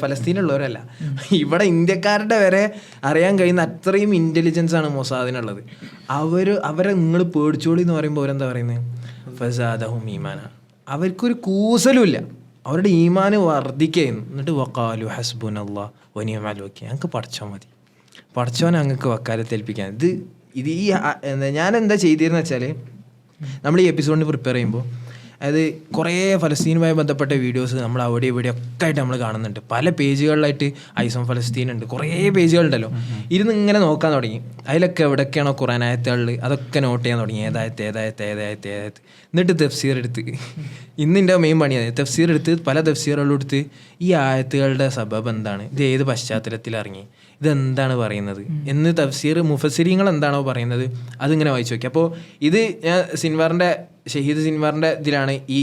ഫലസ്തീനുള്ളവരല്ല, ഇവിടെ ഇന്ത്യക്കാരുടെ വരെ അറിയാൻ കഴിയുന്ന അത്രയും ഇൻ്റലിജൻസ് ആണ് മൊസാദിനുള്ളത്. അവരെ നിങ്ങൾ പേടിച്ചോളി എന്ന് പറയുമ്പോൾ അവരെന്താ പറയുന്നത്? ഫസാദഹും ഈമാന. അവർക്കൊരു കൂസലുമില്ല, അവരുടെ ഈമാന് വർദ്ധിക്കുന്നു. എന്നിട്ട് വഖാലു ഹസ്ബുനല്ലാഹ് വനിഅമൽ വക്കീൽ, ഞങ്ങൾക്ക് പഠിച്ചാൽ മതി, പഠിച്ചവനെ ഞങ്ങൾക്ക് വക്കാലത്തേൽപ്പിക്കാൻ. ഇത് ഈ ഞാൻ എന്താ ചെയ്തിരുന്നു വെച്ചാൽ, നമ്മൾ ഈ എപ്പിസോഡിന് പ്രിപ്പയർ ചെയ്യുമ്പോൾ അതായത് കുറേ ഫലസ്തീനുമായി ബന്ധപ്പെട്ട വീഡിയോസ് നമ്മൾ അവിടെ ഇവിടെ ഒക്കെ ആയിട്ട് നമ്മൾ കാണുന്നുണ്ട്. പല പേജുകളിലായിട്ട് ഐസം ഫലസ്തീൻ ഉണ്ട്, കുറേ പേജുകളുണ്ടല്ലോ. ഇരുന്ന് ഇങ്ങനെ നോക്കാൻ തുടങ്ങി. അതിലൊക്കെ എവിടെയൊക്കെയാണോ ഖുർആൻ ആയത്തുകളിൽ അതൊക്കെ നോട്ട് ചെയ്യാൻ തുടങ്ങി. ഏതായത്ത് എന്നിട്ട് തഫ്സീർ എടുത്ത്, ഇന്നിൻ്റെ മെയിൻ പണിയാണ് തഫ്സീർ എടുത്ത് പല തഫ്സീറുകളും എടുത്ത് ഈ ആയത്തുകളുടെ സബബ് എന്താണ്, ഇത് ഏത് പശ്ചാത്തലത്തിൽ ഇറങ്ങി, ഇതെന്താണ് പറയുന്നത് എന്ന് തഫ്സീർ മുഫസ്സിരീങ്ങൾ എന്താണോ പറയുന്നത് അതിങ്ങനെ വായിച്ചു നോക്കി. അപ്പോൾ ഇത് ഞാൻ ഷഹീദ് സിൻവാറിൻ്റെ ഇതിലാണ് ഈ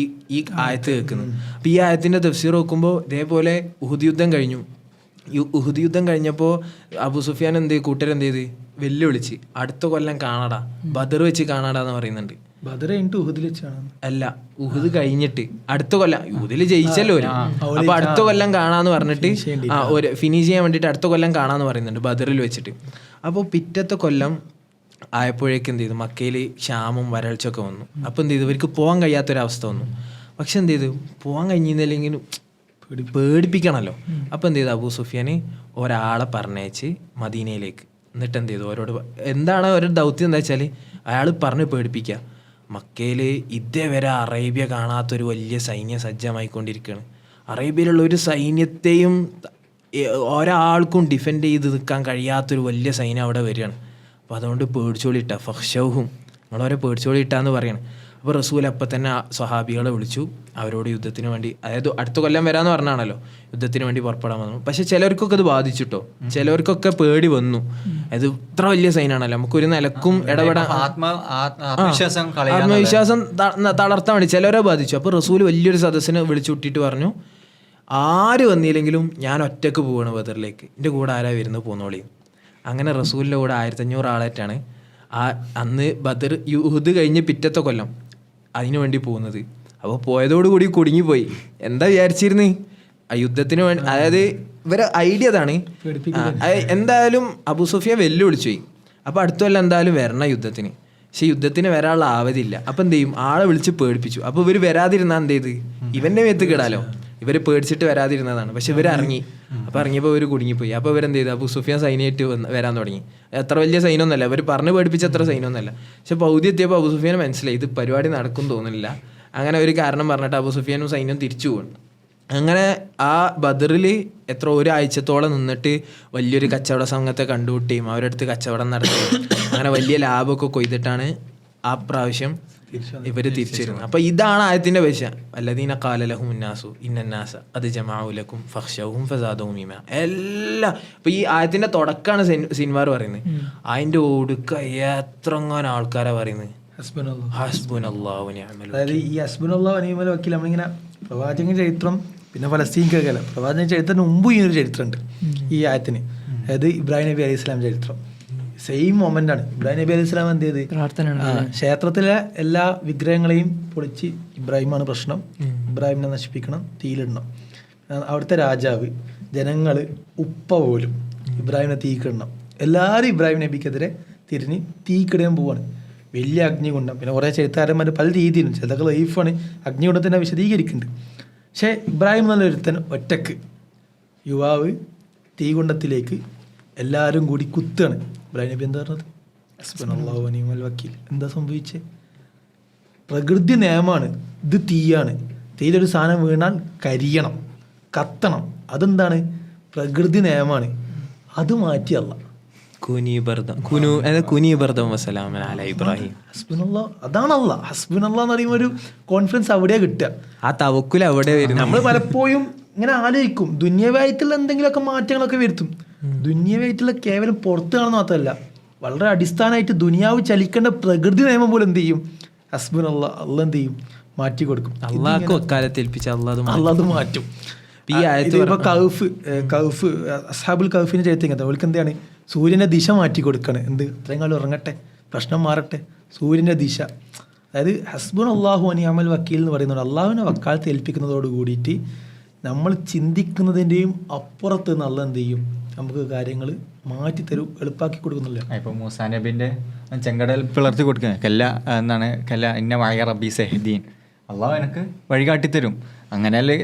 ആയത്ത് കേൾക്കുന്നത്. അപ്പോൾ ഈ ആയത്തിൻ്റെ തഫ്സീർ നോക്കുമ്പോൾ ഇതേപോലെ ഉഹുദ് യുദ്ധം കഴിഞ്ഞു. ഉഹുദ് യുദ്ധം കഴിഞ്ഞപ്പോൾ അബൂ സുഫിയാൻ കൂട്ടരെന്ത് ചെയ്ത് വെല്ലുവിളിച്ച് അടുത്ത കൊല്ലം കാണാടാ, ബദർ വെച്ച് കാണാടാ എന്ന് പറയുന്നുണ്ട്. അല്ല, ഉഹുദ് കഴിഞ്ഞിട്ട് അടുത്ത കൊല്ലം, ഉഹുദിൽ ജയിച്ചല്ലോ ഒരു, അപ്പൊ അടുത്ത കൊല്ലം കാണാന്ന് പറഞ്ഞിട്ട് ഒരു ഫിനിഷ് ചെയ്യാൻ വേണ്ടിയിട്ട് അടുത്ത കൊല്ലം കാണാന്ന് പറയുന്നുണ്ട് ബദറിൽ വെച്ചിട്ട്. അപ്പോൾ പിറ്റത്തെ കൊല്ലം ആയപ്പോഴേക്കും എന്ത് ചെയ്തു, മക്കയിൽ ക്ഷാമം വരൾച്ചൊക്കെ വന്നു. അപ്പോൾ എന്ത് ചെയ്തു, ഇവർക്ക് പോകാൻ കഴിയാത്തൊരവസ്ഥ വന്നു. പക്ഷെ എന്ത് ചെയ്തു പോകാൻ കഴിഞ്ഞില്ലെങ്കിലും പേടിപ്പിക്കണമല്ലോ. അപ്പോൾ എന്ത് ചെയ്തു അബൂ സുഫിയാന് ഒരാളെ പറഞ്ഞയച്ച് മദീനയിലേക്ക്. എന്നിട്ട് എന്ത് ചെയ്തു അവരോട് എന്താണ് ഒരു ദൗത്യം എന്താ വെച്ചാൽ അയാൾ പറഞ്ഞ് പേടിപ്പിക്കുക. മക്കയിൽ ഇതേവരെ അറേബ്യ കാണാത്തൊരു വലിയ സൈന്യം സജ്ജമായിക്കൊണ്ടിരിക്കുകയാണ്. അറേബ്യയിലുള്ള ഒരു സൈന്യത്തെയും ഒരാൾക്കും ഡിഫെൻഡ് ചെയ്ത് നിൽക്കാൻ കഴിയാത്തൊരു വലിയ സൈന്യം അവിടെ വരികയാണ്. അപ്പോൾ അതുകൊണ്ട് പേടിച്ചോളിട്ട ഫഹ്ഷൗഹും നിങ്ങളവരെ പേടിച്ചോളിട്ടാന്ന് പറയാണ്. അപ്പോൾ റസൂൽ അപ്പം തന്നെ സ്വഹാബികളെ വിളിച്ചു, അവരോട് യുദ്ധത്തിന് വേണ്ടി, അതായത് അടുത്ത കൊല്ലം വരാമെന്ന് പറഞ്ഞാണല്ലോ, യുദ്ധത്തിന് വേണ്ടി പുറപ്പെടാൻ വന്നു. പക്ഷെ ചിലവർക്കൊക്കെ അത് ബാധിച്ചിട്ടോ, ചിലവർക്കൊക്കെ പേടി വന്നു. അത് ഇത്ര വലിയ സൈനാണല്ലോ, നമുക്കൊരു നിലക്കും ഇടപെടാൻ ആത്മവിശ്വാസം തളർത്താൻ വേണ്ടി ചിലവരെ ബാധിച്ചു. അപ്പോൾ റസൂൽ വലിയൊരു സദസ്സിനെ വിളിച്ചു കൂട്ടിയിട്ട് പറഞ്ഞു, ആര് വന്നില്ലെങ്കിലും ഞാൻ ഒറ്റക്ക് പോവാണ് ബദറിലേക്ക്, എൻ്റെ കൂടെ ആരാ വരുന്നത് പോന്നോളിയും. അങ്ങനെ റസൂലിൻ്റെ കൂടെ 1500 ആളായിട്ടാണ് അന്ന് ബദർ യുഹുദ് കഴിഞ്ഞ് പിറ്റത്തെ കൊല്ലം അതിനു വേണ്ടി പോകുന്നത്. അപ്പോൾ പോയതോടുകൂടി കുടുങ്ങിപ്പോയി. എന്താ വിചാരിച്ചിരുന്ന് ആ യുദ്ധത്തിന് വേണ്ടി, അതായത് ഇവരെ ഐഡിയ അതാണ്. എന്തായാലും അബൂ സുഫിയാൻ വെല്ലുവിളിച്ചു പോയി. അപ്പോൾ അടുത്ത കൊല്ലം എന്തായാലും വരണം യുദ്ധത്തിന്. പക്ഷെ യുദ്ധത്തിന് വരാനുള്ള ആവതില്ല. അപ്പം എന്ത് ചെയ്യും, ആളെ വിളിച്ച് പേടിപ്പിച്ചു. അപ്പോൾ ഇവർ വരാതിരുന്നാൽ എന്ത് ചെയ്ത് ഇവൻ്റെ മേത്ത് കിടാലോ, ഇവർ പേടിച്ചിട്ട് വരാതിരുന്നതാണ്. പക്ഷെ ഇവർ ഇറങ്ങി. അപ്പോൾ ഇറങ്ങിയപ്പോൾ ഇവർ കുടുങ്ങിപ്പോയി. അപ്പോൾ ഇവരെന്ത് ചെയ്തു, അബൂ സുഫിയാൻ സൈന്യമായിട്ട് വരാൻ തുടങ്ങി. അത്ര വലിയ സൈന്യമൊന്നുമല്ല, ഇവർ പറഞ്ഞ് പേടിപ്പിച്ച അത്ര സൈന്യമൊന്നുമല്ല. പക്ഷെ പൗതി എത്തിയപ്പോൾ അബൂ സുഫിയാൻ മനസ്സിലായി ഇത് പരിപാടി നടക്കും തോന്നുന്നില്ല. അങ്ങനെ ഒരു കാരണം പറഞ്ഞിട്ട് അബൂ സുഫിയാനും സൈന്യം തിരിച്ചു പോകും. അങ്ങനെ ആ ബദറിൽ ഒരാഴ്ചത്തോളം നിന്നിട്ട് വലിയൊരു കച്ചവട സംഘത്തെ കണ്ടുകൂട്ടിയും അവരടുത്ത് കച്ചവടം നടത്തുകയും അങ്ങനെ വലിയ ലാഭമൊക്കെ കൊയ്തിട്ടാണ് ആ പ്രാവശ്യം ഇവർ തിരിച്ചിരുന്നത്. അപ്പോൾ ഇതാണ് ആയത്തിൻ്റെ പൈസ. അല്ലദീന ഖാല ലഹും ഉന്നാസു ഇന്നന്നാസ അത് ജമഉ ലക്കും ഫഖ്ശൗഹും ഫസാദഹും ഈമാന. എല്ലാം ഇപ്പോൾ ഈ ആയത്തിൻ്റെ തുടക്കമാണ് സിൻവാർ പറയുന്നത്. അതിൻ്റെ ഒടുക്ക എത്രങ്ങാനും ആൾക്കാരാണ് പറയുന്നത് ഹസ്ബുനല്ലാഹു വനിഅമൽ വക്കീൽ. അതായത് ഈ ഹസ്ബുനല്ലാഹു വനിഅമൽ വക്കീൽ നമ്മളിങ്ങനെ പ്രവാചക ചരിത്രം പിന്നെ ഫലസ്തീൻ കേൾക്കല, പ്രവാചക ചരിത്രത്തിന് മുമ്പ് ഈ ഒരു ചരിത്രമുണ്ട് ഈ ആയത്തിന്. അതായത് ഇബ്രാഹിം നബി അലൈഹി സ്വലാം ചരിത്രം സെയിം മൊമെന്റ് ആണ്. ഇബ്രാഹിം നബി അലൈഹി സ്വലാം എന്ത് ചെയ്ത് ക്ഷേത്രത്തിലെ എല്ലാ വിഗ്രഹങ്ങളെയും പൊളിച്ച്, ഇബ്രാഹിമാണ് പ്രശ്നം, ഇബ്രാഹിമിനെ നശിപ്പിക്കണം, തീയിലിടണം. അവിടുത്തെ രാജാവ്, ജനങ്ങൾ, ഉപ്പ പോലും ഇബ്രാഹിമിനെ തീക്കിടണം. എല്ലാവരും ഇബ്രാഹിം നബിക്കെതിരെ തിരിഞ്ഞ് തീക്കിടാൻ പോവാണ്. വലിയ അഗ്നികുണ്ഡം. പിന്നെ കുറേ ചരിത്രകാരന്മാർ പല രീതിയിലും, ചിലതൊക്കെ ലൈഫാണ്, അഗ്നികുണ്ഡത്തിനെ വിശദീകരിക്കുന്നുണ്ട്. പക്ഷേ ഇബ്രാഹിം എന്നുള്ളൊരുത്തൻ ഒറ്റക്ക്, യുവാവ് തീകുണ്ഡത്തിലേക്ക് എല്ലാവരും കൂടി കുത്തുകയാണ്. ഇബ്രാഹിം നബി എന്താ പറഞ്ഞത്, ഹസ്ബുനല്ലാഹു വനിഅമൽ വക്കീൽ. എന്താ സംഭവിച്ചേ? പ്രകൃതി നിയമമാണ്, ഇത് തീയാണ്, തീയിലൊരു സാധനം വീണാൽ കരിയണം, കത്തണം. അതെന്താണ്? പ്രകൃതി നിയമമാണ്. അത് മാറ്റിയല്ല അതാണ് അല്ലാഹ്. ഹസ്ബുനല്ലാഹ് എന്ന് പറയുമ്പോൾ ഒരു കോൺഫിഡൻസ് അവിടെയാ കിട്ടുക. ആ തവക്കുൽ അവിടെ വരും. നമ്മൾ പലപ്പോഴും ഇങ്ങനെ ആലോചിക്കും, ദുന്യവായിട്ടുള്ള എന്തെങ്കിലുമൊക്കെ മാറ്റങ്ങളൊക്കെ വരുത്തും. ദുന്യവായിട്ടുള്ള കേവലം പുറത്ത് കാണുന്ന മാത്രമല്ല, വളരെ അടിസ്ഥാനമായിട്ട് ദുനിയാവ് ചലിക്കേണ്ട പ്രകൃതി നിയമം പോലും എന്ത് ചെയ്യും, ഹസ്ബുനല്ലാഹ് അല്ലാഹ് എന്ത് ചെയ്യും, മാറ്റി കൊടുക്കും. അല്ലാഹ് മാറ്റും. ഇപ്പൊ കൗഫ് അസ്ഹാബുൽ കൗഫിന്റെ ചരിത്രം ഇങ്ങനത്തെ അവൾക്ക് എന്താണ്, സൂര്യന്റെ ദിശ മാറ്റി കൊടുക്കാണ്. എന്ത്, ഇത്രയും കാലം ഉറങ്ങട്ടെ, പ്രശ്നം മാറട്ടെ, സൂര്യന്റെ ദിശ. അതായത് ഹസ്ബുനല്ലാഹു വനിഅമൽ വക്കീൽ എന്ന് പറയുന്നത് അള്ളാഹുവിനെ വക്കാലത്ത് ഏൽപ്പിക്കുന്നതോട് കൂടിയിട്ട് നമ്മൾ ചിന്തിക്കുന്നതിൻ്റെയും അപ്പുറത്ത് നല്ല എന്ത് ചെയ്യും, നമുക്ക് കാര്യങ്ങൾ മാറ്റിത്തരും, എളുപ്പാക്കി കൊടുക്കുന്നില്ല. ഇപ്പോൾ മൂസാ നബിന്റെ ചെങ്കടൽ പിളർത്തി കൊടുക്കുക, കല്ല ഇന്ന വായ റബ്ബി സഹദീൻ, അള്ളാഹു എനിക്ക് വഴികാട്ടിത്തരും. അങ്ങനെയല്ലേ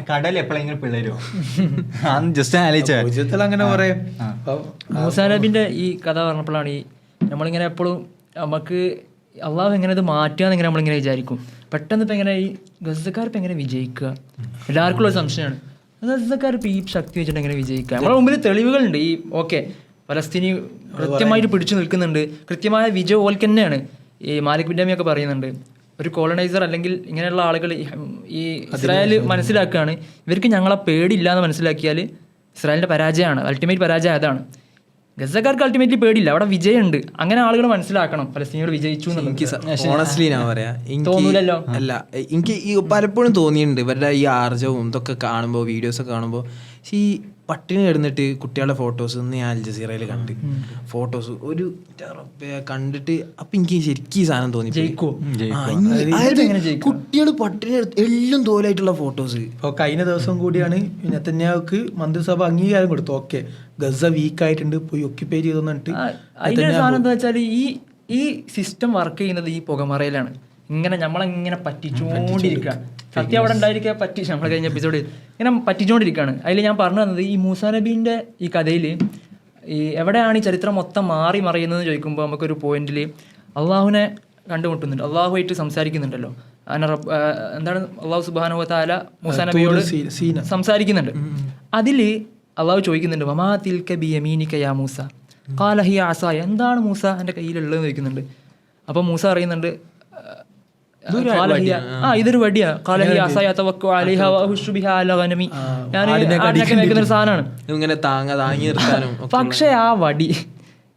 കടൽ എപ്പോഴെങ്കിലും പിള്ളേരുമോ ജസ്റ്റ് ആലോചിച്ചാൽ അങ്ങനെ പറയാം. മൂസാ നബിന്റെ ഈ കഥ പറഞ്ഞപ്പോഴാണ് ഈ നമ്മളിങ്ങനെ എപ്പോഴും നമുക്ക് അള്ളാഹു എങ്ങനെ ഇത് മാറ്റുക എന്നിങ്ങനെ നമ്മളിങ്ങനെ വിചാരിക്കും. പെട്ടെന്ന് ഇപ്പം എങ്ങനെ ഈ ഗസക്കാരിപ്പോൾ എങ്ങനെ വിജയിക്കുക, എല്ലാവർക്കും ഉള്ള സംശയമാണ്. ഗസക്കാരിപ്പോൾ ഈ ശക്തി വെച്ചിട്ട് എങ്ങനെ വിജയിക്കുക? നമ്മുടെ മുമ്പിൽ തെളിവുകളുണ്ട്. ഈ ഓക്കെ ഫലസ്തീനി കൃത്യമായിട്ട് പിടിച്ചു നിൽക്കുന്നുണ്ട്, കൃത്യമായ വിജയം ഓൽക്ക് തന്നെയാണ്. ഈ മാലിക് ബിൻ നബിയൊക്കെ പറയുന്നുണ്ട്, ഒരു കോളനൈസർ അല്ലെങ്കിൽ ഇങ്ങനെയുള്ള ആളുകൾ ഈ ഇസ്രായേൽ മനസ്സിലാക്കുകയാണ്, ഇവർക്ക് ഞങ്ങളെ പേടിയില്ല എന്ന് മനസ്സിലാക്കിയാൽ ഇസ്രായേലിൻ്റെ പരാജയമാണ്, അൾട്ടിമേറ്റ് പരാജയം അതാണ്. ഗസക്കാർക്ക് അൾട്ടിമേറ്റ്ലി പേടിയില്ല, അവിടെ വിജയമുണ്ട്. അങ്ങനെ ആളുകൾ മനസ്സിലാക്കണം ഫലസ്തീനികൾ വിജയിച്ചു ഓണസ്റ്റ്ലി ഞാൻ പറയാ, തോന്നൂലല്ലോ. അല്ല, എനിക്ക് ഈ പലപ്പോഴും തോന്നിയിട്ടുണ്ട് ഇവരുടെ ഈ ആർജവും ഇതൊക്കെ കാണുമ്പോൾ, വീഡിയോസൊക്കെ കാണുമ്പോൾ. ഈ പട്ടിണി കിടന്നിട്ട് കുട്ടികളുടെ ഫോട്ടോസ് ഇന്ന് ഞാൻ അൽ ജസീറയിൽ കണ്ട് ഫോട്ടോസ് ഒരു കണ്ടിട്ട് അപ്പം എനിക്ക് ശരിക്കും ഈ സാധനം തോന്നി, കുട്ടികൾ പട്ടിണി എല്ലാം തോലായിട്ടുള്ള ഫോട്ടോസ്. ഇപ്പോൾ കഴിഞ്ഞ ദിവസം കൂടിയാണ് നെതന്യാഹുക്ക് മന്ത്രിസഭ അംഗീകാരം കൊടുത്തു. ഓക്കെ, ഗസ വീക്കായിട്ടുണ്ട്, പോയി ഒക്യുപ്പൈ ചെയ്തു. അതിന്റെ സാധനം എന്താ വെച്ചാൽ ഈ സിസ്റ്റം വർക്ക് ചെയ്യുന്നത് ഈ പുകമറയിലാണ്. ഇങ്ങനെ നമ്മളെങ്ങനെ പറ്റിച്ചുകൊണ്ടിരിക്കുക. സത്യം അവിടെ ഉണ്ടായിരിക്കുക നമ്മൾ കഴിഞ്ഞ എപ്പിസോഡ് ഇങ്ങനെ പറ്റിച്ചുകൊണ്ടിരിക്കുകയാണ്. അതിൽ ഞാൻ പറഞ്ഞു തന്നത് ഈ മൂസാ നബീൻ്റെ ഈ കഥയിൽ ഈ എവിടെയാണ് ഈ ചരിത്രം മൊത്തം മാറി മറിയുന്നതെന്ന് ചോദിക്കുമ്പോൾ നമുക്കൊരു പോയിന്റിൽ അള്ളാഹുവിനെ കണ്ടുമുട്ടുന്നുണ്ട്, അള്ളാഹുമായിട്ട് സംസാരിക്കുന്നുണ്ടല്ലോ. എന്താണ് അള്ളാഹു സുബ്ഹാനഹു വ തആല മൂസാ നബിയോട് സംസാരിക്കുന്നുണ്ട്. അതിൽ അള്ളാഹു ചോദിക്കുന്നുണ്ട് വമാ തിൽക ബിയമീനിക യാ മൂസ ഖാല ഹിയ അസായ, എന്താണ് മൂസ എൻ്റെ കയ്യിലുള്ളതെന്ന് ചോദിക്കുന്നുണ്ട്. അപ്പോൾ മൂസ അറിയുന്നുണ്ട് ഇതൊരു വടിയാ. ഖാല ഹിയ അസായ തവക്കു അലൈഹ വഅഹുശു ബിഹാ അല ഗനമി, ഞാൻ ആടിനൊക്കെ മേക്കുന്ന ഒരു സാധനമാണ്. പക്ഷേ ആ വടി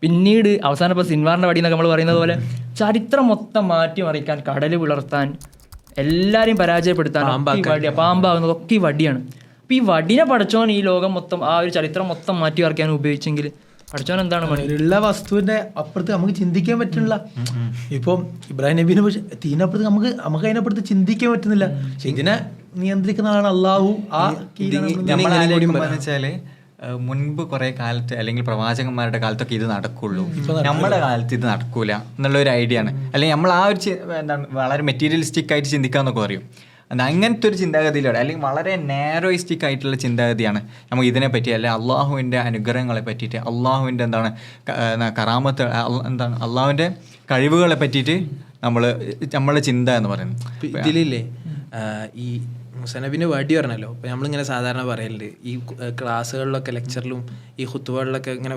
പിന്നീട് അവസാനം ഇപ്പോൾ സിൻവാറിൻ്റെ വടി എന്നൊക്കെ നമ്മൾ പറയുന്നത് പോലെ ചരിത്രം മൊത്തം മാറ്റി മറിക്കാൻ, കടല് പിളർത്താൻ, എല്ലാവരെയും പരാജയപ്പെടുത്താൻ പാമ്പാകുന്നതൊക്കെ ഈ വടിയാണ്. അപ്പം ഈ വടിനെ പടച്ചോൻ ഈ ലോകം മൊത്തം ആ ഒരു ചരിത്രം മൊത്തം മാറ്റി മറിക്കാൻ ഉപയോഗിച്ചെങ്കിൽ പടച്ചോൻ എന്താണ് പണി? ഉള്ള വസ്തുവിന്റെ അപ്പുറത്ത് നമുക്ക് ചിന്തിക്കാൻ പറ്റുന്നില്ല. ഇപ്പം ഇബ്രാഹിം നബീനെ തീനപ്പുറത്ത് നമുക്ക് അതിനപ്പുറത്ത് ചിന്തിക്കാൻ പറ്റുന്നില്ല. ഇതിനെ നിയന്ത്രിക്കുന്ന ആളാണ് അള്ളാഹു. വെച്ചാല് മുൻപ് കുറെ കാലത്ത് അല്ലെങ്കിൽ പ്രവാചകന്മാരുടെ കാലത്തൊക്കെ ഇത് നടക്കുള്ളൂ, നമ്മുടെ കാലത്ത് ഇത് നടക്കൂല എന്നുള്ള ഒരു ഐഡിയ ആണ്. അല്ലെങ്കിൽ നമ്മൾ ആ ഒരു എന്താണ് വളരെ മെറ്റീരിയലിസ്റ്റിക് ആയിട്ട് ചിന്തിക്കാന്നൊക്കെ പറയും. അങ്ങനത്തെ ഒരു ചിന്താഗതിയിലൂടെ അല്ലെങ്കിൽ വളരെ നാരോയിസ്റ്റിക് ആയിട്ടുള്ള ചിന്താഗതിയാണ് നമുക്ക് ഇതിനെപ്പറ്റി, അല്ലെങ്കിൽ അള്ളാഹുവിൻ്റെ അനുഗ്രഹങ്ങളെ പറ്റിയിട്ട്, അള്ളാഹുവിൻ്റെ എന്താണ് കറാമത്ത്, എന്താണ് അള്ളാഹുവിൻ്റെ കഴിവുകളെ പറ്റിയിട്ട് നമ്മളെ ചിന്ത എന്ന് പറയുന്നത്. ഇതിലില്ലേ ഈ മുസനബിന് വടി പറഞ്ഞല്ലോ. അപ്പോൾ നമ്മളിങ്ങനെ സാധാരണ പറയലുണ്ട് ഈ ക്ലാസ്സുകളിലൊക്കെ ലെക്ചറിലും ഈ ഹുത്തുബകളിലൊക്കെ ഇങ്ങനെ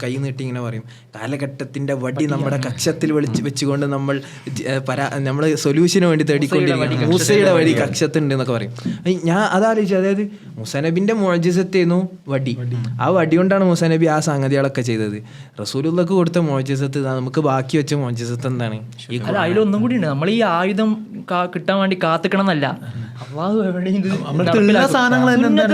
കൈ നീട്ടി ഇങ്ങനെ പറയും കാലഘട്ടത്തിൻ്റെ വടി നമ്മുടെ കക്ഷത്തിൽ വെച്ചുകൊണ്ട് നമ്മൾ സൊല്യൂഷന് വേണ്ടി തേടിക്കൊണ്ടിരിക്കും. മൂസയുടെ വടി കക്ഷത്തുണ്ട് എന്നൊക്കെ പറയും. ഞാൻ അതാലോചിച്ചു, അതായത് മുസനബിൻ്റെ മുഅ്ജിസത്തായിരുന്നു വടി. ആ വടി കൊണ്ടാണ് മുസനബി ആ സംഗതികളൊക്കെ ചെയ്തത്. റസൂലുള്ളാഹിക്ക് കൊടുത്ത മുഅ്ജിസത്ത് നമുക്ക് ബാക്കി വെച്ച മുഅ്ജിസത്ത് എന്താണ്? അതിലൊന്നും കൂടി ഉണ്ട്, നമ്മൾ ഈ ആയുധം കിട്ടാൻ വേണ്ടി കാത്തിക്കണം എന്നല്ല,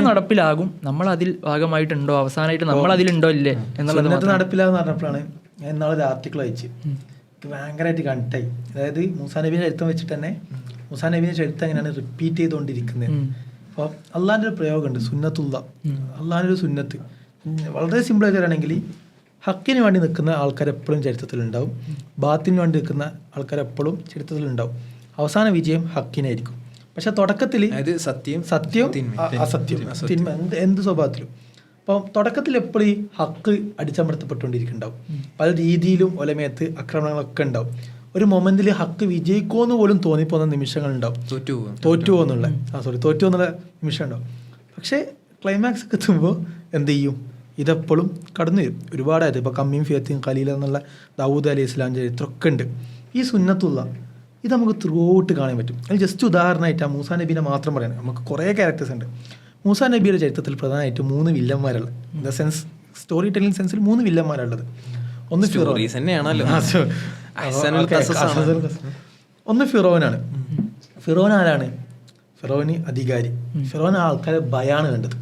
നടപ്പിലാകും. നമ്മൾ അതിൽ ഭാഗമായിട്ടുണ്ടോ, അവസാനമായിട്ട് നമ്മൾ അതിലുണ്ടോ ഇല്ലേ എന്നുള്ളത് നടപ്പിലാകുന്ന പറഞ്ഞപ്പോഴാണ് ഞാൻ ഇന്നാളെ ഒരു ആർട്ടിക്കിൾ വായിച്ച് എനിക്ക് ഭയങ്കരമായിട്ട് കണക്റ്റായി. അതായത് മൂസാ നബീനെ ചരിത്രം വെച്ചിട്ട് തന്നെ മൂസാ നബീനെ ചരിത്രം എങ്ങനെയാണ് റിപ്പീറ്റ് ചെയ്തുകൊണ്ടിരിക്കുന്നത്. അപ്പോൾ അള്ളാഹിൻ്റെ ഒരു പ്രയോഗമുണ്ട്, സുന്നത്തുള്ള. അള്ളാഹിൻ്റെ ഒരു സുന്നത്ത് വളരെ സിമ്പിളായിട്ട് പറയുകയാണെങ്കിൽ ഹക്കിന് വേണ്ടി നിൽക്കുന്ന ആൾക്കാർ എപ്പോഴും ചരിത്രത്തിലുണ്ടാവും, ബാത്തിന് വേണ്ടി നിൽക്കുന്ന ആൾക്കാർ എപ്പോഴും ചരിത്രത്തിലുണ്ടാവും. അവസാന വിജയം ഹക്കിനായിരിക്കും. പക്ഷെ തുടക്കത്തിൽ സത്യം അസത്യം തിന്മ എന്ത് സ്വഭാവത്തിലും. അപ്പം തുടക്കത്തിൽ എപ്പോഴും ഈ ഹക്ക് അടിച്ചമർത്തപ്പെട്ടുകൊണ്ടിരിക്കുന്നുണ്ടാവും. പല രീതിയിലും ഒലമയത്ത് ആക്രമണങ്ങളൊക്കെ ഉണ്ടാവും. ഒരു മൊമെന്റിൽ ഹക്ക് വിജയിക്കുമെന്ന് പോലും തോന്നിപ്പോകുന്ന നിമിഷങ്ങളുണ്ടാവും, തോറ്റുപോകും എന്നുള്ള നിമിഷം ഉണ്ടാവും. പക്ഷേ ക്ലൈമാക്സ് ഒക്കെ എത്തുമ്പോൾ എന്ത് ചെയ്യും? ഇതെപ്പോഴും കടന്നു വരും. ഒരുപാടായത് ഇപ്പോൾ കമ്മീം ഫിയത്തിയും ഖലീല എന്നുള്ള ദാവൂദ് അലൈഹി ഇസ്ലാം ചരിത്രമൊക്കെ ഉണ്ട്. ഈ സുന്നത്തുള്ള ഇത് നമുക്ക് ത്രൂ ഔട്ട് കാണാൻ പറ്റും. അതിൽ ജസ്റ്റ് ഉദാഹരണമായിട്ട് ആ മൂസാ നബീനെ മാത്രം പറയണം. നമുക്ക് കുറേ ക്യാരക്ടേഴ്സ് ഉണ്ട്. മൂസാ നബിയുടെ ചരിത്രത്തിൽ പ്രധാനമായിട്ട് 3 വില്ലന്മാരുള്ളത്. In the sense storytelling സെൻസിൽ 3 വില്ലന്മാരുള്ളത്. ഒന്ന് ഫിറോനാണ്. ഫിറോൻ ആരാണ്? ഫിറോന് അധികാരി. ഫിറോൻ ആൾക്കാരെ ഭയാണ് കണ്ടത്.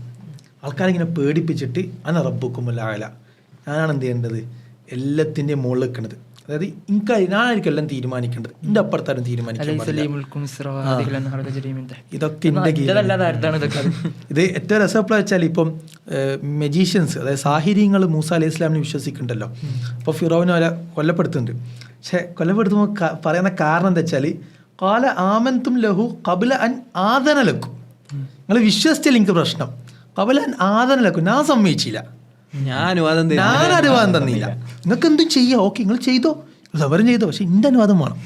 ആൾക്കാരിങ്ങനെ പേടിപ്പിച്ചിട്ട് അന റബ്ബുക്കുമുൽ അഅല, ഞാനാണ് എന്ത് ചെയ്യേണ്ടത്, എല്ലാത്തിൻ്റെയും മുകളിൽ വെക്കുന്നത്. അതായത് ഞാനായിരിക്കും എല്ലാം തീരുമാനിക്കേണ്ടത്, എൻ്റെ അപ്പുറത്താരും തീരുമാനിക്കാൻ. ഇതൊക്കെ ഇത് ഏറ്റവും രസപ്പെടാ വെച്ചാൽ ഇപ്പം മെജീഷ്യൻസ്, അതായത് സാഹിര്യങ്ങൾ മൂസ അലൈഹി ഇസ്ലാമിനെ വിശ്വസിക്കുന്നുണ്ടല്ലോ. അപ്പോൾ ഫിറോവിനെ അവരെ കൊല്ലപ്പെടുത്തുന്നുണ്ട്. പക്ഷെ കൊല്ലപ്പെടുത്തുമ്പോൾ പറയുന്ന കാരണം എന്താ വെച്ചാൽ ഖാല ആമൻതും ലഹു ഖബ്ല അൻ ആദന ലക്കും, നിങ്ങൾ വിശ്വസിച്ചില്ല എനിക്ക് പ്രശ്നം, ഖബ്ല അൻ ആദന ലക്കും, ഞാൻ സമ്മതിച്ചില്ല, ഞാൻ അനുവാദം തന്നില്ല, നിങ്ങൾക്ക് എന്തും ചെയ്യാം, ഓക്കെ നിങ്ങൾ ചെയ്തോ, സവരം ചെയ്തോ, പക്ഷെ എൻ്റെ അനുവാദം വേണം.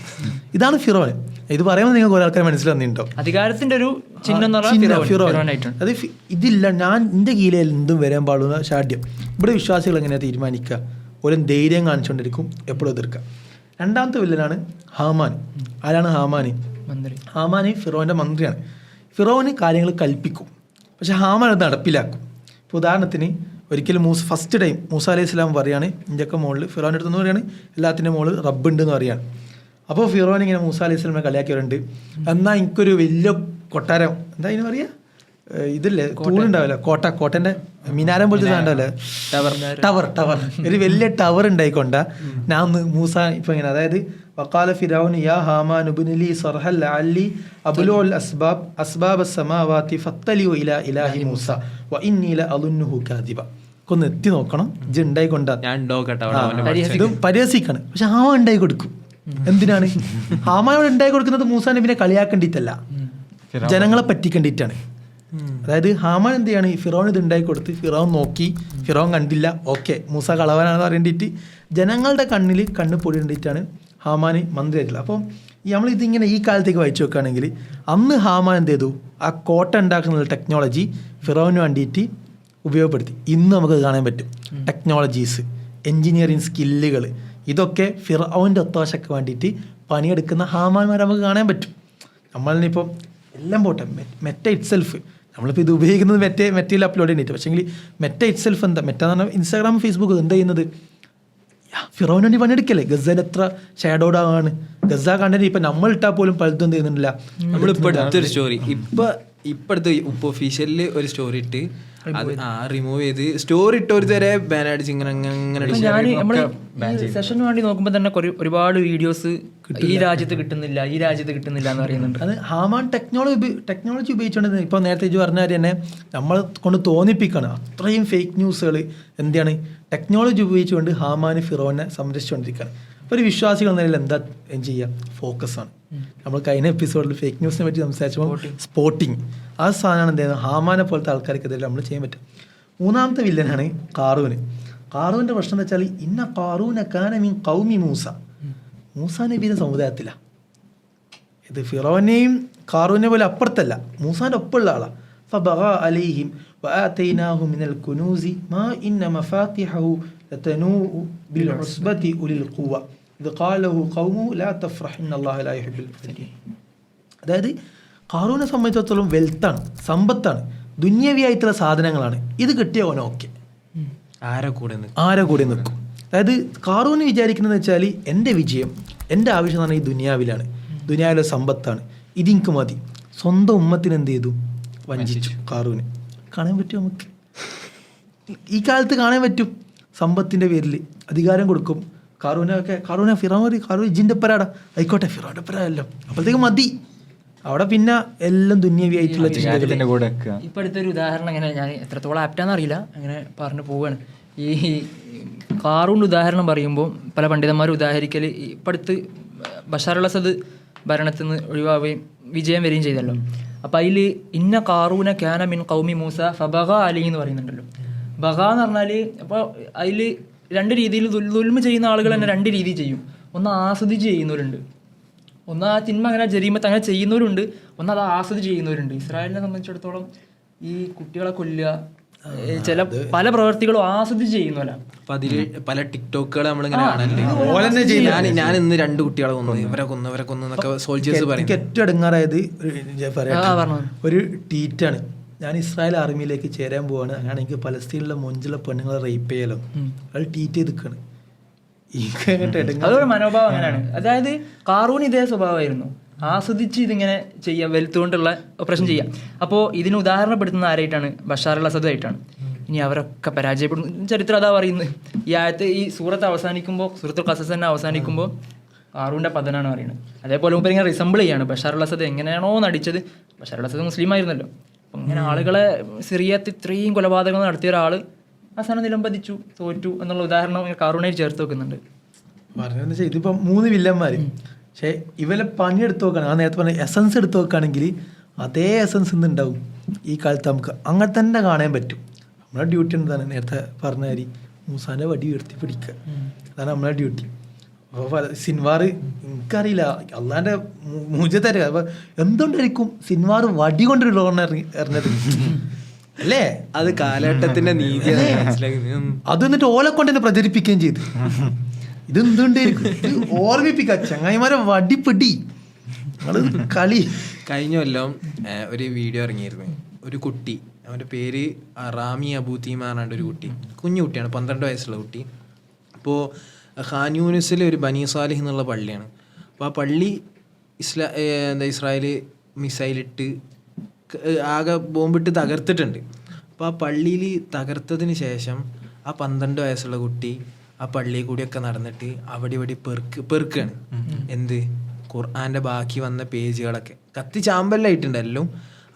ഇതാണ് ഫിറോൻ. ഇത് പറയുമ്പോൾ നിങ്ങൾക്ക് ഒരാൾക്കാർ ആൾക്കാർ മനസ്സിലാവുന്നുണ്ടോ? അധികാരത്തിന്റെ ഒരു ചിഹ്നം. അത് ഇതില്ല, ഞാൻ എൻ്റെ കീഴിൽ എന്തും വരാൻ പാടുന്ന ഷാഢ്യം. ഇവിടെ വിശ്വാസികൾ എങ്ങനെയാണ് തീരുമാനിക്കുക? ഒരു ധൈര്യം കാണിച്ചുകൊണ്ടിരിക്കും, എപ്പോഴും എതിർക്കുക. രണ്ടാമത്തെ വില്ലനാണ് ഹാമാൻ. ആരാണ് ഹാമാൻ? ഹാമാൻ ഫിറോൻ്റെ മന്ത്രിയാണ്. ഫിറോന് കാര്യങ്ങൾ കൽപ്പിക്കും, പക്ഷെ ഹാമാൻ അത് നടപ്പിലാക്കും. ഇപ്പോൾ ഉദാഹരണത്തിന് ഒരിക്കലും ഫസ്റ്റ് ടൈം മൂസ അലൈഹി സ്വലാം പറയാണ് ഇന്ത്യക്ക് മുകളിൽ ഫിറോൻ്റെ അടുത്തെന്ന് പറയാണ് എല്ലാത്തിൻ്റെ മുകളിൽ റബ്ബുണ്ട് എന്ന് പറയാണ്. അപ്പോൾ ഫിറോൻ ഇങ്ങനെ മൂസ അലൈഹി സ്വലാമിനെ കളിയാക്കിയവരുണ്ട്. എന്നാൽ എനിക്കൊരു വലിയ കൊട്ടാരം, എന്താ ഇതിന് പറയുക, ഇതില്ലേ തൂണുണ്ടാവില്ല, കോട്ടൻ്റെ മിനാരം പോലത്തെ ഉണ്ടാവില്ലേ, ടവർ ഒരു വലിയ ടവർ ഉണ്ടായിക്കൊണ്ട ഞാൻ ഒന്ന് മൂസ ഇപ്പം ഇങ്ങനെ, അതായത് വഖാല ഫിറഔൻ യാ ഹാമാൻ ഇബ്നി ലി സർഹൻ ലഅല്ലി അബ്ലുഉൽ അസ്ബാബ അസ്സമാവാതി ഫത്തലിഉ ഇലാ ഇലാഹി മൂസ വഇന്നി ലഅളുന്നുഹു കാദിബ. ഒന്ന് എത്തി നോക്കണം, ഇജ്ജ് ഉണ്ടായിക്കൊണ്ട, ഇതും പരിഹസിക്കാണ്. പക്ഷെ ഹാമാൻ ഉണ്ടായി കൊടുക്കും. എന്തിനാണ്? ഹാമാനോട് ഉണ്ടാക്കി കൊടുക്കുന്നത് മൂസാ നബിനെ കളിയാക്കേണ്ടിയിട്ടല്ല, ജനങ്ങളെ പറ്റിക്കേണ്ടിയിട്ടാണ്. അതായത് ഹാമാൻ എന്ത് ചെയ്യാണ്, ഫിറോൻ ഇത് ഉണ്ടാക്കി കൊടുത്ത് ഫിറോൻ നോക്കി, ഫിറോൻ കണ്ടില്ല, ഓക്കെ മൂസ കളവനാണെന്ന് പറയേണ്ടിയിട്ട് ജനങ്ങളുടെ കണ്ണ് പൊടിയേണ്ടിയിട്ടാണ് ഹാമാന് മന്ത്രിയായിട്ടുള്ളത്. അപ്പം നമ്മളിതിങ്ങനെ ഈ കാലത്തേക്ക് വായിച്ചു വെക്കുകയാണെങ്കിൽ അന്ന് ഹാമാൻ എന്ത് ചെയ്തു, ആ കോട്ട ഉണ്ടാക്കുന്ന ടെക്നോളജി ഫിറോന് വേണ്ടിയിട്ട് ഉപയോഗപ്പെടുത്തി. ഇന്ന് നമുക്ക് കാണാൻ പറ്റും ടെക്നോളജീസ്, എൻജിനീയറിങ് സ്കില്ലുകൾ, ഇതൊക്കെ ഫിറോൻ്റെ ഒത്താശയ്ക്ക് വേണ്ടിയിട്ട് പണിയെടുക്കുന്ന ഹാമാന്മാരെ നമുക്ക് കാണാൻ പറ്റും. നമ്മളിനിപ്പം എല്ലാം പോട്ടെ, മെറ്റ ഇറ്റ് സെൽഫ്, നമ്മളിപ്പോൾ ഇത് ഉപയോഗിക്കുന്നത് മെറ്റയിൽ അപ്ലോഡ് ചെയ്തിട്ട്, പക്ഷേങ്കിൽ മെറ്റ ഇറ്റ് സെൽഫ് എന്താ, മെറ്റ എന്ന് പറഞ്ഞാൽ ഇൻസ്റ്റാഗ്രാം ഫേസ്ബുക്ക് എന്താ ചെയ്യുന്നത്, ഫിറോന് വേണ്ടി പണിയെടുക്കല്ലേ. ഗസയിൽ എത്ര ഷാഡോഡാണ്, ഗസ കണ്ടിട്ട് ഇപ്പം നമ്മൾ ഇട്ടാൽ പോലും പലതും ചെയ്യുന്നില്ല. നമ്മളിപ്പോൾ അടുത്തൊരു സ്റ്റോറി, ഇപ്പോഴത്തെ ഉപ്പ് ഒഫീഷ്യലിൽ ഒരു സ്റ്റോറി ഇട്ട് അത് റിമൂവ് ചെയ്ത് സ്റ്റോറി ഇട്ട് ഒരു തരെ ബാൻ അടിച്ച് ഇങ്ങനെ ഞാൻ നമ്മൾ സെഷന് വേണ്ടി നോക്കുമ്പോൾ തന്നെ ഒരുപാട് വീഡിയോസ് ഈ രാജ്യത്ത് കിട്ടുന്നില്ല എന്ന് പറയുന്നുണ്ട്. അത് ഹാമാൻ ടെക്നോളജി ഉപയോഗിച്ചുകൊണ്ട് ഇപ്പോൾ നേരത്തെ പറഞ്ഞ കാര്യം തന്നെ നമ്മളെ കൊണ്ട് തോന്നിപ്പിക്കണം. അത്രയും ഫേക്ക് ന്യൂസുകൾ എന്താണ് ടെക്നോളജി ഉപയോഗിച്ചുകൊണ്ട് ഹാമാന് ഫിറോനെ സംരക്ഷിച്ചുകൊണ്ടിരിക്കുകയാണ്. ഇപ്പോൾ ഒരു വിശ്വാസികൾ നിലയിൽ എന്താ ചെയ്യുക, ഫോക്കസാണ്. നമ്മൾ കഴിഞ്ഞ എപ്പിസോഡിൽ ഫേക്ക് ന്യൂസിനെ പറ്റി സംസാരിച്ചപ്പോൾ സ്പോട്ടിങ്, ആ സാധനമാണ് എന്ത് ചെയ്യുന്നത്, ഹാമാനെ പോലത്തെ ആൾക്കാർക്കെതിരെ നമ്മൾ ചെയ്യാൻ പറ്റും. മൂന്നാമത്തെ വില്ലനാണ് കാറൂന്. കാറൂൻ്റെ പ്രശ്നം എന്ന് വെച്ചാൽ ഇന്ന കാറൂന കാന മിൻ ഖൗമി മൂസാ നബിയുടെ സമുദായത്തിലാണ്. ഇത് ഫിറോനെയും കാറൂനെ പോലെ അപ്പുറത്തല്ല, മൂസാൻ്റെ ഒപ്പമുള്ള ആളാണ്. ഫബഗാ അലൈഹിം വആതൈനാഹു മിനൽ കുനൂസി മാ ഇന്ന മഫാത്തിഹഹു ലതനൂഉ ബിൽ ഉസ്ബതി ഉലിൽ ഖുവ ഇത് ഖാലഹു ഖൗമു ലാ തഫ്റഹ് ഇന്നല്ലാഹ ലാ യുഹിബ്ബുൽ ഫരീഹീൻ. അതായത് കാറൂനെ സംബന്ധിച്ചിടത്തോളം വെൽത്താണ്, സമ്പത്താണ്, ദുന്യവിയായിട്ടുള്ള സാധനങ്ങളാണ്. ഇത് കിട്ടിയ ഓന ഓക്കെ, ആരെ കൂടെ നിൽക്കും. അതായത് കാറൂന് വിചാരിക്കുന്നത് വെച്ചാൽ എൻ്റെ വിജയം, എൻ്റെ ആവശ്യം എന്ന് പറഞ്ഞാൽ ഈ ദുനിയാവിലാണ്, ദുനിയാവിലെ സമ്പത്താണ്, ഇതിങ്ങൾക്ക് മതി. സ്വന്തം ഉമ്മത്തിന് എന്ത് ചെയ്തു, വഞ്ചിച്ചു. കാറൂന് കാണാൻ പറ്റും, നമുക്ക് ഈ കാലത്ത് കാണാൻ പറ്റും. സമ്പത്തിൻ്റെ പേരിൽ അധികാരം കൊടുക്കും. കാറൂന ഫിറോൻ ഇജിൻ്റെ ഒപ്പരാടാ, ആയിക്കോട്ടെ ഫിറോൻ്റെ ഒപ്പരല്ലോ, അപ്പോഴത്തേക്ക് മതി. അവിടെ പിന്നെ എല്ലാം ദുന്യവിയായിട്ടുള്ള ചിന്തകളുടെ കൂടെ. ഇപ്പം അടുത്തൊരു ഉദാഹരണം അങ്ങനെ ഞാൻ എത്രത്തോളം ആപ്റ്റാന്ന് അറിയില്ല, അങ്ങനെ പറഞ്ഞു പോവുകയാണ്. ഈ കാറൂൻ്റെ ഉദാഹരണം പറയുമ്പോൾ പല പണ്ഡിതന്മാരും ഉദാഹരിക്കൽ ഇപ്പം അടുത്ത് ബഷാർ അൽ അസദ് ഭരണത്തിൽ നിന്ന് ഒഴിവാവുകയും വിജയം വരികയും ചെയ്തല്ലോ. അപ്പം അതിൽ ഇന്ന കാറൂന ക്യാന മിൻ ഖൗമി മൂസ ഫബഗ അലി എന്ന് പറയുന്നുണ്ടല്ലോ. ബഗ എന്ന് പറഞ്ഞാൽ അപ്പോൾ അതിൽ രണ്ട് രീതിയിൽ ദുൽമ ചെയ്യുന്ന ആളുകൾ തന്നെ രണ്ട് രീതിയിൽ ചെയ്യും. ഒന്ന് ആസ്വദിച്ച് ചെയ്യുന്നവരുണ്ട്, ഒന്ന് ആ തിന്മ അങ്ങനെ ജരീമത്ത് അങ്ങനെ ചെയ്യുന്നവരുണ്ട്, ഒന്ന് അത് ആസ്വദിച്ച് ചെയ്യുന്നവരുണ്ട്. ഇസ്രായേലിനെ സംബന്ധിച്ചിടത്തോളം ഈ കുട്ടികളെ കൊല്ലുക, ചില പല പ്രവർത്തികളും ആസ്വദിച്ച് ചെയ്യുന്നവരാ. അപ്പൊ അതില് പല ടിക്ടോക്കുകൾ നമ്മളിങ്ങനെ കാണല്ലേ, ഞാൻ ഇന്ന് 2 കുട്ടികളെ കൊന്നു, ഇവരെ കൊന്നു എന്നൊക്കെ സോൾജേഴ്സ് പറയും. എനിക്ക് ഏറ്റവും അടുങ്ങാറായത് ഒരു ട്വീറ്റാണ്, ഞാൻ ഇസ്രായേൽ ആർമിയിലേക്ക് ചേരാൻ പോവാണ്, അങ്ങനെ എനിക്ക് പലസ്തീനിലെ മൊഞ്ചിലെ പെണ്ണുങ്ങളെ റേപ്പ് ചെയ്യലോ, അത് ട്വീറ്റ് ചെയ്ത് നിൽക്കുകയാണ്. അതൊരു മനോഭാവം അങ്ങനെയാണ്. അതായത് കാറൂന് ഇതേ സ്വഭാവമായിരുന്നു, ആസ്വദിച്ച് ഇതിങ്ങനെ ചെയ്യാം, വെലുത്തുകൊണ്ടുള്ള ഓപ്പറേഷൻ ചെയ്യാം. അപ്പോൾ ഇതിന് ഉദാഹരണപ്പെടുത്തുന്ന ആരായിട്ടാണ്, ബഷാർ അൽ അസദ് ആയിട്ടാണ്. ഇനി അവരൊക്കെ പരാജയപ്പെടുന്നു, ചരിത്രം അതാ പറയുന്നത്. ഈ ആയത്ത് ഈ സൂറത്ത് അവസാനിക്കുമ്പോൾ, സൂറത്തുൽ ഖസസ് തന്നെ അവസാനിക്കുമ്പോൾ കാറൂൻ്റെ പതനാണ് പറയുന്നത്. അതേപോലെ മുമ്പ് ഇങ്ങനെ റിസംബിൾ ചെയ്യാണ് ബഷാർ അൽ അസദ് എങ്ങനെയാണോ നടിച്ചത്. ബഷാർ അൽ അസദ് മുസ്ലിം ആയിരുന്നല്ലോ. അപ്പം ഇങ്ങനെ ആളുകളെ സിറിയത്ത് ഇത്രയും കൊലപാതകങ്ങൾ നടത്തിയ ഒരാൾ അവസാനം നിലംപതിച്ചു, തോറ്റു എന്നുള്ള ഉദാഹരണം കാറൂണയിൽ ചേർത്ത് വെക്കുന്നുണ്ട്. പറഞ്ഞതെന്ന് വെച്ചാൽ ഇതിപ്പോൾ 3 വില്ലന്മാർ, പക്ഷേ ഇവരെ പണിയെടുത്ത് നോക്കുകയാണ്, ആ നേരത്തെ പറഞ്ഞ എസൻസ് എടുത്ത് നോക്കുകയാണെങ്കിൽ അതേ എസൻസ് ഇന്ന് ഉണ്ടാവും ഈ കാലത്ത്. നമുക്ക് അങ്ങനെ തന്നെ കാണാൻ പറ്റും. നമ്മളെ ഡ്യൂട്ടി എന്താണ്, നേരത്തെ പറഞ്ഞ കാരി മൂസാൻ്റെ വടി ഉയർത്തി പിടിക്കുക, അതാണ് നമ്മളെ ഡ്യൂട്ടി. അപ്പോൾ സിൻവാർ എനിക്കറിയില്ല, അള്ളാൻ്റെ മൂജ തരുക. അപ്പോൾ എന്തുകൊണ്ടായിരിക്കും സിൻവാർ വടി കൊണ്ടൊരു ലോൺ എറിഞ്ഞത് അല്ലേ? അത് കാലഘട്ടത്തിന്റെ നീതി. അത് എന്നിട്ട് ഓലെ കൊണ്ട് തന്നെ പ്രചരിപ്പിക്കുകയും ചെയ്തു. ഇതെന്തുകൊണ്ടായിരിക്കും ഓർമ്മിപ്പിക്കുക, ചങ്ങായിമാരെ വടിപ്പിടി കളി. കഴിഞ്ഞ കൊല്ലം ഒരു വീഡിയോ ഇറങ്ങിയിരുന്നു. ഒരു കുട്ടി, അവൻ്റെ പേര് റാമി അബൂത്തീമ പറഞ്ഞ ഒരു കുട്ടി, കുഞ്ഞു കുട്ടിയാണ്, 12 വയസ്സുള്ള കുട്ടി. അപ്പോൾ ഖാൻ യൂനിസിലെ ഒരു ബനി സാലിഹ് എന്നുള്ള പള്ളിയാണ്. അപ്പോൾ ആ പള്ളി ഇസ്രായേൽ മിസൈലിട്ട് ആകെ ബോംബിട്ട് തകർത്തിട്ടുണ്ട്. അപ്പോൾ ആ പള്ളിയിൽ തകർത്തതിന് ശേഷം ആ 12 വയസ്സുള്ള കുട്ടി ആ പള്ളിയിൽ കൂടിയൊക്കെ നടന്നിട്ട് അവിടെ ഇവിടെ പെറുക്കാണ്. എന്ത്, ഖുർആൻ്റെ ബാക്കി വന്ന പേജുകളൊക്കെ കത്തി ചാമ്പലായിട്ടുണ്ടല്ലോ,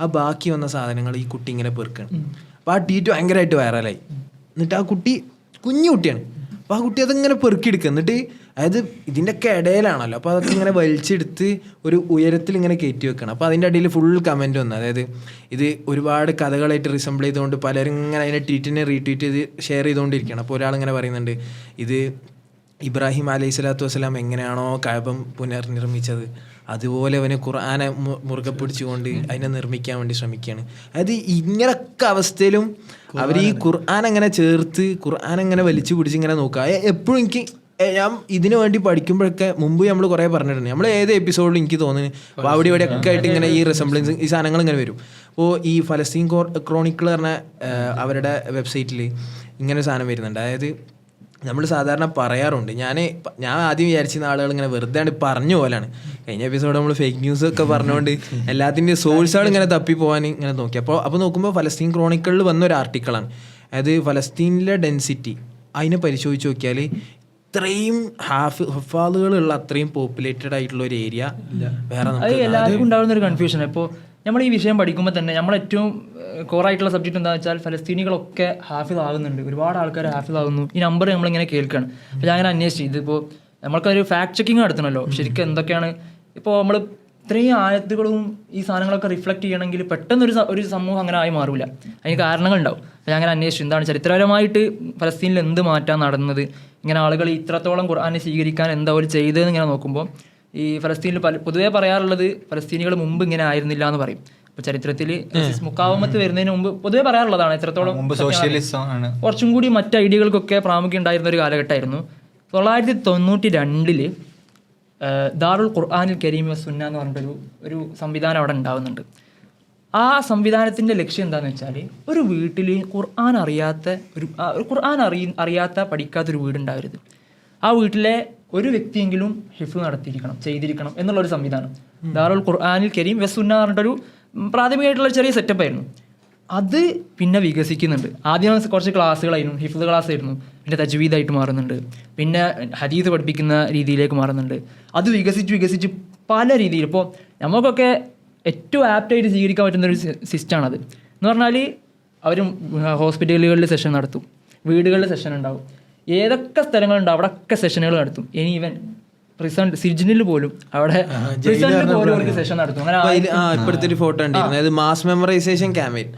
ആ ബാക്കി വന്ന സാധനങ്ങൾ ഈ കുട്ടി ഇങ്ങനെ പെറുക്കാണ്. അപ്പോൾ ആ ട്വീറ്റ് ഭയങ്കരമായിട്ട് വൈറലായി. എന്നിട്ട് ആ കുട്ടി കുഞ്ഞു കുട്ടിയാണ്, അപ്പോൾ ആ കുട്ടി അതിങ്ങനെ പെറുക്കിയെടുക്കുക. എന്നിട്ട് അതായത് ഇതിൻ്റെയൊക്കെ ഇടയിലാണല്ലോ. അപ്പോൾ അതൊക്കെ ഇങ്ങനെ വലിച്ചെടുത്ത് ഒരു ഉയരത്തിൽ ഇങ്ങനെ കയറ്റി വെക്കണം. അപ്പോൾ അതിൻ്റെ അടിയിൽ ഫുൾ കമൻറ്റ് വന്നു. അതായത് ഇത് ഒരുപാട് കഥകളായിട്ട് റിസംബിൾ ചെയ്തുകൊണ്ട് പലരും ഇങ്ങനെ അതിനെ ട്വീറ്റിനെ റീട്വീറ്റ് ചെയ്ത് ഷെയർ ചെയ്തുകൊണ്ടിരിക്കുകയാണ്. അപ്പോൾ ഒരാളിങ്ങനെ പറയുന്നുണ്ട്, ഇത് ഇബ്രാഹിം അലൈഹി സ്വലാത്തു വസ്സലാം എങ്ങനെയാണോ കഅബ പുനർനിർമ്മിച്ചത് അതുപോലെ അവന് ഖുർആനെ മുറുകെ പിടിച്ചുകൊണ്ട് അതിനെ നിർമ്മിക്കാൻ വേണ്ടി ശ്രമിക്കുകയാണ്. അതായത് ഇങ്ങനൊക്കെ അവസ്ഥയിലും അവർ ഈ ഖുർആൻ അങ്ങനെ ചേർത്ത് ഖുർആൻ അങ്ങനെ വലിച്ചു പിടിച്ച് ഇങ്ങനെ നോക്കുക. എപ്പോഴും എനിക്ക് ഞാൻ ഇതിനു വേണ്ടി പഠിക്കുമ്പോഴൊക്കെ മുമ്പ് നമ്മൾ കുറേ പറഞ്ഞിട്ടുണ്ട്. നമ്മൾ ഏത് എപ്പിസോഡിലും എനിക്ക് തോന്നുന്നു അവിടെ ഇവിടെയൊക്കെ ആയിട്ട് ഇങ്ങനെ ഈ റിസംബ്ലൻസ് ഈ സാധനങ്ങൾ ഇങ്ങനെ വരും. അപ്പോൾ ഈ ഫലസ്തീൻ ക്രോണിക്കിൾ പറഞ്ഞ അവരുടെ വെബ്സൈറ്റിൽ ഇങ്ങനെ ഒരു സാധനം വരുന്നുണ്ട്. അതായത് നമ്മൾ സാധാരണ പറയാറുണ്ട്, ഞാൻ ആദ്യം വിചാരിച്ചിരുന്ന ആളുകൾ ഇങ്ങനെ വെറുതെ പറഞ്ഞു പോലാണ്. കഴിഞ്ഞ എപ്പിസോഡ് നമ്മൾ ഫേക്ക് ന്യൂസ് ഒക്കെ പറഞ്ഞുകൊണ്ട് എല്ലാത്തിൻ്റെയും സോഴ്സുകൾ ഇങ്ങനെ തപ്പി പോകാൻ ഇങ്ങനെ നോക്കി. അപ്പോൾ നോക്കുമ്പോൾ ഫലസ്തീൻ ക്രോണിക്കിളിൽ വന്ന ഒരു ആർട്ടിക്കിളാണ്. അതായത് ഫലസ്തീനിലെ ഡെൻസിറ്റി അതിനെ പരിശോധിച്ച് നോക്കിയാൽ ഇത്രയും ഹഫാളുകളുള്ള അത്രയും പോപ്പുലേറ്റഡ് ആയിട്ടുള്ള ഒരു ഏരിയ വേറെ അത് എല്ലാവർക്കും ഉണ്ടാകുന്ന ഒരു കൺഫ്യൂഷൻ. ഇപ്പോൾ നമ്മൾ ഈ വിഷയം പഠിക്കുമ്പോൾ തന്നെ നമ്മളേറ്റവും കോറായിട്ടുള്ള സബ്ജക്റ്റ് എന്താണെന്ന് വെച്ചാൽ ഫലസ്തീനികളൊക്കെ ഹാഫിദ് ആകുന്നുണ്ട്, ഒരുപാട് ആൾക്കാർ ഹാഫിദ് ആകുന്നു. ഈ നമ്പർ നമ്മളിങ്ങനെ കേൾക്കുകയാണ്. അപ്പോൾ ഞാൻ അങ്ങനെ അന്വേഷിച്ചു, ഇതിപ്പോൾ നമ്മൾക്കൊരു ഫാക്ട് ചെക്കിങ് നടത്തണമല്ലോ, ശരിക്കും എന്തൊക്കെയാണ്. ഇപ്പോൾ നമ്മൾ ഇത്രയും ആയത്തുകളും ഈ സാധനങ്ങളൊക്കെ റിഫ്ലക്റ്റ് ചെയ്യണമെങ്കിൽ പെട്ടെന്ന് ഒരു സമൂഹം അങ്ങനെ ആയി മാറില്ല, അതിന് കാരണങ്ങളുണ്ടാവും. അപ്പോൾ ഞാൻ അങ്ങനെ അന്വേഷിച്ചു എന്താണ് ചരിത്രപരമായിട്ട് ഫലസ്തീനിൽ എന്ത് മാറ്റാൻ നടന്നത്, ഇങ്ങനെ ആളുകൾ ഇത്രത്തോളം ഖുർആനെ സ്വീകരിക്കാൻ എന്താ അവർ ചെയ്തതെന്ന് ഇങ്ങനെ നോക്കുമ്പോൾ ഈ ഫലസ്തീനിൽ പൊതുവേ പറയാറുള്ളത് ഫലസ്തീനികൾ മുമ്പ് ഇങ്ങനെ ആയിരുന്നില്ല എന്ന് പറയും. ഇപ്പോൾ ചരിത്രത്തിൽ മുക്കാവമത്ത് വരുന്നതിന് മുമ്പ് പൊതുവെ പറയാറുള്ളതാണ് എത്രത്തോളം കുറച്ചും കൂടി മറ്റ് ഐഡിയകൾക്കൊക്കെ പ്രാമുഖ്യം ഉണ്ടായിരുന്ന ഒരു കാലഘട്ടമായിരുന്നു. 1992 ദാറുൽ ഖുർആനിൽ കരീം വസുന്ന എന്ന് പറഞ്ഞിട്ടൊരു ഒരു സംവിധാനം അവിടെ ഉണ്ടാകുന്നുണ്ട്. ആ സംവിധാനത്തിൻ്റെ ലക്ഷ്യം എന്താണെന്ന് വെച്ചാൽ ഒരു വീട്ടിൽ ഖുർആൻ അറിയാത്ത പഠിക്കാത്തൊരു വീടുണ്ടാവരുത്. ആ വീട്ടിലെ ഒരു വ്യക്തിയെങ്കിലും ഹിഫ്ള് ചെയ്തിരിക്കണം എന്നുള്ളൊരു സംവിധാനം. ദാറുൽ ഖുർആനിൽ കരീം വസുന്ന എന്ന് പറഞ്ഞിട്ടൊരു പ്രാഥമികമായിട്ടുള്ള ചെറിയ സെറ്റപ്പായിരുന്നു. അത് പിന്നെ വികസിക്കുന്നുണ്ട്. ആദ്യം കുറച്ച് ക്ലാസ്സുകളായിരുന്നു, ഹിഫ്ള് ക്ലാസ് ആയിരുന്നു, പിന്നെ തജ്വീദായിട്ട് മാറുന്നുണ്ട്, പിന്നെ ഹദീസ് പഠിപ്പിക്കുന്ന രീതിയിലേക്ക് മാറുന്നുണ്ട്. അത് വികസിച്ച് പല രീതിയിൽ ഇപ്പോൾ നമുക്കൊക്കെ ഏറ്റവും ആപ്റ്റായിട്ട് സ്വീകരിക്കാൻ പറ്റുന്നൊരു സിസ്റ്റമാണത്. എന്ന് പറഞ്ഞാൽ അവർ ഹോസ്പിറ്റലുകളിൽ സെഷൻ നടത്തും, വീടുകളിൽ സെഷൻ ഉണ്ടാവും, ഏതൊക്കെ സ്ഥലങ്ങളുണ്ടോ അവിടെയൊക്കെ സെഷനുകൾ നടത്തും. ഇനി ഈവൻ സിജിനിൽ പോലും അവിടെ സെഷൻ നടത്തും. ഇപ്പോഴത്തെ ഒരു ഫോട്ടോ ഉണ്ടായിരുന്നു, മാസ് മെമ്മറൈസേഷൻ ക്യാമ്പയിൻ.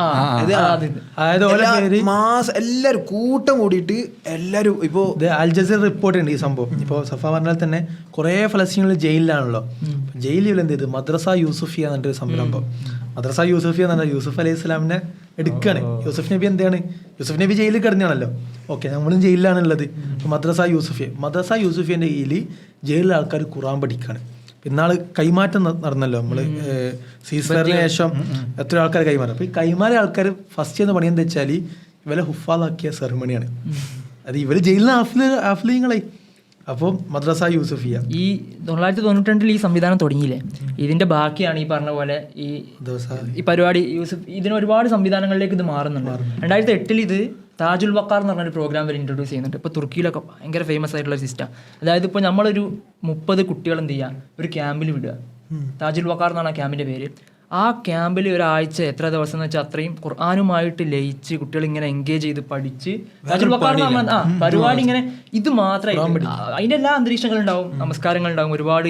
എല്ലാരും കൂട്ടം കൂടിയിട്ട് എല്ലാരും ഇപ്പോൾ അൽ ജസീറ റിപ്പോർട്ട് ഉണ്ട് ഈ സംഭവം. ഇപ്പോൾ സഫ പറഞ്ഞാൽ തന്നെ കുറെ ഫലസ്തീനികൾ ജയിലിലാണല്ലോ. ജയിലിൽ എന്ത് ചെയ്ത് മദ്രസ യൂസുഫിയ എന്നൊരു സംരംഭം. മദ്രസ യൂസുഫിയ എന്ന് പറഞ്ഞാൽ യൂസുഫ് അലൈഹി സ്വലാമിനെ എടുക്കുകയാണ്. യൂസുഫ് നബി എന്താണ്, യൂസുഫ് നബി ജയിലിൽ കിടന്നാണല്ലോ. ഓക്കെ, നമ്മളും ജയിലിലാണുള്ളത്. മദ്രസ യൂസുഫിയൻ്റെ കീഴിൽ ജയിലിലെ ആൾക്കാർ ഖുർആൻ പഠിക്കുകയാണ്. ഇന്നാള് കൈമാറ്റം നടന്നല്ലോ, നമ്മള് സീസറിന് ശേഷം എത്ര ആൾക്കാർ കൈമാറും. അപ്പൊ ഈ കൈമാറിയ ആൾക്കാർ ഫസ്റ്റ് ചെയ്യുന്ന പണി എന്താ വെച്ചാൽ ഇവരെ ഹുഫാദാക്കിയ സെറമണിയാണ്. അത് ഇവര് ജയിലിന് ഹാഫ്ലിങ്ങളായി. അപ്പോൾ മദ്രസ യൂസുഫിയ ഈ 1992 ഈ സംവിധാനം തുടങ്ങിയില്ലേ, ഇതിന്റെ ബാക്കിയാണ് ഈ പറഞ്ഞ പോലെ ഈ പരിപാടി. ഇതിന് ഒരുപാട് സംവിധാനങ്ങളിലേക്ക് ഇത് മാറുന്നുണ്ട്. 2008 ഇത് താജുൽ വക്കാർ എന്ന് പറഞ്ഞൊരു പ്രോഗ്രാം വരെ ഇൻട്രൊഡ്യൂസ് ചെയ്യുന്നുണ്ട്. ഇപ്പോൾ തുർക്കിയിലൊക്കെ ഭയങ്കര ഫേമസ് ആയിട്ടുള്ള സിസ്റ്റം. അതായത് ഇപ്പോൾ നമ്മളൊരു 30 കുട്ടികൾ എന്ത് ചെയ്യുക, ഒരു ക്യാമ്പിൽ വിടുക. താജുൽ വക്കാർ എന്നാണ് ആ ക്യാമ്പിൻ്റെ പേര്. ആ ക്യാമ്പിൽ ഒരാഴ്ച എത്ര ദിവസം എന്ന് വെച്ചാൽ അത്രയും ഖുർആനുമായിട്ട് ലയിച്ച് കുട്ടികൾ ഇങ്ങനെ എൻഗേജ് ചെയ്ത് പഠിച്ച് താജുൽ വക്കാർ എന്ന് പറഞ്ഞാൽ പരിപാടി ഇങ്ങനെ ഇത് മാത്രമായിട്ട് അതിൻ്റെ എല്ലാ അന്തരീക്ഷങ്ങളുണ്ടാവും, നമസ്കാരങ്ങളുണ്ടാവും, ഒരുപാട്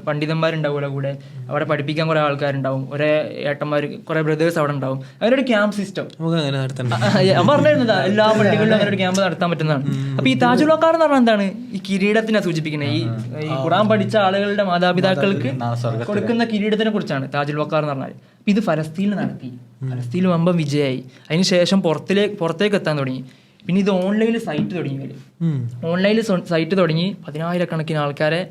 പണ്ഡിതന്മാരുണ്ടാവുമല്ലോ കൂടെ, അവിടെ പഠിപ്പിക്കാൻ കുറേ ആൾക്കാരുണ്ടാവും, ഒരേ ഏട്ടന്മാർ കുറേ ബ്രദേഴ്സ് അവിടെ ഉണ്ടാവും. അവരൊരു ക്യാമ്പ് സിസ്റ്റം പറഞ്ഞിരുന്നത് എല്ലാ പള്ളികളിലും അങ്ങനെ ഒരു ക്യാമ്പ് നടത്താൻ പറ്റുന്നതാണ്. അപ്പൊ ഈ താജുൽ വക്കാർ എന്ന് പറഞ്ഞാൽ എന്താണ്, ഈ കിരീടത്തിനെ സൂചിപ്പിക്കുന്നത്. ഈ ഖുർആൻ പഠിച്ച ആളുകളുടെ മാതാപിതാക്കൾക്ക് കൊടുക്കുന്ന കിരീടത്തിനെ കുറിച്ചാണ് താജുൽ വക്കാർ എന്ന് പറഞ്ഞാൽ. അപ്പം ഇത് ഫലസ്തീനിൽ നടത്തി, ഫലസ്തീനിൽ വമ്പം വിജയമായി. അതിനുശേഷം പുറത്തേക്ക് എത്താൻ തുടങ്ങി. പിന്നെ ഇത് ഓൺലൈനിൽ സൈറ്റ് തുടങ്ങി. ഓൺലൈനിൽ സൈറ്റ് തുടങ്ങി 10,000 ആൾക്കാരെ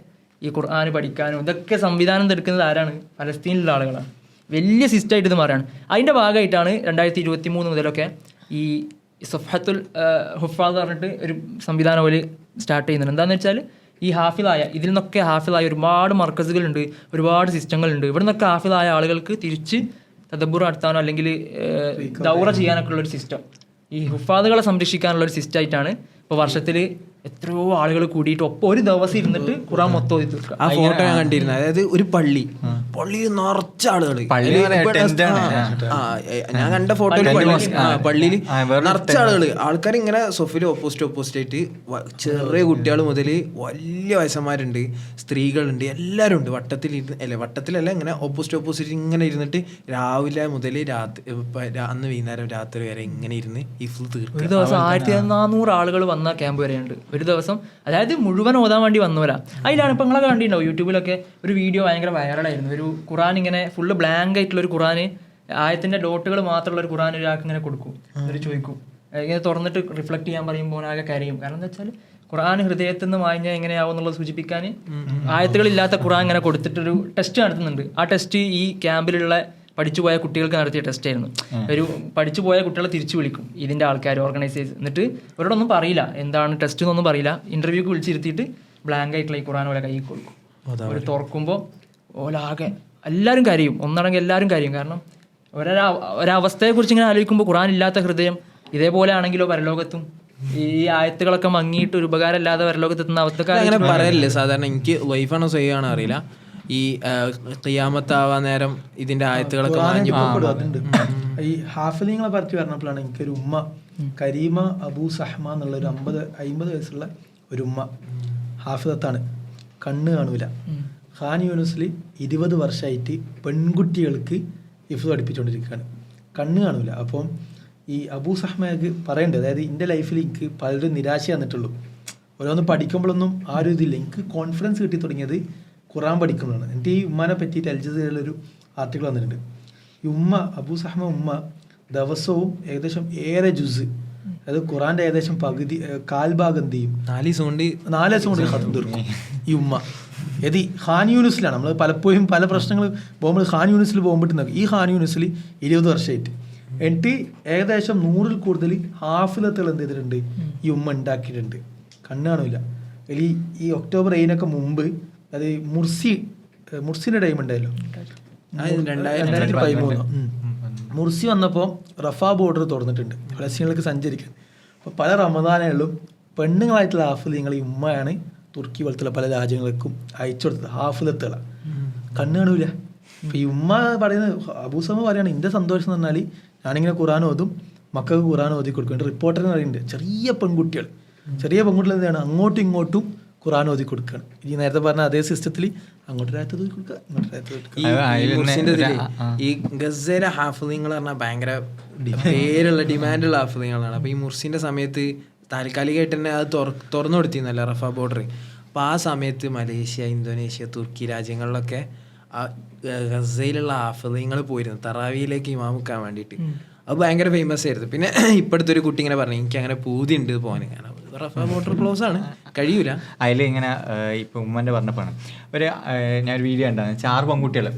ഈ ഖുർആൻ പഠിക്കാനും ഇതൊക്കെ സംവിധാനം എടുക്കുന്നത് ആരാണ്, ഫലസ്തീനിലുള്ള ആളുകളാണ്. വലിയ സിസ്റ്റമായിട്ട് ഇത് മാറുകയാണ്. അതിൻ്റെ ഭാഗമായിട്ടാണ് 2023 മുതലൊക്കെ ഈ സഫഹത്തുൽ ഹുഫാദ് പറഞ്ഞിട്ട് ഒരു സംവിധാനം പോലെ സ്റ്റാർട്ട് ചെയ്യുന്നുണ്ട്. എന്താണെന്ന് വെച്ചാൽ ഈ ഇതിൽ നിന്നൊക്കെ ഹാഫിളായ ഒരുപാട് മർക്കസുകളുണ്ട്, ഒരുപാട് സിസ്റ്റങ്ങളുണ്ട്. ഇവിടെ നിന്നൊക്കെ ഹാഫിളായ ആളുകൾക്ക് തിരിച്ച് തദബ്ബുർ നടത്താനോ അല്ലെങ്കിൽ ദൗറ ചെയ്യാനൊക്കെ ഉള്ളൊരു സിസ്റ്റം, ഈ ഹുഫാദുകളെ സംരക്ഷിക്കാനുള്ള ഒരു സിസ്റ്റമായിട്ടാണ് ഇപ്പോൾ വർഷത്തിൽ എത്രയോ ആളുകൾ കൂടിയിട്ട് ഒപ്പം ഒരു ദിവസം ഇരുന്നിട്ട് ഖുറാൻ മൊത്തം ഓതി തീർക്കുക. ആ ഫോട്ടോ ഞാൻ കണ്ടിരുന്നു. അതായത് ഒരു പള്ളിയിൽ നിറച്ച ആളുകൾ, ഞാൻ കണ്ട ഫോട്ടോയിൽ പള്ളിയിൽ നിറച്ച ആൾക്കാർ ഇങ്ങനെ സൊഫയിൽ ഓപ്പോസിറ്റ് ആയിട്ട് ചെറിയ കുട്ടികൾ മുതൽ വലിയ വയസ്സന്മാരുണ്ട്, സ്ത്രീകളുണ്ട്, എല്ലാവരും ഉണ്ട്. വട്ടത്തിലല്ല, ഇങ്ങനെ ഓപ്പോസിറ്റ് ഇങ്ങനെ ഇരുന്നിട്ട് രാവിലെ മുതൽ അന്ന് വൈകുന്നേരം രാത്രി വരെ ഇങ്ങനെ ഇരുന്ന് ഹിഫ്ള് തീർക്കും. ഒരു ദിവസം 1400 ആളുകൾ വന്ന ക്യാമ്പ് വരെയുണ്ട് ഒരു ദിവസം. അതായത് മുഴുവൻ ഓതാൻ വേണ്ടി വന്നവരാ. അതിലാണ് ഇപ്പം നിങ്ങളൊക്കെ കണ്ടിട്ടുണ്ടാവും യൂട്യൂബിലൊക്കെ ഒരു വീഡിയോ ഭയങ്കര വൈറലായിരുന്നു. ഒരു ഖുറാൻ ഇങ്ങനെ ഫുള്ള് ബ്ലാങ്ക് ആയിട്ടുള്ള ഒരു ഖുറാന്, ആയത്തിന്റെ ഡോട്ടുകൾ മാത്രമുള്ള ഒരു ഖുറാൻ ഒരാൾക്ക് ഇങ്ങനെ കൊടുക്കും, ഒരു ചോദിക്കും, ഇങ്ങനെ തുറന്നിട്ട് റിഫ്ലക്ട് ചെയ്യാൻ പറയുമ്പോൾ ആകെ കരയും. കാരണം എന്താ വെച്ചാൽ ഖുറാൻ ഹൃദയത്തിൽ നിന്ന് വായിഞ്ഞാൽ എങ്ങനെയാവും എന്നുള്ളത് സൂചിപ്പിക്കാൻ ആയത്തുകളില്ലാത്ത ഖുറാൻ ഇങ്ങനെ കൊടുത്തിട്ടൊരു ടെസ്റ്റ് നടത്തുന്നുണ്ട്. ആ ടെസ്റ്റ് ഈ ക്യാമ്പിലുള്ള പഠിച്ചുപോയ കുട്ടികൾക്ക് നടത്തിയ ടെസ്റ്റ് ആയിരുന്നു. ഒരു പഠിച്ചുപോയ കുട്ടികളെ തിരിച്ചു വിളിക്കും ഇതിന്റെ ആൾക്കാർ, ഓർഗനൈസേഴ്സ്. എന്നിട്ട് അവരോടൊന്നും പറയില്ല എന്താണ് ടെസ്റ്റ് എന്നൊന്നും പറയില്ല. ഇന്റർവ്യൂക്ക് വിളിച്ചിരുത്തിയിട്ട് ബ്ലാങ്ക് ആയിട്ടുള്ള ഈ ഖുറാൻ ഓലെ കൈ കൊടുക്കും. അവർ തുറക്കുമ്പോൾ ഓലാകെ എല്ലാവരും കരയും, ഒന്നടങ്കി എല്ലാവരും കരയും. കാരണം ഒരവസ്ഥയെക്കുറിച്ച് ഇങ്ങനെ ആലോചിക്കുമ്പോൾ ഖുറാൻ ഇല്ലാത്ത ഹൃദയം ഇതേപോലെ ആണെങ്കിലോ പരലോകത്തും ഈ ആയത്തുകളൊക്കെ മങ്ങിയിട്ട് ഒരു ഉപകാരം ഇല്ലാതെ പരലോകത്തെത്തുന്ന അവസ്ഥക്കാർ അങ്ങനെ പറയല്ലേ സാധാരണ. എനിക്ക് വൈഫാണോ സഹിയാണോ അറിയില്ല, ഈ ഖിയാമത്താവാൻ നേരം ഇതിന്റെ ആയത്തുകളൊക്കെ അതുണ്ട്. ഈ ഹാഫിലിങ്ങളെ പറ്റി പറഞ്ഞപ്പോഴാണ് എനിക്കൊരു ഉമ്മ, കരീമ അബൂ സഹ്മ എന്നുള്ള ഒരു 50 വയസ്സുള്ള ഒരു ഉമ്മ, ഹാഫിദത്താണ്, കണ്ണ് കാണൂല. ഖാൻ യൂനിസിൽ 20 വർഷമായിട്ട് പെൺകുട്ടികൾക്ക് ഹിഫ്ള് പഠിപ്പിച്ചുകൊണ്ടിരിക്കുകയാണ്, കണ്ണ് കാണൂല. അപ്പം ഈ അബൂ സഹ്മക്ക് പറയണ്ടേ, അതായത് എൻ്റെ ലൈഫിൽ എനിക്ക് പലരും നിരാശ വന്നിട്ടുള്ളൂ. ഓരോന്ന് പഠിക്കുമ്പോഴൊന്നും ആരും ഇതില്ല. എനിക്ക് കോൺഫിഡൻസ് കിട്ടി തുടങ്ങിയത് ഖുറാൻ പഠിക്കുന്നതാണ്. എന്നിട്ട് ഈ ഉമ്മാനെ പറ്റിയിട്ട് അൽ ജസീറയിലൊരു ആർട്ടിക്കിൾ വന്നിട്ടുണ്ട്. ഈ ഉമ്മ, അബൂ സഹ്മ ഉമ്മ ദിവസവും ഏകദേശം 7 ജുസ്, അതായത് ഖുറാൻ്റെ ഏകദേശം പകുതി കാൽഭാഗം എന്ത് ചെയ്യും, 4 ദിവസം കൊണ്ട് ഖത്ം തീർക്കും ഈ ഉമ്മ. ഏത് ഖാൻ യൂനിസിലാണ്. നമ്മൾ പലപ്പോഴും പല പ്രശ്നങ്ങൾ പോകുമ്പോൾ ഖാൻ യൂനിസിൽ പോകുമ്പോഴത്തേക്ക് ഈ ഖാൻ യൂനിസിൽ 20 വർഷമായിട്ട് എന്നിട്ട് ഏകദേശം 100-ൽ കൂടുതൽ ഹാഫിലത്തുകൾ എന്ത് ചെയ്തിട്ടുണ്ട് ഈ ഉമ്മ ഉണ്ടാക്കിയിട്ടുണ്ട്. കണ്ണ് കാണില്ല. ഈ ഒക്ടോബർ 7 മുമ്പ്, അത് മുർസിന്റെ ടൈം ഉണ്ടായല്ലോ 2013, മുർസി വന്നപ്പോൾ റഫാ ബോർഡർ തുറന്നിട്ടുണ്ട് ഫലസ്തീനിലേക്ക് സഞ്ചരിക്കാൻ. അപ്പോൾ പല റമദാനുകളിലും പെണ്ണുങ്ങളായിട്ടുള്ള ഹാഫിലിങ്ങൾ ഈ ഉമ്മയാണ് തുർക്കി പോലത്തുള്ള പല രാജ്യങ്ങൾക്കും അയച്ചു കൊടുത്തത്. ഹാഫിലത്തുകളാണ്, കണ്ണ് കാണൂല. അപ്പോൾ ഈ ഉമ്മ പറയുന്നത്, അബൂസമ പറയുകയാണ്, എൻ്റെ സന്തോഷം എന്ന് പറഞ്ഞാൽ ഞാനിങ്ങനെ ഖുറാൻ ഓതും, മക്കൾക്ക് ഖുറാൻ ഓതി കൊടുക്കും. റിപ്പോർട്ടർ എന്ന് പറയുന്നുണ്ട്, ചെറിയ പെൺകുട്ടികൾ എന്താണ് അങ്ങോട്ടും ഇങ്ങോട്ടും ഖുറാൻ ഓതി കൊടുക്കുകയാണ്. ഈ നേരത്തെ പറഞ്ഞ അതേ സിസ്റ്റത്തിൽ അങ്ങോട്ട് രായത്ത് ഓതി കൊടുക്കുക, ഇങ്ങോട്ട് രായത്ത് കൊടുക്കുക. ഈ ഗസയിലെ ഹാഫിളിങ്ങൾ പറഞ്ഞാൽ ഭയങ്കര പേരുള്ള ഡിമാൻഡുള്ള ഹാഫിളിങ്ങളാണ്. അപ്പോൾ ഈ മുർസിന്റെ സമയത്ത് താൽക്കാലികമായിട്ട് തന്നെ അത് തുറന്നു കൊടുത്തിരുന്നല്ലോ റഫ ബോർഡർ. അപ്പോൾ ആ സമയത്ത് മലേഷ്യ, ഇന്തോനേഷ്യ, തുർക്കി രാജ്യങ്ങളിലൊക്കെ ഗസയിലുള്ള ഹാഫിളിങ്ങൾ പോയിരുന്നു തറാവിയിലേക്ക് ഇമാമുക്കാൻ വേണ്ടിയിട്ട്. അത് ഭയങ്കര ഫേമസ് ആയിരുന്നു. പിന്നെ ഇപ്പോഴത്തെ ഒരു കുട്ടി ഇങ്ങനെ പറഞ്ഞു, എനിക്ക് അങ്ങനെ പൂതി ഉണ്ട് പോകാൻ, കാരണം റഫ ബോർഡർ ക്ലോസ് ആണ്, കഴിയൂല. അതിൽ ഇങ്ങനെ ഇപ്പം ഉമ്മൻ്റെ പറഞ്ഞപ്പോഴാണ് ഞാനൊരു വീഡിയോ ഉണ്ടാകുന്നത്, 6 പെൺകുട്ടികൾ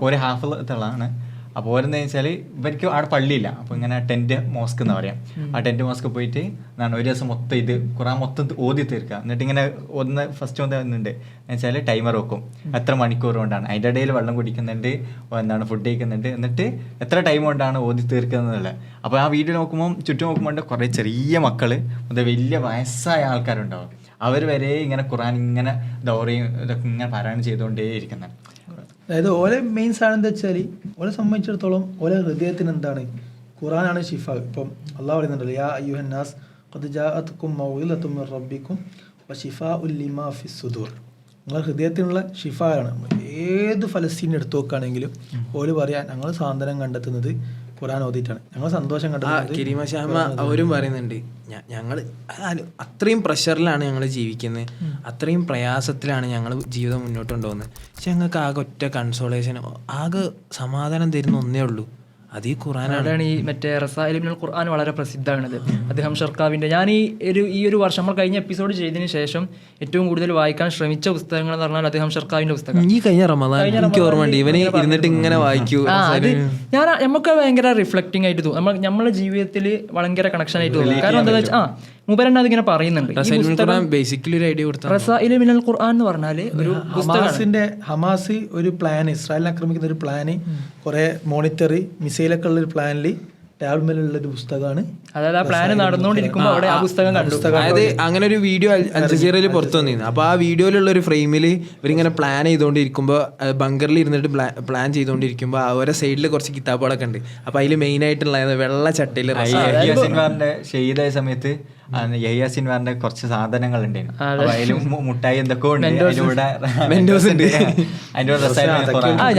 ഒരു ഹാഫിളാണ്. അപ്പോൾ ഓരെന്താ വെച്ചാൽ ഇവർക്ക് അവിടെ പള്ളിയില്ല. അപ്പോൾ ഇങ്ങനെ ടെൻറ്റ് മോസ്ക് എന്ന് പറയാം. ആ ടെൻറ്റ് മോസ്ക് പോയിട്ട് എന്താണ് ഒരു ദിവസം മൊത്തം ഇത് ഖുറാൻ മൊത്തം ഓതി തീർക്കുക. എന്നിട്ട് ഇങ്ങനെ ഫസ്റ്റ് വന്നിട്ടുണ്ട് എന്നുവെച്ചാൽ ടൈമർ വെക്കും, എത്ര മണിക്കൂർ കൊണ്ടാണ്, അതിൻ്റെ ഇടയിൽ വെള്ളം കുടിക്കുന്നുണ്ട്, എന്താണ് ഫുഡ് കഴിക്കുന്നുണ്ട്, എന്നിട്ട് എത്ര ടൈം കൊണ്ടാണ് ഓതി തീർക്കുന്നത്. അപ്പോൾ ആ വീഡിയോ നോക്കുമ്പോൾ ചുറ്റും നോക്കുമ്പോൾ കുറേ ചെറിയ മക്കൾ മുതൽ വലിയ വയസ്സായ ആൾക്കാരുണ്ടാവും. അവർ വരെ ഇങ്ങനെ ഖുറാൻ ഇങ്ങനെ ദൗറയും ഇതൊക്കെ ഇങ്ങനെ പാരായണം ചെയ്തുകൊണ്ടേ ഇരിക്കുന്നത്. അതായത് ഓലെ മെയിൻ സാധനം എന്താ വെച്ചാൽ, ഓലെ സംബന്ധിച്ചിടത്തോളം ഓലെ ഹൃദയത്തിന് എന്താണ്, ഖുറാനാണ് ഷിഫ. ഇപ്പം അള്ളാഹ് പറയുന്നുണ്ടല്ലോ, യാ അയ്യുഹന്നാസ് ഖദ് ജാഅത്കും മൗഇദത്തും മിർ റബ്ബിക്കും വശിഫാഉൻ ലിമാ ഫിസ് സുദൂർ. നിങ്ങളുടെ ഹൃദയത്തിനുള്ള ഷിഫയാണ്. ഏത് ഫലസ്തീൻ എടുത്തു നോക്കുകയാണെങ്കിലും ഓല് പറയാൻ ഞങ്ങൾ സാന്ത്വനം കണ്ടെത്തുന്നത് ഖുറാൻ ഓതിയിട്ടാണ്, ഞങ്ങൾ സന്തോഷം കണ്ടെത്തുന്നത്. കിരിമ ഷാമ അവരും പറയുന്നുണ്ട്, ഞങ്ങൾ അത്രയും പ്രഷറിലാണ് ഞങ്ങൾ ജീവിക്കുന്നത്, അത്രയും പ്രയാസത്തിലാണ് ഞങ്ങൾ ജീവിതം മുന്നോട്ട് കൊണ്ടുപോകുന്നത്. പക്ഷെ ഞങ്ങൾക്ക് ആകെ ഒറ്റ കൺസോളേഷൻ, ആകെ സമാധാനം തരുന്ന ഒന്നേ ഉള്ളൂ, അത് ഈ ഖുറാനാണ്. ഈ മറ്റേ റസായിലുൽ ഖുർആൻ വളരെ പ്രസിദ്ധമാണത്. അദ്ദേഹം ഷർക്കാവിൻ്റെ, ഞാൻ ഈ ഒരു വർഷം നമ്മൾ കഴിഞ്ഞ എപ്പിസോഡ് ചെയ്തതിന് ശേഷം ഏറ്റവും കൂടുതൽ വായിക്കാൻ ശ്രമിച്ച പുസ്തകങ്ങൾ എന്ന് പറഞ്ഞാൽ അദ്ദേഹം ഷർക്കാവിൻ്റെ പുസ്തകം. ഈ കഴിഞ്ഞ റമദാൻ എനിക്ക് ഓർമ്മയുണ്ട്, ഇവന് ഇരുന്നിട്ട് ഇങ്ങനെ വായിക്കൂ. അത് ഞാൻ നമുക്ക് ഭയങ്കര റിഫ്ലക്റ്റിംഗ് ആയിട്ട് തോന്നും, നമ്മളെ ജീവിതത്തിൽ ഭയങ്കര കണക്ഷൻ ആയിട്ട് തോന്നും. കാരണം എന്താ വെച്ചാൽ മുബരണ്ണ അതിങ്ങനെ പറയുന്നുണ്ട്, ബേസിക്കലി ഒരു ഐഡിയ കൊടുത്തു. റസായിലുൽ മിനൽ ഖുർആൻ എന്ന് പറഞ്ഞാൽ ഒരു ഹമാസ് ഒരു പ്ലാൻ, ഇസ്രായേലിനെ ആക്രമിക്കുന്ന ഒരു പ്ലാന്, കുറെ മോണിറ്ററി മിസൈലൊക്കെ ഉള്ള ഒരു പ്ലാനിൽ ടാബിലുള്ള ഒരു പുസ്തകമാണ്. അതായത് ആ പ്ലാൻ നടന്നുകൊണ്ടിരിക്കുമ്പോൾ അവിടെ ആ പുസ്തകം കണ്ടു. അതായത് അങ്ങനെ ഒരു വീഡിയോ അൽ ജസീറയിൽ പുറത്തു വന്നിരുന്നു. അപ്പോൾ ആ വീഡിയോയിലുള്ള ഒരു ഫ്രെയിമിൽ ഇവരിങ്ങനെ പ്ലാൻ ചെയ്തുകൊണ്ടിരിക്കുമ്പോൾ ബങ്കറിൽ ഇരുന്നിട്ട് പ്ലാൻ ചെയ്തുകൊണ്ടിരിക്കുമ്പോൾ അവരെ സൈഡിൽ കുറച്ച് കിതാബുകളൊക്കെ ഉണ്ട്. അപ്പോൾ അതിൽ മെയിൻ ആയിട്ടുള്ള വെള്ള ചട്ടയിൽ സിൻവാറിന്റെ ഷെയ്ദായ സമയത്ത് യഹ്യ സിൻവാറിന്റെ കുറച്ച് സാധനങ്ങൾ ഉണ്ടായിരുന്നു. അതിലും മുട്ടായി എന്തൊക്കെ ഉണ്ട്,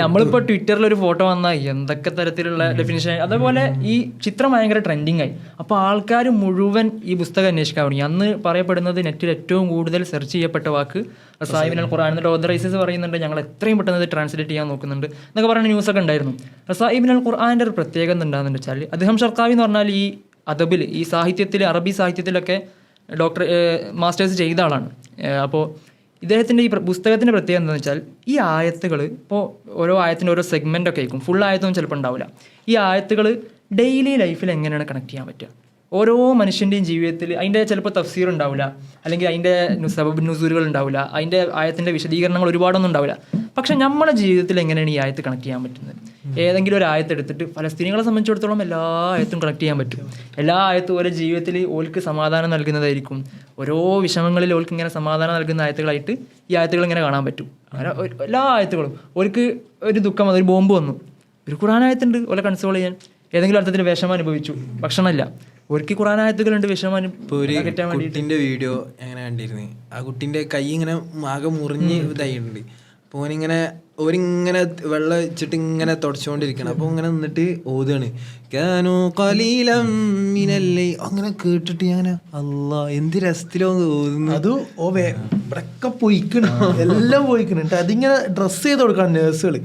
നമ്മളിപ്പോ ട്വിറ്ററിൽ ഒരു ഫോട്ടോ വന്നാൽ എന്തൊക്കെ തരത്തിലുള്ള ഡെഫിനിഷൻ. അതേപോലെ ഈ ചിത്രം ഭയങ്കര ട്രെൻഡിങ് ആയി. അപ്പോൾ ആൾക്കാർ മുഴുവൻ ഈ പുസ്തകം അന്വേഷിക്കാൻ തുടങ്ങി. അന്ന് പറയപ്പെടുന്നത് നെറ്റിൽ ഏറ്റവും കൂടുതൽ സെർച്ച് ചെയ്യപ്പെട്ട വാക്ക് റസായിബിനുൽ ഖുർആൻ. എന്നിട്ട് ഓദറൈസസ് പറയുന്നുണ്ട് ഞങ്ങൾ എത്രയും പെട്ടെന്ന് ഇത് ട്രാൻസ്ലേറ്റ് ചെയ്യാൻ നോക്കുന്നുണ്ട് എന്നൊക്കെ പറയുന്ന ന്യൂസൊക്കെ ഉണ്ടായിരുന്നു. റസായിബിനുൽ ഖുർആൻ്റെ ഒരു പ്രത്യേകത എന്താണെന്ന് വെച്ചാൽ അദ്ദേഹം ഷർക്കാവി എന്ന് പറഞ്ഞാൽ ഈ അദബിൽ, ഈ സാഹിത്യത്തിൽ, അറബി സാഹിത്യത്തിലൊക്കെ മാസ്റ്റേഴ്സ് ചെയ്ത ആളാണ്. അപ്പോൾ ഇദ്ദേഹത്തിൻ്റെ ഈ പുസ്തകത്തിൻ്റെ പ്രത്യേകത എന്താണെന്ന് വെച്ചാൽ ഈ ആയത്തുകൾ ഇപ്പോൾ ഓരോ ആയത്തിൻ്റെ ഓരോ സെഗ്മെൻ്റ് ഒക്കെ ആയിരിക്കും, ഫുൾ ആയത്തൊന്നും ചിലപ്പോൾ ഉണ്ടാവില്ല. ഈ ആയത്തുകൾ ഡെയിലി ലൈഫിൽ എങ്ങനെയാണ് കണക്ട് ചെയ്യാൻ പറ്റുക, ഓരോ മനുഷ്യൻ്റെയും ജീവിതത്തിൽ അതിൻ്റെ ചിലപ്പോൾ തഫ്സീർ ഉണ്ടാവില്ല, അല്ലെങ്കിൽ അതിൻ്റെ സബബ് നുസൂലുകൾ ഉണ്ടാവില്ല, അതിൻ്റെ ആയത്തിൻ്റെ വിശദീകരണങ്ങൾ ഒരുപാടൊന്നും ഉണ്ടാവില്ല. പക്ഷെ നമ്മുടെ ജീവിതത്തിൽ എങ്ങനെയാണ് ഈ ആയത്ത് കണക്ട് ചെയ്യാൻ പറ്റുന്നത്? ഏതെങ്കിലും ഒരു ആയത്ത് എടുത്തിട്ട് ഫലസ്തീനികളെ സംബന്ധിച്ചിടത്തോളം എല്ലാ ആയത്തും കണക്ട് ചെയ്യാൻ പറ്റും. എല്ലാ ആയത്തും ഓരോ ജീവിതത്തിൽ ഓൾക്ക് സമാധാനം നൽകുന്നതായിരിക്കും. ഓരോ വിഷമങ്ങളിൽ ഓൾക്ക് ഇങ്ങനെ സമാധാനം നൽകുന്ന ആയത്തുകളായിട്ട് ഈ ആയത്തുകൾ ഇങ്ങനെ കാണാൻ പറ്റും. അങ്ങനെ എല്ലാ ആയത്തുകളും ഓൾക്ക് ഒരു ദുഃഖം, അതൊരു ബോംബ് വന്നു, ഒരു ഖുർആനായത്തുണ്ട് ഓലെ കൺസോൾ ചെയ്യാൻ. ഏതെങ്കിലും അർത്ഥത്തിൽ വിഷമം അനുഭവിച്ചു, ഭക്ഷണമില്ല, ഒരിക്കൽ ഖുർആനായത്തുകളുണ്ട് വിഷമം കിട്ടാൻ വേണ്ടി. കുട്ടിൻ്റെ വീഡിയോ എങ്ങനെ കണ്ടിരുന്നു? ആ കുട്ടീൻ്റെ കൈ ഇങ്ങനെ ആകെ മുറിഞ്ഞ് ഇതായിട്ടുണ്ട്. അപ്പോൾ ഓരിങ്ങനെ വെള്ളം വെച്ചിട്ട് ഇങ്ങനെ തുടച്ചുകൊണ്ടിരിക്കണം. അപ്പോൾ ഇങ്ങനെ നിന്നിട്ട് ഓതാണ് കാനു ഖലീലം മിനല്ലൈ, അങ്ങനെ കേട്ടിട്ട് ഞാൻ അല്ലാ എന്ത് രസത്തിലോ ഓതുന്നു. അത് ഇവിടൊക്കെ പോയിക്കണം, എല്ലാം പോയിക്കണം. അതിങ്ങനെ ഡ്രസ്സ് ചെയ്ത് കൊടുക്കണം നേഴ്സുകൾ.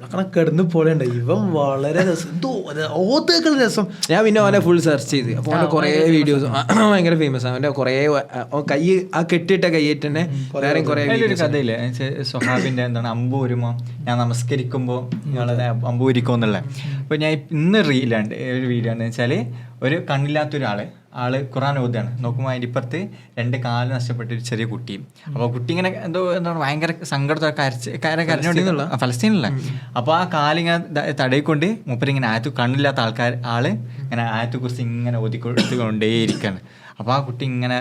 അങ്ങനെ കിടന്ന് പോലെയുണ്ട്. ഇവൻ വളരെ രസം, ഓത്തേക്കൾ രസം. ഞാൻ പിന്നെ അവനെ ഫുൾ സെർച്ച് ചെയ്ത്. അപ്പോൾ അവൻ്റെ കുറേ വീഡിയോസ് ഭയങ്കര ഫേമസ് ആണ്. അവൻ്റെ കുറേ കൈ ആ കെട്ടിയിട്ട കൈയായിട്ട് തന്നെ വേറെ കുറേ കഥയില്ലേ സ്വഹാബിന്റെ എന്താണ് അമ്പു വരുമ്പോൾ ഞാൻ നമസ്കരിക്കുമ്പോൾ നിങ്ങളത് അമ്പു ഉരിക്കും എന്നുള്ളത്. അപ്പോൾ ഞാൻ ഇന്ന് റീലാണ് ഒരു വീഡിയോ എന്ന് വെച്ചാൽ ഒരു കണ്ണില്ലാത്തൊരാള് ഖുർആൻ ഓതുകയാണ്. നോക്കുമ്പോൾ അതിൻ്റെ ഇപ്പുറത്ത് 2 കാല് നഷ്ടപ്പെട്ട ഒരു ചെറിയ കുട്ടിയും. അപ്പോൾ കുട്ടി ഇങ്ങനെ എന്താണ് ഭയങ്കര സങ്കടത്തൊക്കെ കരഞ്ഞോണ്ടിരുന്നുള്ള ഫലസ്തീനിലുള്ള. അപ്പോൾ ആ കാലിങ്ങനെ തടയിക്കൊണ്ട് മൂപ്പരിങ്ങനെ കണ്ണില്ലാത്ത ആള് ഇങ്ങനെ കുറിച്ച് ഇങ്ങനെ ഒതുക്കൊണ്ടേയിരിക്കുകയാണ്. അപ്പോൾ ആ കുട്ടി ഇങ്ങനെ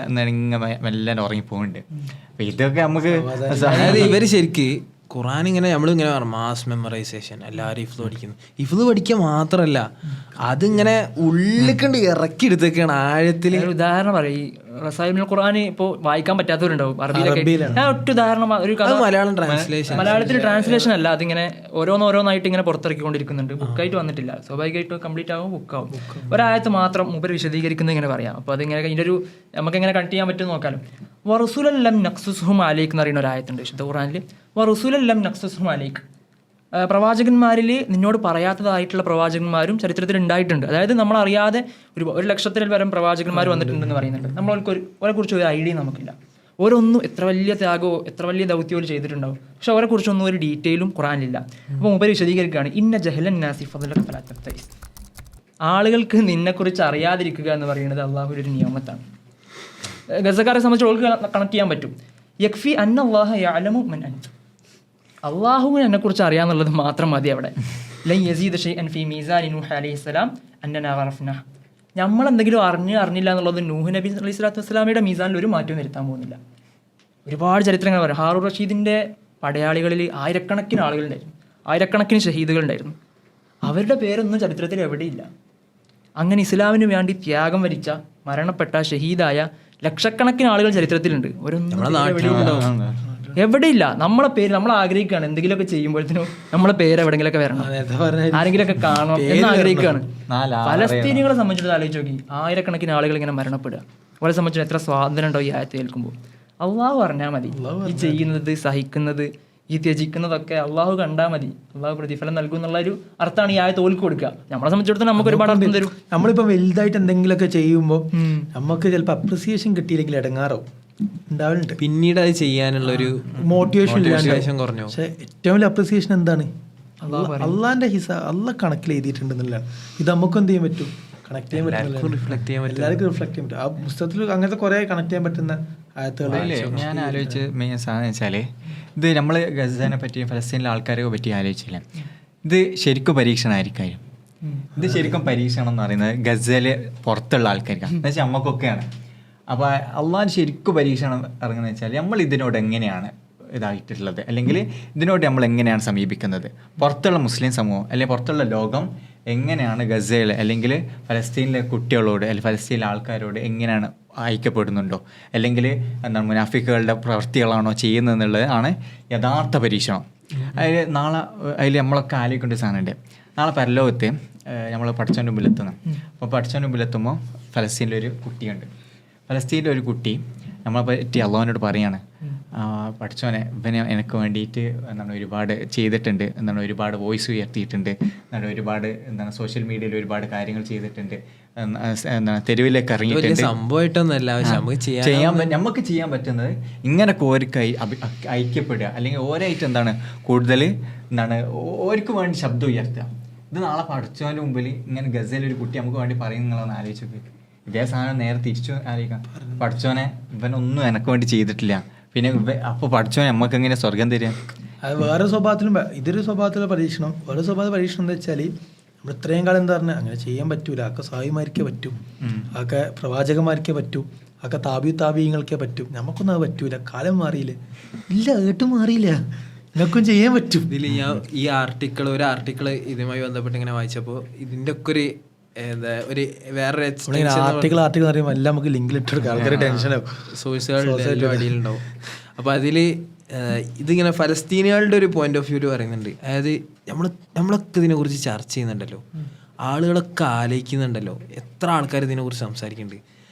മെല്ലെ ഉറങ്ങി പോകുന്നുണ്ട്. അപ്പോൾ ഇതൊക്കെ നമുക്ക് ഇവർ ശരിക്ക് ഖുർആൻ ഇങ്ങനെ നമ്മളിങ്ങനെ മാസ് മെമ്മറൈസേഷൻ എല്ലാവരും ഇഫ്ലു പഠിക്കുന്നു. ഇഫ്ലു പഠിക്കുക മാത്രമല്ല അതിങ്ങനെ ഉള്ളിക്കണ്ട് ഇറക്കി എടുത്തേക്കാണ് ആഴത്തിൽ. ഉദാഹരണം പറയും, റസായിബിനുൽ ഖുർആൻ ഇപ്പോൾ വായിക്കാൻ പറ്റാത്തവരുണ്ടാവും അറബിയിലൊക്കെ. ഞാൻ ഒറ്റ ഉദാഹരണം, ഒരു കഥ മലയാളം ട്രാൻസ്ലേഷൻ, മലയാളത്തിൽ ട്രാൻസ്ലേഷൻ അല്ല, അതിങ്ങനെ ഓരോന്നായിട്ട് ഇങ്ങനെ പുറത്തിറക്കിക്കൊണ്ടിരിക്കുന്നുണ്ട്. ബുക്കായിട്ട് വന്നിട്ടില്ല, സ്വാഭാവികമായിട്ട് കംപ്ലീറ്റ് ആകും, ബുക്കാവും. ഒരായത്ത് മാത്രം മൂപ്പര് വിശദീകരിക്കുന്നത് ഇങ്ങനെ പറയാം. അപ്പോൾ അതിങ്ങനെ ഇതിൻ്റെ ഒരു നമുക്കെങ്ങനെ കണക്ട് ചെയ്യാൻ പറ്റും നോക്കാലും. വറുസുലല്ലം നഖ്സുസുഹും അലൈക്ക് എന്ന് പറയുന്ന ഒരു ആയത്തുണ്ട് വിശുദ്ധ ഖുർആനിൽ. വറുസുലല്ലം നഖ്സുസുഹും അലൈക്ക്, പ്രവാചകന്മാരിൽ നിന്നോട് പറയാത്തതായിട്ടുള്ള പ്രവാചകന്മാരും ചരിത്രത്തിൽ ഉണ്ടായിട്ടുണ്ട്. അതായത് നമ്മളറിയാതെ 1,00,000-ൽ പരം പ്രവാചകന്മാർ വന്നിട്ടുണ്ടെന്ന് പറയുന്നുണ്ട്. നമ്മളെ കുറിച്ച് ഒരു ഐഡിയ നമുക്കില്ല. ഓരോന്നും എത്ര വലിയ ത്യാഗമോ എത്ര വലിയ ദൗത്യമോ ചെയ്തിട്ടുണ്ടാവും, പക്ഷെ അവരെ കുറിച്ചൊന്നും ഒരു ഡീറ്റെയിലും ഖുർആനിലില്ല. അപ്പോൾ മൂപ്പര് വിശദീകരിക്കുകയാണ്, ഇന്ന ജഹലൻ നാസി ഫളക ഫലാ തബ്തൈസ്, ആളുകൾക്ക് നിന്നെക്കുറിച്ച് അറിയാതിരിക്കുക എന്ന് പറയുന്നത് അള്ളാഹുവിൻ്റെ ഒരു നിയമത്താണ്. ഗസക്കാരെ സംബന്ധിച്ച് ഓൾക്ക് കണക്ട് ചെയ്യാൻ പറ്റും. യക്ഫി അന്നല്ലാഹ യഅലമു മൻ അൻത, അള്ളാഹുവിനെ എന്നെക്കുറിച്ച് അറിയാന്നുള്ളത് മാത്രം മതി. അവിടെ ലൻ യസീദ ഷൈഅൻ ഫീ മീസാനി നൂഹ് അലൈഹിസ്സലാം അന്നനാ അറഫ്നാഹ്, നമ്മളെന്തെങ്കിലും അറിഞ്ഞില്ല എന്നുള്ളത് നൂഹ് നബി അലൈഹി സ്വലാത്തു വസ്സലാമയുടെ മീസാനിൽ ഒരു മാറ്റവും വരുത്താൻ പോകുന്നില്ല. ഒരുപാട് ചരിത്രങ്ങൾ പറയാം. ഹാറൂൺ റഷീദിൻ്റെ പടയാളികളിൽ ആയിരക്കണക്കിന് ആളുകളുണ്ടായിരുന്നു, ആയിരക്കണക്കിന് ഷഹീദുകളുണ്ടായിരുന്നു. അവരുടെ പേരൊന്നും ചരിത്രത്തിൽ എവിടെയില്ല. അങ്ങനെ ഇസ്ലാമിന് വേണ്ടി ത്യാഗം വരിച്ച, മരണപ്പെട്ട, ഷഹീദായ ലക്ഷക്കണക്കിന് ആളുകൾ ചരിത്രത്തിലുണ്ട്. എവിടെയില്ല. നമ്മളെ പേര് നമ്മൾ ആഗ്രഹിക്കുകയാണ്, എന്തെങ്കിലുമൊക്കെ ചെയ്യുമ്പോഴത്തേനും നമ്മളെ പേര് എവിടെങ്കിലൊക്കെ വരണം, ആരെങ്കിലുമൊക്കെ കാണണം എന്ന് ആഗ്രഹിക്കുകയാണ്. ഫലസ്തീനികളെ സംബന്ധിച്ചിടത്ത് ആലോചിച്ച് നോക്കി, ആയിരക്കണക്കിന് ആളുകൾ ഇങ്ങനെ മരണപ്പെടുക. അവരെ സംബന്ധിച്ച് എത്ര സ്വാതന്ത്ര്യം ഉണ്ടോ ഈ ആയത്ത് കേൾക്കുമ്പോൾ. അള്ളാഹു പറഞ്ഞാൽ മതി, ഈ ചെയ്യുന്നത്, സഹിക്കുന്നത്, ഈ ത്യജിക്കുന്നതൊക്കെ അള്ളാഹു കണ്ടാൽ മതി, അള്ളാഹു പ്രതിഫലം നൽകും എന്നുള്ളൊരു അർത്ഥമാണ് ഈ ആയത്ത് ഓൽക്ക് കൊടുക്കുക. നമ്മളെ സംബന്ധിച്ചിടത്തോളം നമുക്ക് ഒരുപാട് അർത്ഥം തരും. നമ്മളിപ്പോൾ വലുതായിട്ട് എന്തെങ്കിലുമൊക്കെ ചെയ്യുമ്പോൾ നമുക്ക് ചിലപ്പോൾ അപ്രിസിയേഷൻ കിട്ടിയില്ലെങ്കിൽ ഇടങ്ങാറാവും, ഉണ്ടാവലുണ്ട്. പിന്നീട് അത് ചെയ്യാനുള്ളൊരു മോട്ടിവേഷൻ കുറഞ്ഞു. പക്ഷെ ഏറ്റവും വലിയ അപ്രിസിയേഷൻ എന്താണ്? അള്ളാന്റെ അള്ളാഹ് കണക്കിൽ എഴുതിയിട്ടുണ്ടെന്നുള്ളതാണ്. ഇത് നമുക്ക് എന്ത് ചെയ്യാൻ പറ്റും? കണക്ട് ചെയ്യാൻ പറ്റും, എല്ലാവർക്കും റിഫ്ലക്ട് ചെയ്യാൻ പറ്റും. ആ പുസ്തകത്തിൽ അങ്ങനത്തെ കുറെ കണക്ട് ചെയ്യാൻ പറ്റുന്ന ആയത്തുകൾ. ഞാൻ ആലോചിച്ച് മെയിൻ സാധനം വെച്ചാൽ ഇത് നമ്മൾ ഗസനെ പറ്റിയും ഫലസ്തീനിലെ ആൾക്കാരെ പറ്റി ആലോചിച്ചില്ല. ഇത് ശരിക്കും പരീക്ഷണമായിരിക്കും. ഇത് ശരിക്കും പരീക്ഷണം എന്ന് പറയുന്നത് ഗസല് പുറത്തുള്ള ആൾക്കാർക്കാണ്, എന്ന് വെച്ചാൽ നമുക്കൊക്കെയാണ്. അപ്പോൾ അള്ളാഹ് ശരിക്കും പരീക്ഷണം ഇറങ്ങുന്നത് വെച്ചാൽ നമ്മൾ ഇതിനോട് എങ്ങനെയാണ് ഇതായിട്ടുള്ളത്, അല്ലെങ്കിൽ ഇതിനോട് നമ്മൾ എങ്ങനെയാണ് സമീപിക്കുന്നത്. പുറത്തുള്ള മുസ്ലിം സമൂഹം അല്ലെങ്കിൽ പുറത്തുള്ള ലോകം എങ്ങനെയാണ് ഗസയിൽ അല്ലെങ്കിൽ ഫലസ്തീനിലെ കുട്ടികളോട് അല്ലെങ്കിൽ ഫലസ്തീനിലെ ആൾക്കാരോട് എങ്ങനെയാണ് ഐക്യപ്പെടുന്നുണ്ടോ, അല്ലെങ്കിൽ എന്താണ് മുനാഫിക്കുകളുടെ പ്രവൃത്തികളാണോ ചെയ്യുന്നതെന്നുള്ളത് ആണ് യഥാർത്ഥ പരീക്ഷണം. അതിൽ നമ്മളൊക്കെ ആലോചിക്കേണ്ട ഒരു സാധനമുണ്ട്. നാളെ പരലോകത്ത് നമ്മൾ പഠിച്ചവൻ്റെ മുമ്പിലെത്തുന്നു. അപ്പോൾ പഠിച്ചവൻ്റെ മുമ്പിലെത്തുമ്പോൾ ഫലസ്തീനിലൊരു കുട്ടിയുണ്ട്. ഫലസ്തീനിലെ ഒരു കുട്ടി നമ്മളെ പറ്റി അള്ളാഹുവിനോട് പറയാണ്, പഠിച്ചവനെ ഇവനെ എനിക്ക് വേണ്ടിയിട്ട് എന്താണ് ഒരുപാട് ചെയ്തിട്ടുണ്ട്, എന്താണ് ഒരുപാട് വോയിസ് ഉയർത്തിയിട്ടുണ്ട്, എന്താണ് ഒരുപാട് എന്താണ് സോഷ്യൽ മീഡിയയിൽ ഒരുപാട് കാര്യങ്ങൾ ചെയ്തിട്ടുണ്ട്, എന്താണ് തെരുവിലേക്ക് ഇറങ്ങിയിട്ടുണ്ട്. സംഭവമായിട്ടൊന്നല്ല നമുക്ക് ചെയ്യാൻ പറ്റുന്നത് ഇങ്ങനെ ഓർക്ക് ഐക്യപ്പെടുക, അല്ലെങ്കിൽ ഓരായിട്ട് എന്താണ് കൂടുതൽ എന്താണ് ഓർക്ക് വേണ്ടി ശബ്ദം ഉയർത്തുക. ഇത് നാളെ പഠിച്ചവൻ്റെ മുമ്പിൽ ഇങ്ങനെ ഗസലൊരു കുട്ടി നമുക്ക് വേണ്ടി പറയുന്നതെന്ന് ആലോചിച്ച് നോക്കി. ഇതേ സാധനം നേരെ തിരിച്ചു ആലോചിക്കാം. പഠിച്ചവനെ ഇവനൊന്നും എനക്ക് വേണ്ടി ചെയ്തിട്ടില്ല, പിന്നെ അപ്പോൾ പഠിച്ചവനെ നമുക്ക് എങ്ങനെ സ്വർഗം തരിക? അത് വേറെ സ്വഭാവത്തിലും ഇതൊരു സ്വഭാവത്തിലുള്ള പരീക്ഷണം. വേറെ സ്വഭാവ പരീക്ഷണം എന്താ വെച്ചാൽ നമ്മൾ ഇത്രയും കാലം എന്താ പറഞ്ഞാൽ അങ്ങനെ ചെയ്യാൻ പറ്റൂല, അതൊക്കെ സായിമാർക്കേ പറ്റൂ, അതൊക്കെ പ്രവാചകന്മാർക്കേ പറ്റൂ, അതൊക്കെ താബീങ്ങൾക്കേ പറ്റും, നമുക്കൊന്നും അത് പറ്റൂല, കാലം മാറിയില്ലേ? ഇല്ല, ഏട്ടും മാറിയില്ല, നിങ്ങൾക്കും ചെയ്യാൻ പറ്റും. ഇതിൽ ഞാൻ ഈ ഒരു ആർട്ടിക്കിൾ ഇതുമായി ബന്ധപ്പെട്ട് ഇങ്ങനെ വായിച്ചപ്പോൾ ഇതിൻ്റെ ഒക്കെ ഒരു എന്താ ഒരു വേറെ ആർട്ടിക്കിൾ അറിയുമ്പോൾ എല്ലാം നമുക്ക് ലിങ്കിൽ ഇട്ടെടുക്കാം, ആൾക്കാർ ടെൻഷനാവും, സോഴ്സുകളുടെ അടിയിലുണ്ടാവും. അപ്പോൾ അതിൽ ഇതിങ്ങനെ ഫലസ്തീനികളുടെ ഒരു പോയിന്റ് ഓഫ് വ്യൂ പറയുന്നുണ്ട്. അതായത് നമ്മളൊക്കെ ഇതിനെക്കുറിച്ച് ചർച്ച ചെയ്യുന്നുണ്ടല്ലോ, ആളുകളൊക്കെ ആലോചിക്കുന്നുണ്ടല്ലോ, എത്ര ആൾക്കാർ ഇതിനെക്കുറിച്ച് സംസാരിക്കുന്നുണ്ട്,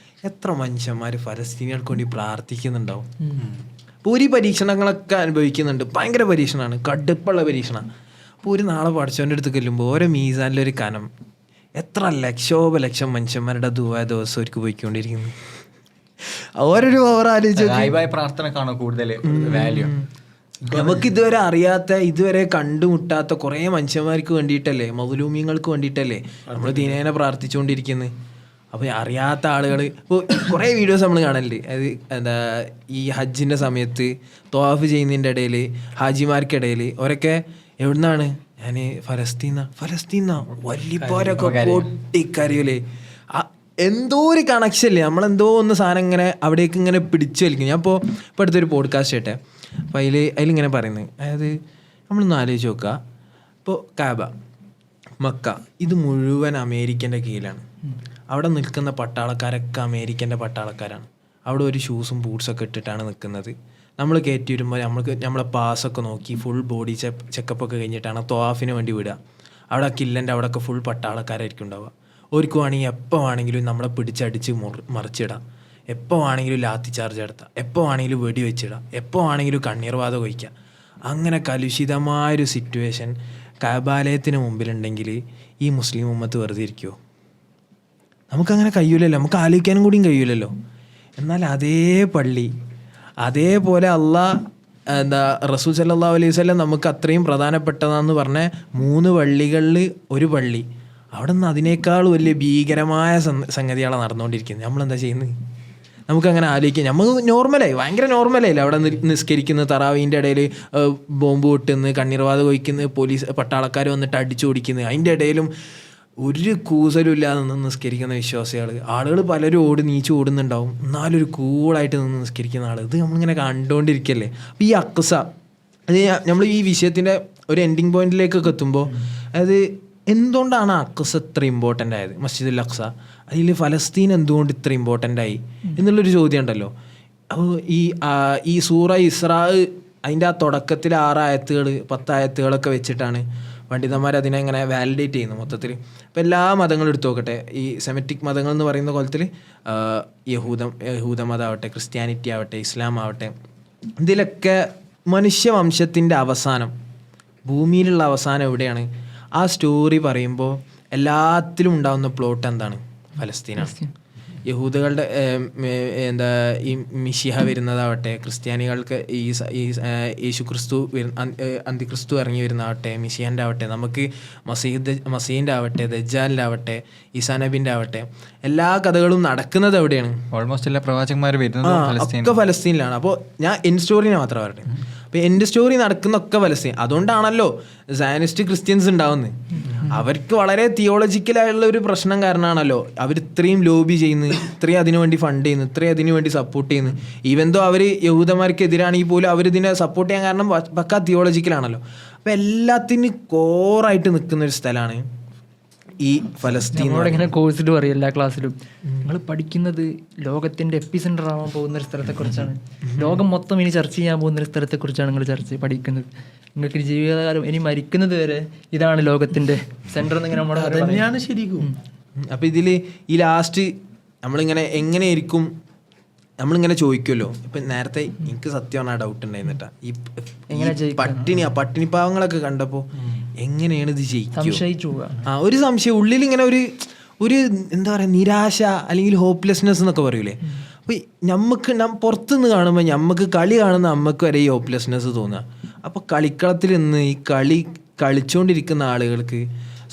എത്ര മനുഷ്യന്മാർ ഫലസ്തീനികൾക്ക് വേണ്ടി പ്രാർത്ഥിക്കുന്നുണ്ടാവും. അപ്പോൾ ഒരു പരീക്ഷണങ്ങളൊക്കെ അനുഭവിക്കുന്നുണ്ട്, ഭയങ്കര പരീക്ഷണമാണ്, കടുപ്പുള്ള പരീക്ഷണമാണ്. അപ്പോൾ ഒരു നാളെ പഠിച്ചവൻ്റെ അടുത്ത് ചെല്ലുമ്പോൾ ഓരോ മീസാനിലൊരു കനം എത്ര ലക്ഷോപലക്ഷം മനുഷ്യന്മാരുടെ ദിവസം അവർക്ക് പോയിക്കൊണ്ടിരിക്കുന്നു. ഓരോരു ഓവർ ആലോചിച്ച് പ്രാർത്ഥനക്കാണോ കൂടുതൽ വാല്യൂ? നമുക്ക് ഇതുവരെ അറിയാത്ത, ഇതുവരെ കണ്ടുമുട്ടാത്ത കുറേ മനുഷ്യന്മാർക്ക് വേണ്ടിയിട്ടല്ലേ, മദ്ലൂമീങ്ങൾക്ക് വേണ്ടിയിട്ടല്ലേ നമ്മൾ ദിനേന പ്രാർത്ഥിച്ചുകൊണ്ടിരിക്കുന്നത്. അപ്പോൾ അറിയാത്ത ആളുകൾ ഇപ്പോൾ കുറേ വീഡിയോസ് നമ്മൾ കാണലുണ്ട്. അത് എന്താ ഈ ഹജ്ജിൻ്റെ സമയത്ത് ത്വാഫ് ചെയ്യുന്നതിൻ്റെ ഇടയിൽ ഹാജിമാർക്കിടയിൽ അവരൊക്കെ എവിടുന്നാണ്, ഞാൻ ഫലസ്തീന വല്യപ്പോരൊക്കെ പൊട്ടിക്കരയൂലേ, എന്തോ ഒരു കണക്ഷൻ ഇല്ലേ, നമ്മളെന്തോ ഒന്ന് സാധനം ഇങ്ങനെ അവിടേക്ക് ഇങ്ങനെ പിടിച്ചു വലിക്കും. ഞാൻ ഇപ്പോൾ അടുത്തൊരു പോഡ്കാസ്റ്റ് കേട്ടെ, അപ്പോൾ അതിലിങ്ങനെ പറയുന്നത്, അതായത് നമ്മളൊന്ന് ആലോചിച്ച് നോക്കുക, ഇപ്പോൾ കാബ, മക്ക, ഇത് മുഴുവൻ അമേരിക്കൻ്റെ കീഴിലാണ്. അവിടെ നിൽക്കുന്ന പട്ടാളക്കാരൊക്കെ അമേരിക്കൻ്റെ പട്ടാളക്കാരാണ്. അവിടെ ഒരു ഷൂസും ബൂട്ട്സൊക്കെ ഇട്ടിട്ടാണ് നിൽക്കുന്നത്. നമ്മൾ കയറ്റി വരുമ്പോൾ നമ്മളെ പാസ്സൊക്കെ നോക്കി ഫുൾ ബോഡി ചെക്കപ്പൊക്കെ കഴിഞ്ഞിട്ടാണ് ത്വാഫിന് വേണ്ടി വിടുക. അവിടെ കില്ലൻ്റെ അവിടെയൊക്കെ ഫുൾ പട്ടാളക്കാരായിരിക്കും ഉണ്ടാവുക. അവർക്ക് വേണമെങ്കിൽ എപ്പോൾ വേണമെങ്കിലും നമ്മളെ പിടിച്ചടിച്ച് മറിച്ചിടാം, എപ്പോൾ വേണമെങ്കിലും ലാത്തി ചാർജ് നടത്താം, എപ്പോൾ വേണമെങ്കിലും വെടി വെച്ചിടാം, എപ്പോൾ വേണമെങ്കിലും കണ്ണീർവാത കൊയ്ക്കാം. അങ്ങനെ കലുഷിതമായൊരു സിറ്റുവേഷൻ കഅബാലയത്തിന് മുമ്പിലുണ്ടെങ്കിൽ ഈ മുസ്ലിം ഉമ്മത്ത് വെറുതെ ഇരിക്കുമോ? നമുക്കങ്ങനെ കഴിയൂലല്ലോ, നമുക്ക് ആലോചിക്കാനും കൂടിയും കഴിയൂലല്ലോ. എന്നാൽ അതേ പള്ളി, അതേപോലെ എന്താ റസൂൽ സല്ലല്ലാഹു അലൈഹി വസല്ലം നമുക്ക് അത്രയും പ്രധാനപ്പെട്ടതാണെന്ന് പറഞ്ഞ 3 പള്ളികളിൽ ഒരു പള്ളി, അവിടെ നിന്ന് അതിനേക്കാൾ വലിയ ഭീകരമായ സംഗതികളാണ് നടന്നുകൊണ്ടിരിക്കുന്നത്. നമ്മളെന്താ ചെയ്യുന്നത്? നമുക്കങ്ങനെ ആലോചിക്കാം. നമ്മൾ ഭയങ്കര നോർമലായില്ല അവിടെ നിസ്കരിക്കുന്നത്, തറാവീൻ്റെ ഇടയിൽ ബോംബ് പൊട്ടുന്നത്, കണ്ണീർവാത കൊയ്ക്കുന്നത്, പോലീസ് പട്ടാളക്കാർ വന്നിട്ട് അടിച്ചു ഓടിക്കുന്നത്, അതിൻ്റെ ഇടയിലും ഒരു കൂസലും ഇല്ലാതെ നിന്ന് നിസ്കരിക്കുന്ന വിശ്വാസികൾ, ആളുകൾ പലരും നീച്ച് ഓടുന്നുണ്ടാവും, എന്നാലും ഒരു കൂളായിട്ട് നിന്ന് നിസ്കരിക്കുന്ന ആൾ, ഇത് നമ്മളിങ്ങനെ കണ്ടുകൊണ്ടിരിക്കല്ലേ. അപ്പോൾ ഈ അക്സ, അത് നമ്മൾ ഈ വിഷയത്തിൻ്റെ ഒരു എൻഡിങ് പോയിന്റിലേക്കൊക്കെ എത്തുമ്പോൾ, അതായത് എന്തുകൊണ്ടാണ് അക്സ ഇത്ര ഇമ്പോർട്ടൻ്റ് ആയത്, മസ്ജിദുൽ അക്സ, അതിൽ ഫലസ്തീൻ എന്തുകൊണ്ട് ഇത്ര ഇമ്പോർട്ടൻ്റ് ആയി എന്നുള്ളൊരു ചോദ്യം ഉണ്ടല്ലോ. അപ്പോൾ ഈ സൂറ ഇസ്രാ അതിൻ്റെ ആ തുടക്കത്തിൽ 6 ആയത്തുകൾ 10 ആയത്തുകളൊക്കെ വെച്ചിട്ടാണ് പണ്ഡിതന്മാർ അതിനെ ഇങ്ങനെ വാലിഡേറ്റ് ചെയ്യുന്നു മൊത്തത്തിൽ. ഇപ്പോൾ എല്ലാ മതങ്ങളും എടുത്തു നോക്കട്ടെ, ഈ സെമറ്റിക് മതങ്ങൾ എന്ന് പറയുന്ന കോലത്തിൽ യഹൂദ മതമാവട്ടെ, ക്രിസ്ത്യാനിറ്റി ആവട്ടെ, ഇസ്ലാം ആവട്ടെ, ഇതിലൊക്കെ മനുഷ്യവംശത്തിൻ്റെ അവസാനം, ഭൂമിയിലുള്ള അവസാനം എവിടെയാണ്? ആ സ്റ്റോറി പറയുമ്പോൾ എല്ലാത്തിലും ഉണ്ടാകുന്ന പ്ലോട്ട് എന്താണ്? ഫലസ്തീനാണ്. യഹൂദകളുടെ ഈ മിശിഹ വരുന്നതാവട്ടെ, ക്രിസ്ത്യാനികൾക്ക് ഈ യേശു ക്രിസ്തു അന്തിക്രിസ്തു ഇറങ്ങി വരുന്നതാവട്ടെ, മിശിഹൻ്റെ ആവട്ടെ, നമുക്ക് മസീഹിൻ്റെ ആവട്ടെ, ദജ്ജാലിൻ്റെ ആവട്ടെ, ഈസാ നബിൻ്റെ ആവട്ടെ, എല്ലാ കഥകളും നടക്കുന്നത് എവിടെയാണ്? ഓൾമോസ്റ്റ് എല്ലാ പ്രവാചകന്മാർ വരുന്നത് ഒക്കെ ഫലസ്തീനിലാണ്. അപ്പോൾ ഞാൻ എൻ സ്റ്റോറിനെ മാത്രം പറയട്ടെ. അപ്പോൾ എൻ്റെ സ്റ്റോറി നടക്കുന്നൊക്കെ പലസ്തീൻ. അതുകൊണ്ടാണല്ലോ സയനിസ്റ്റ് ക്രിസ്ത്യൻസ് ഉണ്ടാവുന്നത്. അവർക്ക് വളരെ തിയോളജിക്കലായുള്ള ഒരു പ്രശ്നം കാരണമാണല്ലോ അവർ ഇത്രയും ലോബി ചെയ്യുന്നത്, ഇത്രയും അതിനുവേണ്ടി ഫണ്ട് ചെയ്യുന്നത്, ഇത്രയും അതിനുവേണ്ടി സപ്പോർട്ട് ചെയ്യുന്നത്. ഈവൻ ദോ അവർ യഹൂദന്മാർക്ക് എതിരാണെങ്കിൽ പോലും അവരിതിനെ സപ്പോർട്ട് ചെയ്യാൻ കാരണം പക്കാ തിയോളജിക്കലാണല്ലോ. അപ്പോൾ എല്ലാത്തിനും കോറായിട്ട് നിൽക്കുന്ന ഒരു സ്ഥലമാണ് ഈ ഫലസ്തീൻ. നമ്മളിങ്ങനെ കോഴ്സിൽ പറയും എല്ലാ ക്ലാസ്സിലും, നിങ്ങൾ പഠിക്കുന്നത് ലോകത്തിന്റെ എപ്പിസെന്റർ ആവാൻ പോകുന്ന ഒരു സ്ഥലത്തെക്കുറിച്ചാണ്, ലോകം മൊത്തം ഇനി ചർച്ച ചെയ്യാൻ പോകുന്ന ഒരു സ്ഥലത്തെക്കുറിച്ചാണ് നിങ്ങൾ പഠിക്കുന്നത്. നിങ്ങൾക്ക് ജീവിതകാലം ഇനി മരിക്കുന്നത് വരെ ഇതാണ് ലോകത്തിന്റെ സെന്റർ എന്നിങ്ങനെ നമ്മുടെ തന്നെയാണ് ശരിക്കും. അപ്പം ഇതിൽ ഈ ലാസ്റ്റ് നമ്മളിങ്ങനെ എങ്ങനെയായിരിക്കും നമ്മളിങ്ങനെ ചോദിക്കുമല്ലോ. ഇപ്പം നേരത്തെ എനിക്ക് സത്യമാണ് ആ ഡൗട്ട് ഉണ്ടായിരുന്നിട്ടാ, ഈ പട്ടിണി പാവങ്ങളൊക്കെ കണ്ടപ്പോൾ എങ്ങനെയാണ് ഇത് ജയിക്കുക? ഒരു സംശയം ഉള്ളിൽ ഇങ്ങനെ ഒരു എന്താ പറയുക, നിരാശ അല്ലെങ്കിൽ ഹോപ്പ്ലെസ്നെസ് എന്നൊക്കെ പറയൂലേ. അപ്പോൾ നമുക്ക് പുറത്തുനിന്ന് കാണുമ്പോൾ നമുക്ക് കളി കാണുന്ന നമുക്ക് വരെ ഈ ഹോപ്പ്ലെസ്നെസ് തോന്നുക. അപ്പോൾ കളിക്കളത്തിൽ നിന്ന് ഈ കളിച്ചുകൊണ്ടിരിക്കുന്ന ആളുകൾക്ക്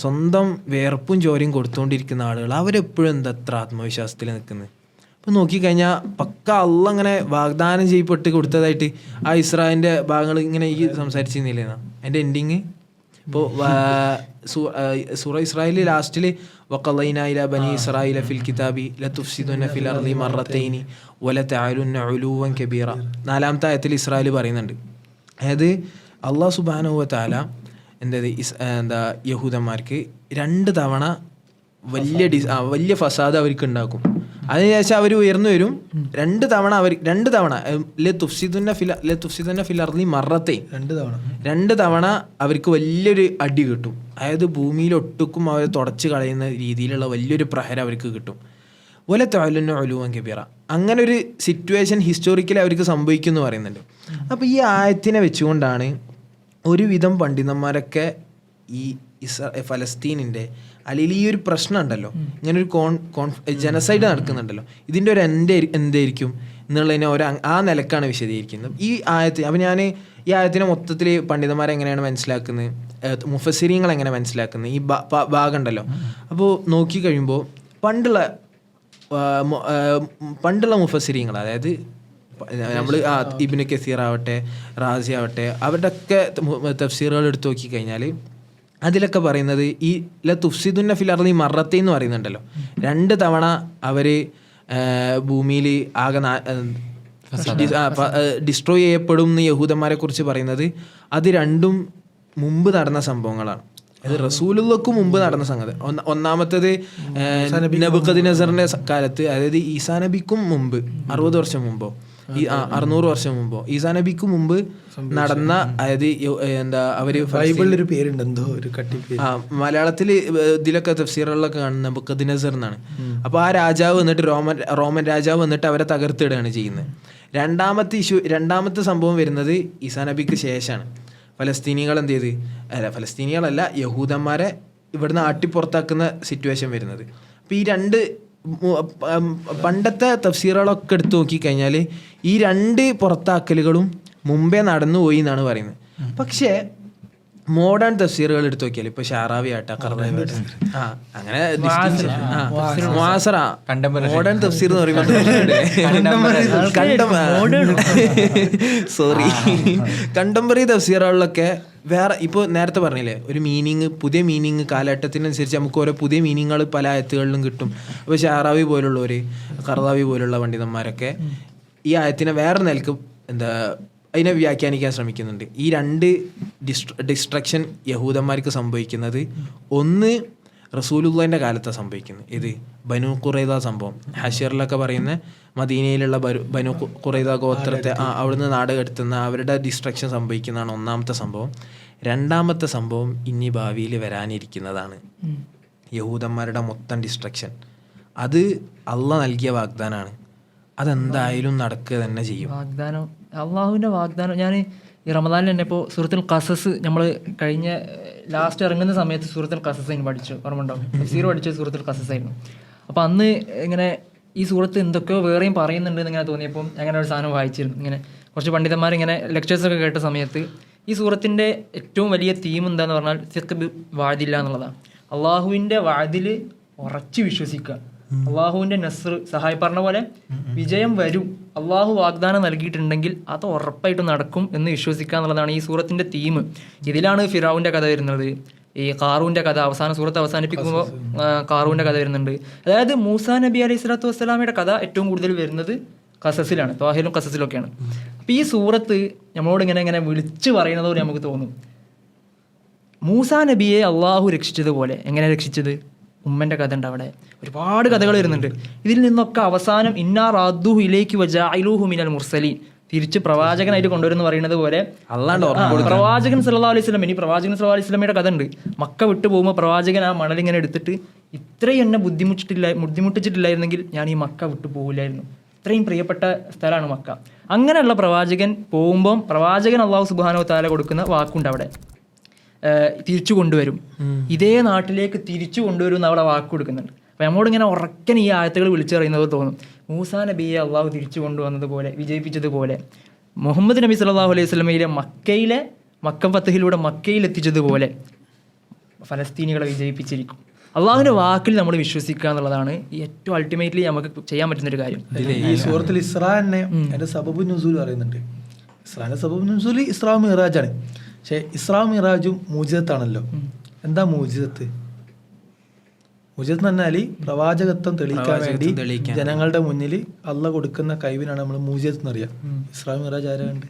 സ്വന്തം വേർപ്പും ചോരയും കൊടുത്തുകൊണ്ടിരിക്കുന്ന ആളുകൾ അവരെപ്പോഴും എന്താ അത്ര ആത്മവിശ്വാസത്തിൽ നിൽക്കുന്നത്? അപ്പോൾ നോക്കിക്കഴിഞ്ഞാൽ പക്ക അള്ള അങ്ങനെ വാഗ്ദാനം ചെയ്യപ്പെട്ട് കൊടുത്തതായിട്ട് ആ ഇസ്രായേലിൻ്റെ ഭാഗങ്ങൾ ഇങ്ങനെ ഈ സംസാരിച്ചിരുന്നില്ലേന്നാ എൻ്റെ എൻഡിങ്. ഇപ്പോൾ സൂറ ഇസ്രായേൽ ലാസ്റ്റിൽ വഖളൈനാ ഇലാ ബനി ഇസ്രായേല ഫിൽ കിതാബി ലതുഫ്സിദുന്ന ഫിൽ അർളി മറത്തൈനി വലതഅലുന്ന ഉലൂവൻ കബീറ. 4ാമത്തെ ആയത്തിൽ ഇസ്രായേൽ പറയുന്നുണ്ട്, അതായത് അള്ളാഹു സുബ്ഹാനഹു വ തആല എന്താ യഹൂദന്മാർക്ക് 2 തവണ വലിയ ഫസാദ് അവർക്ക് ഉണ്ടാക്കും. അതിനുശേഷം അവർ ഉയർന്നു വരും. 2 തവണ ലതുഫ്സിദുന്ന ഫിൽ അർളി മറത്തൈൻ, 2 തവണ അവർക്ക് വലിയൊരു അടി കിട്ടും. അതായത് ഭൂമിയിൽ ഒട്ടുക്കും അവർ തുടച്ച് കളയുന്ന രീതിയിലുള്ള വലിയൊരു പ്രഹരം അവർക്ക് കിട്ടും. വലതഅലുന്ന ഉലൂവൻ കബീറ. അങ്ങനെ ഒരു സിറ്റുവേഷൻ ഹിസ്റ്റോറിക്കലി അവർക്ക് സംഭവിക്കും എന്ന് പറയുന്നുണ്ട്. അപ്പോൾ ഈ ആയത്തിനെ വെച്ചുകൊണ്ടാണ് ഒരുവിധം പണ്ഡിതന്മാരൊക്കെ ഈ ഫലസ്തീനിൻ്റെ അല്ലെങ്കിൽ ഈ ഒരു പ്രശ്നം ഉണ്ടല്ലോ, ഇങ്ങനൊരു ജനസൈഡ് നടക്കുന്നുണ്ടല്ലോ, ഇതിൻ്റെ ഒരു എന്തായിരിക്കും എന്നുള്ളതിനെ ആ നിലക്കാണ് വിശദീകരിക്കുന്നത് ഈ ആയത്ത്. അപ്പോൾ ഞാൻ ഈ ആയത്തിനെ മൊത്തത്തിൽ പണ്ഡിതന്മാരെങ്ങനെയാണ് മനസ്സിലാക്കുന്നത്, മുഫസ്സിരീങ്ങൾ എങ്ങനെ മനസ്സിലാക്കുന്നത് ഈ ഭാഗം ഉണ്ടല്ലോ. അപ്പോൾ നോക്കിക്കഴിയുമ്പോൾ പണ്ടുള്ള മുഫസ്സിരീങ്ങൾ, അതായത് നമ്മൾ ഇബ്നു കസീർ ആവട്ടെ റാസി ആവട്ടെ അവരുടെയൊക്കെ തഫ്സീറുകൾ എടുത്ത് നോക്കിക്കഴിഞ്ഞാൽ അതിലൊക്കെ പറയുന്നത് ഈ ലതുഫ്സിദുന്ന ഫിൽ അർളി മറത്തൈൻ എന്ന് പറയുന്നുണ്ടല്ലോ, 2 തവണ അവർ ഭൂമിയിൽ ആകെ ഡിസ്ട്രോയ് ചെയ്യപ്പെടും എന്ന് യഹൂദന്മാരെ കുറിച്ച് പറയുന്നത് അത് 2ഉം മുമ്പ് നടന്ന സംഭവങ്ങളാണ്. അത് റസൂലുള്ളാഹിക്ക് മുമ്പ് നടന്ന സംഗതി. ഒന്നാമത്തേത് നബുക്കദ്നസറിന്റെ കാലത്ത്, അതായത് ഈസാ നബിക്കും മുമ്പ് 60 വർഷം മുമ്പോ 600 വർഷം മുമ്പോ ഈസാ നബിക്ക് മുമ്പ് നടന്ന, അതായത് എന്താ അവര് ബൈബിളിലൊരു പേരുണ്ട്, എന്തോ ഒരു മലയാളത്തിൽ ഇതിലൊക്കെ തഫ്സീറുകളിലൊക്കെ കാണുന്ന നബുക്കദ്നസർ എന്നാണ്. അപ്പോൾ ആ രാജാവ് വന്നിട്ട് റോമൻ രാജാവ് വന്നിട്ട് അവരെ തകർത്തിടുകയാണ് ചെയ്യുന്നത്. രണ്ടാമത്തെ സംഭവം വരുന്നത് ഈസാ നബിക്ക് ശേഷമാണ്. ഫലസ്തീനികൾ എന്ത് ചെയ്ത്, ഫലസ്തീനികളല്ല യഹൂദന്മാരെ ഇവിടുന്ന് ആട്ടിപ്പുറത്താക്കുന്ന സിറ്റുവേഷൻ വരുന്നത്. അപ്പോൾ ഈ 2 പണ്ടത്തെ തഫ്സീറുകളൊക്കെ എടുത്ത് നോക്കിക്കഴിഞ്ഞാൽ ഈ 2 പുറത്താക്കലുകളും മുമ്പേ നടന്നുപോയി എന്നാണ് പറയുന്നത്. പക്ഷേ മോഡേൺ തഫ്സീറുകൾ എടുത്ത് നോക്കിയാൽ ഇപ്പോൾ ഷാറാവി ആട്ടെ കർദാവി അങ്ങനെ മോഡേൺ തഫ്സീർ എന്ന് പറയുമ്പോൾ കണ്ടംപററി തഫ്സീറുകളിലൊക്കെ വേറെ ഇപ്പോൾ നേരത്തെ പറഞ്ഞില്ലേ ഒരു മീനിങ്, പുതിയ മീനിങ് കാലഘട്ടത്തിനനുസരിച്ച് നമുക്ക് ഓരോ പുതിയ മീനിങ്ങുകൾ പല ആയത്തുകളിലും കിട്ടും. അപ്പോൾ ഷാറാവി പോലുള്ളവർ കർദാവി പോലുള്ള പണ്ഡിതന്മാരൊക്കെ ഈ ആയത്തിനെ വേറെ നിലക്ക് അതിനെ വ്യാഖ്യാനിക്കാൻ ശ്രമിക്കുന്നുണ്ട്. ഈ 2 ഡിസ്ട്രക്ഷൻ യഹൂദന്മാർക്ക് സംഭവിക്കുന്നത്, ഒന്ന് റസൂലുള്ളാഹിൻ്റെ കാലത്താണ് സംഭവിക്കുന്നത്. ഇത് ബനു ഖുറൈദ സംഭവം, ഹശറിലൊക്കെ പറയുന്ന മദീനയിലുള്ള ബനു ഖുറൈദ ഗോത്രത്തെ അവിടുന്ന് നാട് കടത്തുന്ന അവരുടെ ഡിസ്ട്രക്ഷൻ സംഭവിക്കുന്നതാണ് ഒന്നാമത്തെ സംഭവം. 2ാമത്തെ സംഭവം ഇനി ഭാവിയിൽ വരാനിരിക്കുന്നതാണ് യഹൂദന്മാരുടെ മൊത്തം ഡിസ്ട്രക്ഷൻ. അത് അള്ളാഹ് നൽകിയ വാഗ്ദാനമാണ്, അതെന്തായാലും നടക്കുക തന്നെ ചെയ്യും. വാഗ്ദാനം, അള്ളാഹുവിൻ്റെ വാഗ്ദാനം. ഞാൻ ഈ റമദാനിൽ തന്നെ ഇപ്പോൾ സൂറത്തുൽ ഖസസ് നമ്മൾ കഴിഞ്ഞ ലാസ്റ്റ് ഇറങ്ങുന്ന സമയത്ത് സൂറത്തുൽ ഖസസ് അതിന് പഠിച്ചു, ഓർമ്മ ഉണ്ടാവും, തഫ്സീർ പഠിച്ചത് സൂറത്തുൽ ഖസസ് ആയിരുന്നു. അപ്പോൾ അന്ന് ഇങ്ങനെ ഈ സൂറത്ത് എന്തൊക്കെയോ വേറെയും പറയുന്നുണ്ട് എന്നിങ്ങനെ തോന്നിയപ്പം അങ്ങനെ ഒരു സാധനം വായിച്ചിരുന്നു. ഇങ്ങനെ കുറച്ച് പണ്ഡിതന്മാർ ഇങ്ങനെ ലെക്ചേഴ്സൊക്കെ കേട്ട സമയത്ത് ഈ സൂറത്തിൻ്റെ ഏറ്റവും വലിയ തീം എന്താന്ന് പറഞ്ഞാൽ സിഖ് വാദില്ല എന്നുള്ളതാണ്. അള്ളാഹുവിൻ്റെ വാദിൽ ഉറച്ച് വിശ്വസിക്കുക, അള്ളാഹുവിൻ്റെ നസ്ർ സഹായി പറഞ്ഞ പോലെ വിജയം വരും, അള്ളാഹു വാഗ്ദാനം നൽകിയിട്ടുണ്ടെങ്കിൽ അത് ഉറപ്പായിട്ടും നടക്കും എന്ന് വിശ്വസിക്കുക എന്നുള്ളതാണ് ഈ സൂറത്തിൻ്റെ തീം. ഇതിലാണ് ഫിറൗൻ്റെ കഥ വരുന്നത്, ഈ കാറൂൻ്റെ കഥ സൂറത്ത് അവസാനിപ്പിക്കുമ്പോൾ കാറൂൻ്റെ കഥ വരുന്നുണ്ട്. അതായത് മൂസാ നബി അലൈഹി സ്വലാത്തു വസ്സലാമയുടെ കഥ ഏറ്റവും കൂടുതൽ വരുന്നത് ഖസസിലാണ്, ത്വാഹിലും ഖസസിലൊക്കെയാണ്. അപ്പോൾ ഈ സൂറത്ത് നമ്മളോട് ഇങ്ങനെ വിളിച്ച് പറയുന്നത് പോലെ നമുക്ക് തോന്നും. മൂസാ നബിയെ അള്ളാഹു രക്ഷിച്ചതുപോലെ എങ്ങനെ രക്ഷിച്ചത്? ഉമ്മൻ്റെ കഥ ഉണ്ട്, അവിടെ ഒരുപാട് കഥകൾ വരുന്നുണ്ട്. ഇതിൽ നിന്നൊക്കെ അവസാനം ഇന്നാ റാദ്ദുഹു ഇലൈകി വജഅലൂഹു മിനൽ മുർസലീൻ, തിരിച്ച് പ്രവാചകനായിട്ട് കൊണ്ടുവരുന്ന പറയുന്നത് പോലെ പ്രവാചകൻ സല്ലല്ലാഹു അലൈഹി വസല്ലം, ഇനി പ്രവാചകൻ സല്ലല്ലാഹു അലൈഹി വസല്ലമയുടെ കഥ ഉണ്ട്. മക്ക വിട്ടു പോകുമ്പോൾ പ്രവാചകൻ ആ മണലിങ്ങനെ എടുത്തിട്ട് ഇത്രയും എന്നെ ബുദ്ധിമുട്ടിച്ചിട്ടില്ലായിരുന്നെങ്കിൽ ഞാൻ ഈ മക്ക വിട്ടു പോകില്ലായിരുന്നു, ഇത്രയും പ്രിയപ്പെട്ട സ്ഥലമാണ് മക്ക. അങ്ങനെയുള്ള പ്രവാചകൻ പോകുമ്പം പ്രവാചകൻ അള്ളാഹു സുബ്ഹാനഹു വ തആല കൊടുക്കുന്ന വാക്കുണ്ട്, അവിടെ തിരിച്ചു കൊണ്ടുവരും, ഇതേ നാട്ടിലേക്ക് തിരിച്ചു കൊണ്ടുവരും എന്ന് അവിടെ വാക്ക് കൊടുക്കുന്നുണ്ട്. അപ്പം നമ്മോട് ഇങ്ങനെ ഉറക്കൻ ഈ ആയത്തുകൾ വിളിച്ചു പറയുന്നത് തോന്നും. മൂസാ നബിയെ അള്ളാഹു തിരിച്ചു കൊണ്ടുവന്നതുപോലെ, വിജയിപ്പിച്ചതുപോലെ, മുഹമ്മദ് നബി സല്ലല്ലാഹു അലൈഹി വസല്ലമയിലെ മക്ക ഫത്ഹിലൂടെ മക്കയിൽ എത്തിച്ചതുപോലെ ഫലസ്തീനികളെ വിജയിപ്പിച്ചിരിക്കും. അള്ളാഹുവിൻ്റെ വാക്കിൽ നമ്മൾ വിശ്വസിക്കുക എന്നുള്ളതാണ് ഏറ്റവും അൾട്ടിമേറ്റ്ലി നമുക്ക് ചെയ്യാൻ പറ്റുന്നൊരു കാര്യം. ഈ സൂറത്തിൽ ഇസ്രാ തന്നെ അതിൻ്റെ സബബു നുസൂൽ പറയുന്നുണ്ട്. ഇസ്രാന്റെ സബബു നുസൂൽ ഇസ്രാ മിറാജാണ്. പക്ഷെ ഇസ്രാ മിറാജും മൂജിസത്താണല്ലോ. എന്താ മൂജിസത്ത്? മൂജിസത്ത് എന്ന് പറഞ്ഞാൽ പ്രവാചകത്വം തെളിയിക്കാൻ വേണ്ടി ജനങ്ങളുടെ മുന്നിൽ അള്ളാഹ് കൊടുക്കുന്ന കഴിവിനാണ് നമ്മൾ മൂജിസത്ത് എന്നറിയാം. ഇസ്രാ മിറാജ് ആരാ കണ്ട്?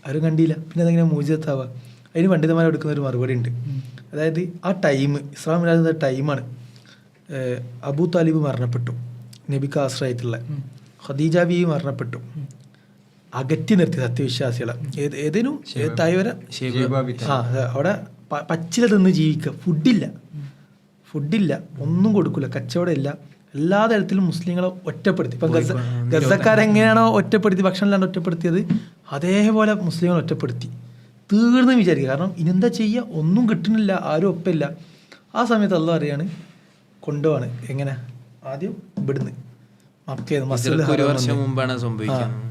ആരും കണ്ടില്ല, പിന്നെ അതെങ്ങനെ മൂജിസത്താവുക? അതിന് പണ്ഡിതന്മാർ എടുക്കുന്ന ഒരു മറുപടി ഉണ്ട്. അതായത് ആ ടൈം, ഇസ്രാ മിറാജ് എന്ന ടൈമാണ്. അബൂ താലിബ് മരണപ്പെട്ടു, നബിക്ക് ആശ്രയമായിട്ടുള്ള ഖദീജ ബീവി മരണപ്പെട്ടു, അകറ്റി നിർത്തി സത്യവിശ്വാസികളെ. ഏതിനും തായ്വര അവിടെ പച്ചില തിന്ന് ജീവിക്കുക, ഫുഡില്ല, ഒന്നും കൊടുക്കില്ല, കച്ചവടമില്ല, എല്ലാ തരത്തിലും മുസ്ലിങ്ങളെ ഒറ്റപ്പെടുത്തി. ഇപ്പം ഗസക്കാരെങ്ങനെയാണോ ഒറ്റപ്പെടുത്തി, ഭക്ഷണം ഇല്ലാണ്ട് ഒറ്റപ്പെടുത്തിയത്, അതേപോലെ മുസ്ലിങ്ങളെ ഒറ്റപ്പെടുത്തി തീർന്ന് വിചാരിക്കുക. കാരണം ഇനെന്താ ചെയ്യുക, ഒന്നും കിട്ടുന്നില്ല, ആരും ഒപ്പില്ല. ആ സമയത്ത് അള്ളാഹ് പറയാണ് കൊണ്ടുപോവാണ്. എങ്ങനെ? ആദ്യം ഇവിടുന്ന്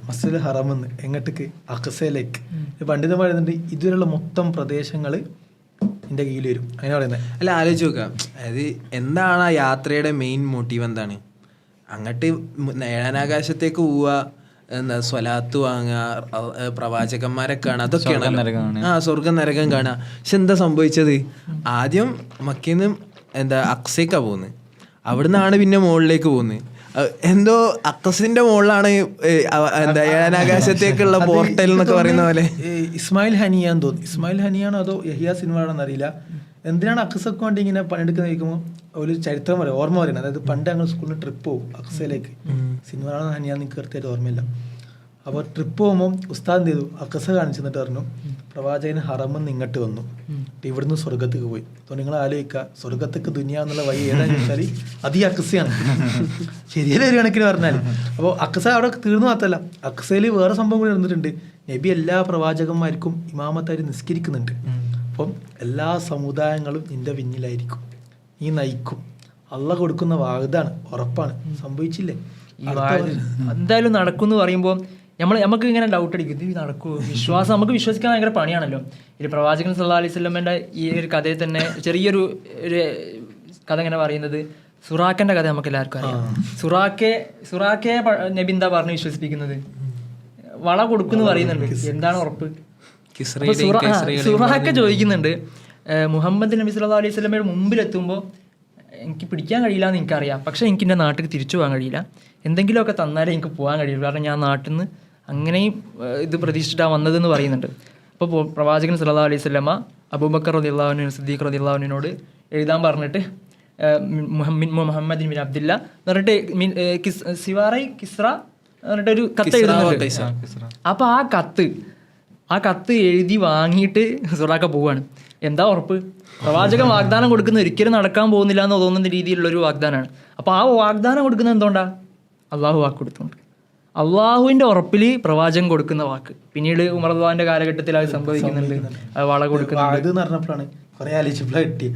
മസ്ജിദുൽ ഹറമെന്ന് എങ്ങോട്ടേക്ക്? അഖ്സയിലേക്ക്. പണ്ഡിതൻ പറയുന്നുണ്ട് ഇതുവരെയുള്ള മൊത്തം പ്രദേശങ്ങൾ എൻ്റെ കയ്യിൽ വരും. അങ്ങനെ പറയുന്നത് അല്ല, ആലോചിച്ച് നോക്കാം. അതായത് എന്താണ് ആ യാത്രയുടെ മെയിൻ മോട്ടീവ്? എന്താണ്? അങ്ങോട്ട് ഏഴാനാകാശത്തേക്ക് പോവുക, എന്താ സ്വലാത്ത് വാങ്ങുക, പ്രവാചകന്മാരെ കാണുക, അതൊക്കെയാണ് സ്വർഗം നരകം കാണുക. പക്ഷെ എന്താ സംഭവിച്ചത്? ആദ്യം മക്കയിൽ നിന്ന് അക്സയ്ക്കാണ് പോകുന്നത്, അവിടുന്നാണ് പിന്നെ മുകളിലേക്ക് പോകുന്നത്. എന്തോ അക്കസിന്റെ മുകളിലാണ് എന്താ ഏഴാനാകാശത്തേക്കുള്ള പോർട്ടൽ എന്നൊക്കെ പറയുന്ന പോലെ. ഇസ്മായിൽ ഹനിയാന്ന് തോന്നുന്നു. ഇസ്മായിൽ ഹനിയാണോ അതോ യഹിയ സിൻവാറാണെന്ന് അറിയില്ല. എന്തിനാണ് അക്സക്ക് വേണ്ടി ഇങ്ങനെ പണിയെടുക്കുന്ന ചോദിക്കുമ്പോൾ ഒരു ചരിത്രം പറയും, ഓർമ്മ പറയുന്നത്. അതായത് പണ്ട് ഞങ്ങൾ സ്കൂളിൽ ട്രിപ്പ് പോകും അക്സയിലേക്ക്. സിൻവാറാണോ ഹനിയാന്ന് എനിക്ക് കൃത്യമായിട്ട് ഓർമ്മയില്ല. അപ്പോൾ ട്രിപ്പ് പോകുമ്പോൾ ഉസ്താദ് എന്ത് ചെയ്തു? അക്സ കാണിച്ചു തന്നിട്ട് പറഞ്ഞു പ്രവാചകൻ ഹറമെന്ന് ഇങ്ങോട്ട് വന്നു, ഇവിടുന്ന് സ്വർഗത്തേക്ക് പോയി. അപ്പോൾ നിങ്ങൾ ആലോചിക്കുക, സ്വർഗത്തേക്ക് ദുനിയ എന്നുള്ള വഴി ഏതാന്ന് ചോദിച്ചാൽ അത് ഈ അക്സയാണ്. ശരിയല്ല ഒരു കണക്കിന് പറഞ്ഞാൽ. അപ്പോൾ അക്സ അവിടെ തീർന്നു മാത്രമല്ല, അക്സയിൽ വേറെ സംഭവം കൂടി നടന്നിട്ടുണ്ട്. നബി എല്ലാ പ്രവാചകന്മാർക്കും ഇമാമത്തായി നിസ്കരിക്കുന്നുണ്ട്. അപ്പം എല്ലാ സമുദായങ്ങളും നിന്റെ പിന്നിലായിരിക്കും, നീ നയിക്കും. അള്ളാഹ് കൊടുക്കുന്ന വാഗ്ദാണ്, ഉറപ്പാണ്. സംഭവിച്ചില്ലേ? എന്തായാലും നടക്കും എന്ന് പറയുമ്പോൾ നമുക്ക് ഇങ്ങനെ ഡൗട്ട് അടിക്കും, ഇത് നടക്കുമോ? വിശ്വാസം നമുക്ക് വിശ്വസിക്കാൻ ഭയങ്കര പണിയാണല്ലോ. ഇത് പ്രവാചകൻ സല്ലല്ലാഹു അലൈഹി വസല്ലമയുടെ ഈ ഒരു കഥയിൽ തന്നെ ചെറിയൊരു കഥ ഇങ്ങനെ പറയുന്നത്, സുറാഖന്റെ കഥ നമുക്ക് എല്ലാവർക്കും അറിയാം. സുറാഖെ നബി എന്താ പറഞ്ഞ് വിശ്വസിപ്പിക്കുന്നത്? വള കൊടുക്കുന്നു പറയുന്നുണ്ട്. എന്താണ് ഉറപ്പ്? സുറാഖ ചോദിക്കുന്നുണ്ട്, മുഹമ്മദ് നബി സല്ലല്ലാഹു അലൈഹി വസല്ലമയുടെ മുമ്പിലെത്തുമ്പോൾ എനിക്ക് പിടിക്കാൻ കഴിയില്ല എന്ന് എനിക്കറിയാം, പക്ഷേ എനിക്ക് എൻ്റെ നാട്ടിൽ തിരിച്ചു പോകാൻ കഴിയില്ല, എന്തെങ്കിലുമൊക്കെ തന്നാലേ എനിക്ക് പോകാൻ കഴിയുള്ളൂ, കാരണം ഞാൻ നാട്ടിൽ നിന്ന് അങ്ങനെയും ഇത് പ്രതീക്ഷിച്ചിട്ടാണ് വന്നതെന്ന് പറയുന്നുണ്ട്. അപ്പോൾ പ്രവാചകൻ സല്ലല്ലാഹു അലൈഹി വസല്ലമ അബൂബക്കർ റളിയല്ലാഹു അൻഹു, സിദ്ദീഖ് റളിയല്ലാഹു അൻഹുവിനോട് എഴുതാൻ പറഞ്ഞിട്ട് മുഹമ്മദ് ബിൻ അബ്ദുല്ല എന്ന് പറഞ്ഞിട്ട് സിവാറൈ കിസ്ര എന്നിട്ട് ഒരു കത്ത് എഴുതുന്നുണ്ട്. അപ്പോൾ ആ കത്ത് എഴുതി വാങ്ങിയിട്ട് സുറാഖ പോവാണ്. എന്താ ഉറപ്പ്? പ്രവാചകൻ വാഗ്ദാനം കൊടുക്കുന്ന ഒരിക്കലും നടക്കാൻ പോകുന്നില്ല എന്ന് തോന്നുന്ന രീതിയിലുള്ളൊരു വാഗ്ദാനമാണ്. അപ്പോൾ ആ വാഗ്ദാനം കൊടുക്കുന്നത് എന്തുകൊണ്ടാ? അള്ളാഹു വാക്ക് കൊടുത്തുകൊണ്ട്. അള്ളാഹുവിൻ്റെ ഉറപ്പിൽ പ്രവാചകൻ കൊടുക്കുന്ന വാക്ക്. പിന്നീട് ഉമർ അള്ളാഹിന്റെ കാലഘട്ടത്തിൽ അത് സംഭവിക്കുന്നുണ്ട്, അത് വള കൊടുക്കുന്നുണ്ട്. പറഞ്ഞപ്പോഴാണ് കുറെ ആലോചിച്ചപ്പോഴാണ് കിട്ടി.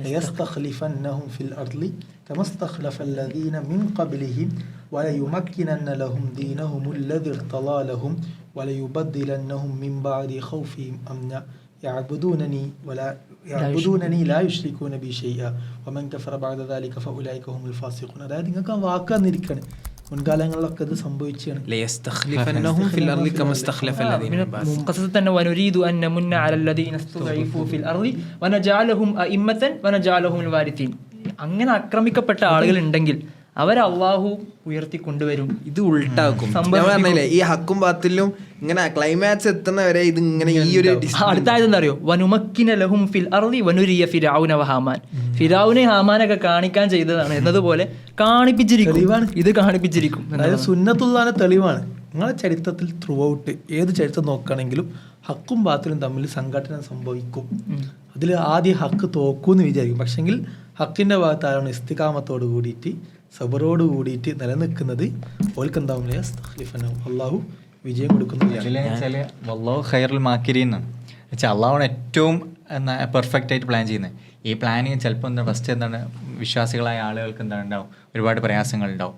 ليستخلفنهم في الأرض كما استخلف الذين من قبلهم وليمكنن لهم دينهم الذي ارتضى لهم وليبدلنهم من بعد خوفهم أمنا യഅ്ബുദൂനനി വലാ യഅ്ബുദൂനനി ലാ യുശ്രികൂന ബി ശൈഅ വമൻ കഫറ ബഅദ ദാലിക ഫഉലൈക ഹുമുൽ ഫാസിഖൂൻ. അതായത് നിങ്ങൾക്ക് ആ വാക്ക് തന്നിരിക്കുകയാണ്, മുൻകാലങ്ങളിലൊക്കെ ഇത് സംഭവിച്ചാണ്. ലയസ്തഖ്ലിഫന്നഹും ഫിൽ അർളി കമ ഇസ്തഖ്ലഫ അല്ലദീന മിൻ ബഅദ്. മുഖത്തത്തിൽ തന്നെ വനുരീദു അൻ നമുന്ന അലൽ ലദീന ഇസ്തുദഈഫു ഫിൽ അർളി വനജഅലഹും അഇമ്മതൻ വനജഅലഹുൽ വാരിഥീൻ. അങ്ങനെ ആക്രമിക്കപ്പെട്ട ആളുകൾ ഉണ്ടെങ്കിൽ അവരെ അള്ളാഹു ഉയർത്തി കൊണ്ടുവരും. ഇത് ഉൾട്ടാക്കും. ഞാൻ പറഞ്ഞില്ലേ, ഈ ഹക്കും ബാത്തിലും ഇങ്ങനെ ക്ലൈമാക്സ് എത്തുന്നവരെ ഇത് ഇങ്ങനെ ഈ ഒരു അടുത്തായത് എന്താ അറിയോ, വനുമക്കിന ലഹും ഫിൽ അർളി വനുരിയ ഫിർഔന വഹാമാൻ. ഫിർഔനെ ഹാമാനൊക്കെ കാണിക്കാൻ ചെയ്തതാണ് എന്നതുപോലെ കാണിപ്പിച്ചിരിക്കും. ഇത് കാണിപ്പിച്ചിരിക്കും. അതായത് സുന്നത്തുള്ളാനെ തെളിവാണ്. നിങ്ങളെ ചരിത്രത്തിൽ ത്രൂ ഔട്ട് ഏത് ചരിത്രം നോക്കുകയാണെങ്കിലും ഹക്കും ബാത്തിലും തമ്മിൽ സംഘടന സംഭവിക്കും. അതിൽ ആദ്യം ഹക്ക് തോക്കൂന്ന് വിചാരിക്കും. പക്ഷെങ്കിൽ ഹക്കിൻ്റെ ഭാഗത്താണ് ഇസ്തിഖാമത്തോട് കൂടിയിട്ട് സബറോട് കൂടിയിട്ട് നിലനിൽക്കുന്നത്. ഓൽക്ക് എന്താവും, അള്ളാഹു വിജയം കൊടുക്കുന്നില്ല. വല്ലാഹു ഖൈറുൽ മാക്കിരീൻ എന്നാണ് വെച്ചാൽ അള്ളാഹുവാണ് ഏറ്റവും പെർഫെക്റ്റ് ആയിട്ട് പ്ലാൻ ചെയ്യുന്നത്. ഈ പ്ലാനിങ് ചിലപ്പോൾ എന്താ ഫസ്റ്റ് എന്താണ് വിശ്വാസികളായ ആളുകൾക്ക് എന്താണ് ഉണ്ടാവും, ഒരുപാട് പ്രയാസങ്ങൾ ഉണ്ടാവും.